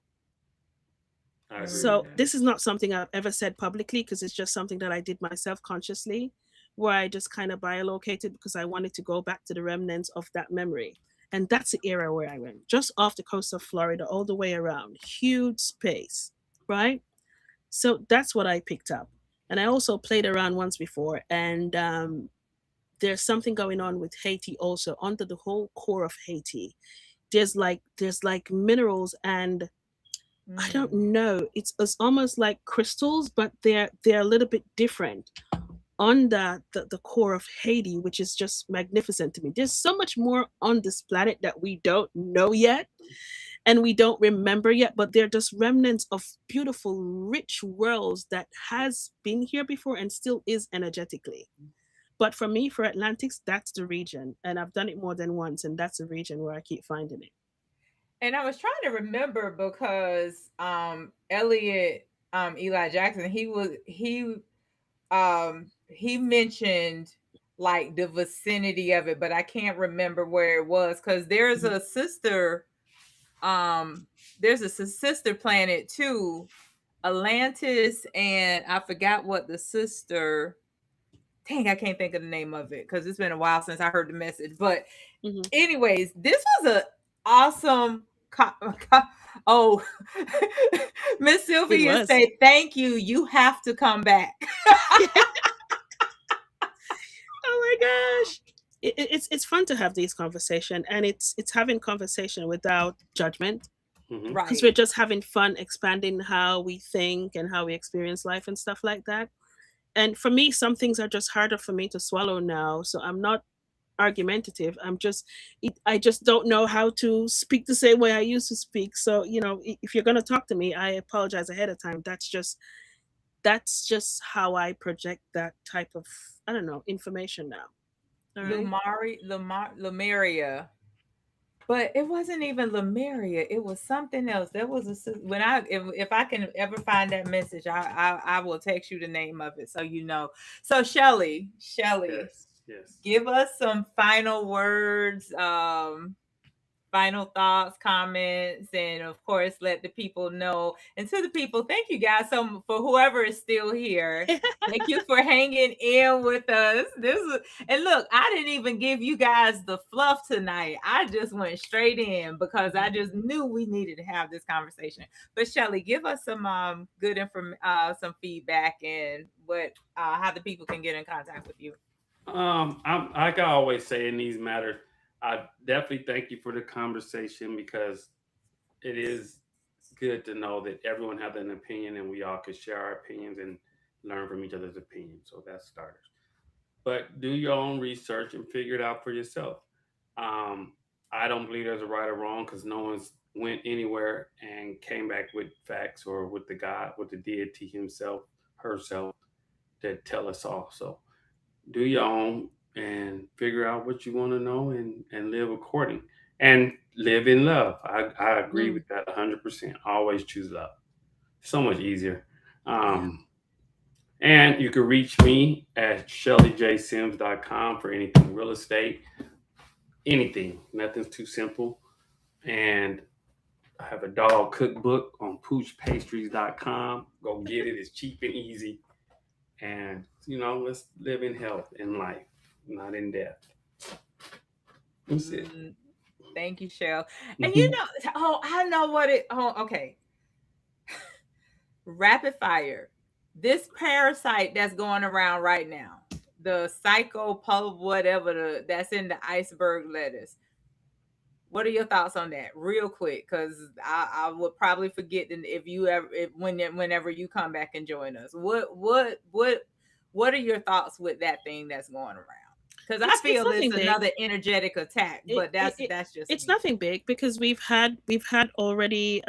I agree with So Mm, that. this is not something I've ever said publicly, because it's just something that I did myself consciously, where I just kind of biolocated because I wanted to go back to the remnants of that memory. And that's the era where I went, just off the coast of Florida, all the way around. Huge space, right? So that's what I picked up. And I also played around once before, and there's something going on with Haiti also. Under the whole core of Haiti, there's like minerals, and I don't mm, know. It's almost like crystals, but they're a little bit different on the core of Haiti, which is just magnificent to me. There's so much more on this planet that we don't know yet and we don't remember yet, but they're just remnants of beautiful, rich worlds that has been here before and still is energetically. But for me, for Atlantics, that's the region. And I've done it more than once, and that's the region where I keep finding it. And I was trying to remember because Elliot Eli Jackson, he mentioned like the vicinity of it, but I can't remember where it was because Mhm. um there's a sister planet too, Atlantis, and I forgot what the sister, dang, I can't think of the name of it because it's been a while since I heard the message. But Mhm. anyways, this was a awesome oh, Miss It Sylvia was. say thank you, you have to come back. Oh my gosh. It's fun to have these conversations, and it's having conversation without judgment, Hmm. because we're Right. just having fun expanding how we think and how we experience life and stuff like that. And for me, some things are just harder for me to swallow now, so I'm not argumentative. I just don't know how to speak the same way I used to speak. So, if you're going to talk to me, I apologize ahead of time. That's just how I project that type of, I don't know, information now. All right. Lumeria. But it wasn't even Lemuria. It was something else. There was when if I can ever find that message, I will text you the name of it so you know. So Shelly, Yes, yes. give us some final words. Final thoughts, comments, and of course, let the people know. And to the people, thank you guys so for whoever is still here. Thank you for hanging in with us. And look, I didn't even give you guys the fluff tonight. I just went straight in because I just knew we needed to have this conversation. But Shelly, give us some good some feedback and what how the people can get in contact with you. I can always say in these matters, I definitely thank you for the conversation because it is good to know that everyone has an opinion and we all can share our opinions and learn from each other's opinions. So that's starters. But do your own research and figure it out for yourself. Um, I don't believe there's a right or wrong because no one's went anywhere and came back with facts or with the God, with the deity himself, herself, that tell us all. So do your own and figure out what you want to know and live according and live in love. I agree Mm, with that 100%. Always choose love. So much easier. yeah. Um, and you can reach me at shellyjsims.com for anything real estate, anything. Nothing's too simple. And I have a dog cookbook on poochpastries.com. Go get it. It's cheap and easy. And, let's live in health in life, not in death. That's it. Mm, thank you, Shell. And Hmm. I know what it. Oh, okay. Rapid fire. This parasite that's going around right now, the psychopub, whatever that's in the iceberg lettuce. What are your thoughts on that, real quick? Because I would probably forget if you ever whenever you come back and join us. What are your thoughts with that thing that's going around? Because I It's feel it's nothing big. another energetic attack, it, but it, that's it that's just it's me. nothing big because we've had already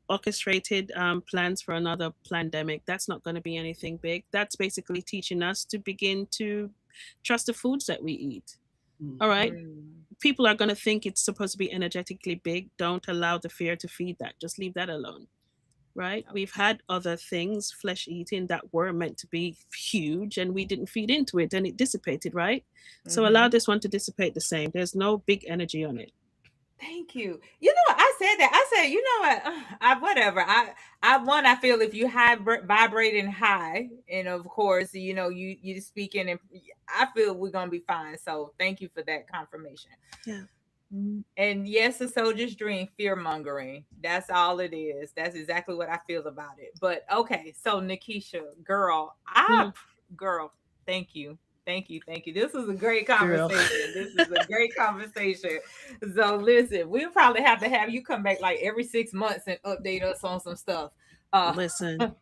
orchestrated plans for another pandemic. That's not going to be anything big. That's basically teaching us to begin to trust the foods that we eat. All right. Mm, People are going to think it's supposed to be energetically big. Don't allow the fear to feed that. Just leave that alone. Right. We've okay. had other things, flesh eating, that were meant to be huge, and we didn't feed into it and it dissipated. Right. So allow Mm-hmm. this one to dissipate the same. There's no big energy on it. Thank you. You know what I said that I said, you know what, I whatever. I feel if you vibrating high, and of course, you speaking, and I feel we're gonna be fine. So thank you for that confirmation. Yeah. And yes, a soldier's dream, fear mongering. That's all it is. That's exactly what I feel about it. But okay, so Nekesha, Mm, girl, thank you. Thank you. Thank you. This was a great girl. conversation. This is a great conversation. So listen, we'll probably have to have you come back like every 6 months and update us on some stuff. Uh Listen,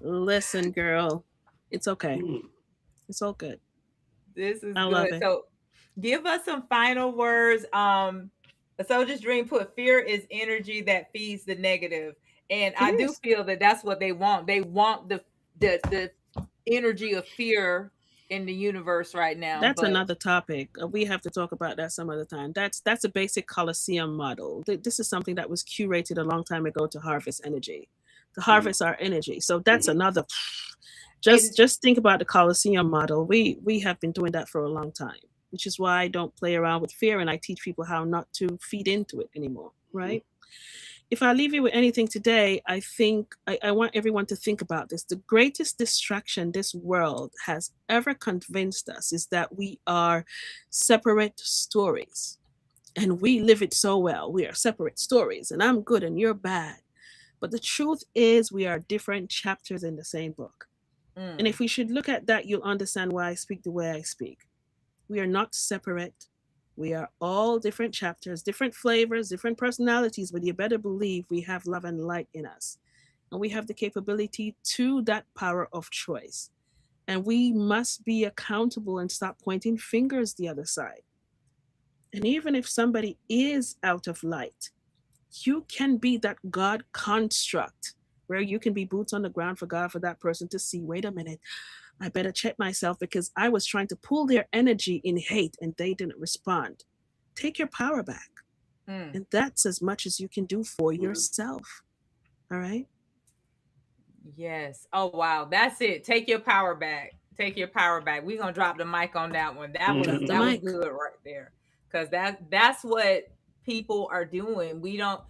listen, girl. It's okay. Mm. It's all good. this is I good. love it. So give us some final words. A soldier's dream put fear is energy that feeds the negative. And It I do is. feel that that's what they want. They want the energy of fear in the universe right now. That's But another topic. We have to talk about that some other time. That's a basic Colosseum model. This is something that was curated a long time ago to harvest energy, to Mhm. harvest our energy. So that's Mhm. another. and Just think about the Colosseum model. We have been doing that for a long time, which is why I don't play around with fear and I teach people how not to feed into it anymore. Mhm. Right? If I leave you with anything today, I think I want everyone to think about this. The greatest distraction this world has ever convinced us is that we are separate stories. And we live it so well. We are separate stories, and I'm good and you're bad. But the truth is, we are different chapters in the same book. And mm, if we should look at that, you'll understand why I speak the way I speak. We are not separate. We are all different chapters, different flavors, different personalities, but you better believe we have love and light in us. And we have the capability to that power of choice. And we must be accountable and stop pointing fingers the other side. And even if somebody is out of light, you can be that God construct where you can be boots on the ground for God, for that person to see, wait a minute, I better check myself because I was trying to pull their energy in hate and they didn't respond. Take your power back. mm. And that's as much as you can do for Mhm. yourself. All right? Yes. Oh wow. That's it. Take your power back. Take your power back. We're gonna drop the mic on that one. That was Drop the that was mic. good right there. Cause that's what people are doing. We don't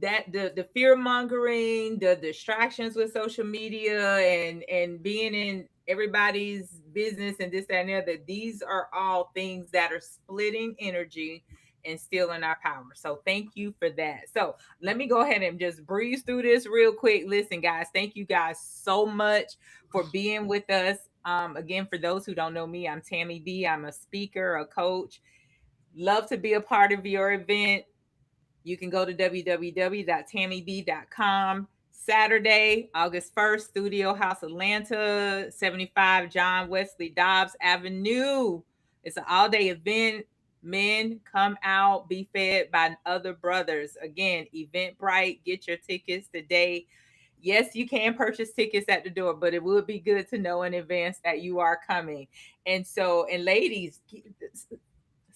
that the fear mongering, the distractions with social media and being in everybody's business and this, that, and the other. These are all things that are splitting energy and stealing our power. So thank you for that. So let me go ahead and just breeze through this real quick. Listen, guys, thank you guys so much for being with us. Again, for those who don't know me, I'm Tammy B. I'm a speaker, a coach. Love to be a part of your event. You can go to www.tammib.com. Saturday, August 1st, Studio House Atlanta, 75 John Wesley Dobbs Avenue. It's an all day event. Men come out, be fed by other brothers. Again, Eventbrite, get your tickets today. Yes, you can purchase tickets at the door, but it would be good to know in advance that you are coming. And so, and ladies,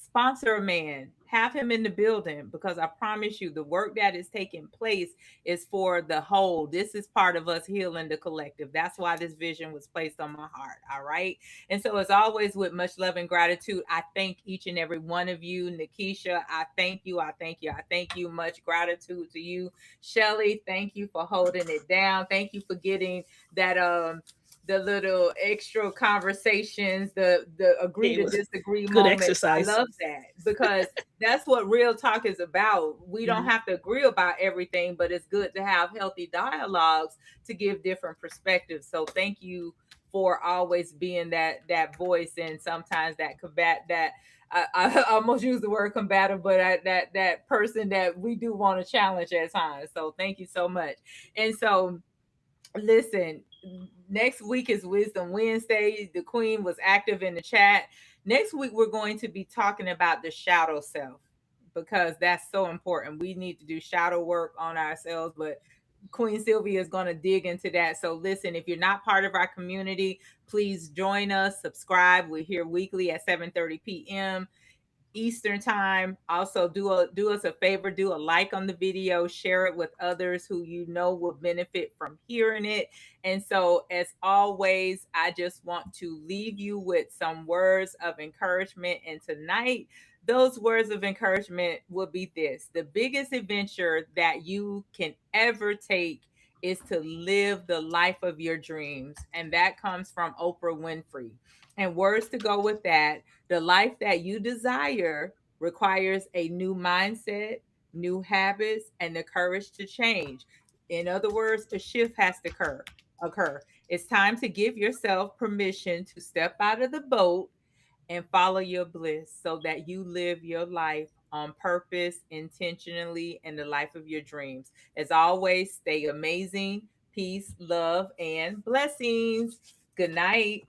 sponsor a man, have him in the building, because I promise you the work that is taking place is for the whole. This is part of us healing the collective. That's why this vision was placed on my heart. All right. And so, as always, with much love and gratitude, I thank each and every one of you. Nekesha, I thank you. I thank you. I thank you. Much gratitude to you. Shelly, thank you for holding it down. Thank you for getting that the little extra conversations, the agree It to was disagree good moments. I exercise. love that because that's what real talk is about. We don't Mhm. have to agree about everything, but it's good to have healthy dialogues to give different perspectives. So thank you for always being that voice, and sometimes that combat that I almost use the word combative, but that person that we do want to challenge at times. So thank you so much. And so listen, next week is Wisdom Wednesday. The Queen was active in the chat. Next week, we're going to be talking about the shadow self because that's so important. We need to do shadow work on ourselves, but Queen Sylvia is going to dig into that. So, listen, if you're not part of our community, please join us, subscribe. We're here weekly at 7:30 p.m. Eastern time. Also, do us a favor, do a like on the video, share it with others who you know will benefit from hearing it. And so, as always, I just want to leave you with some words of encouragement. And tonight, those words of encouragement will be this: the biggest adventure that you can ever take is to live the life of your dreams. And that comes from Oprah Winfrey. And words to go with that: the life that you desire requires a new mindset, new habits, and the courage to change. In other words, a shift has to occur. It's time to give yourself permission to step out of the boat and follow your bliss so that you live your life on purpose, intentionally, and the life of your dreams. As always, stay amazing. Peace, love, and blessings. Good night.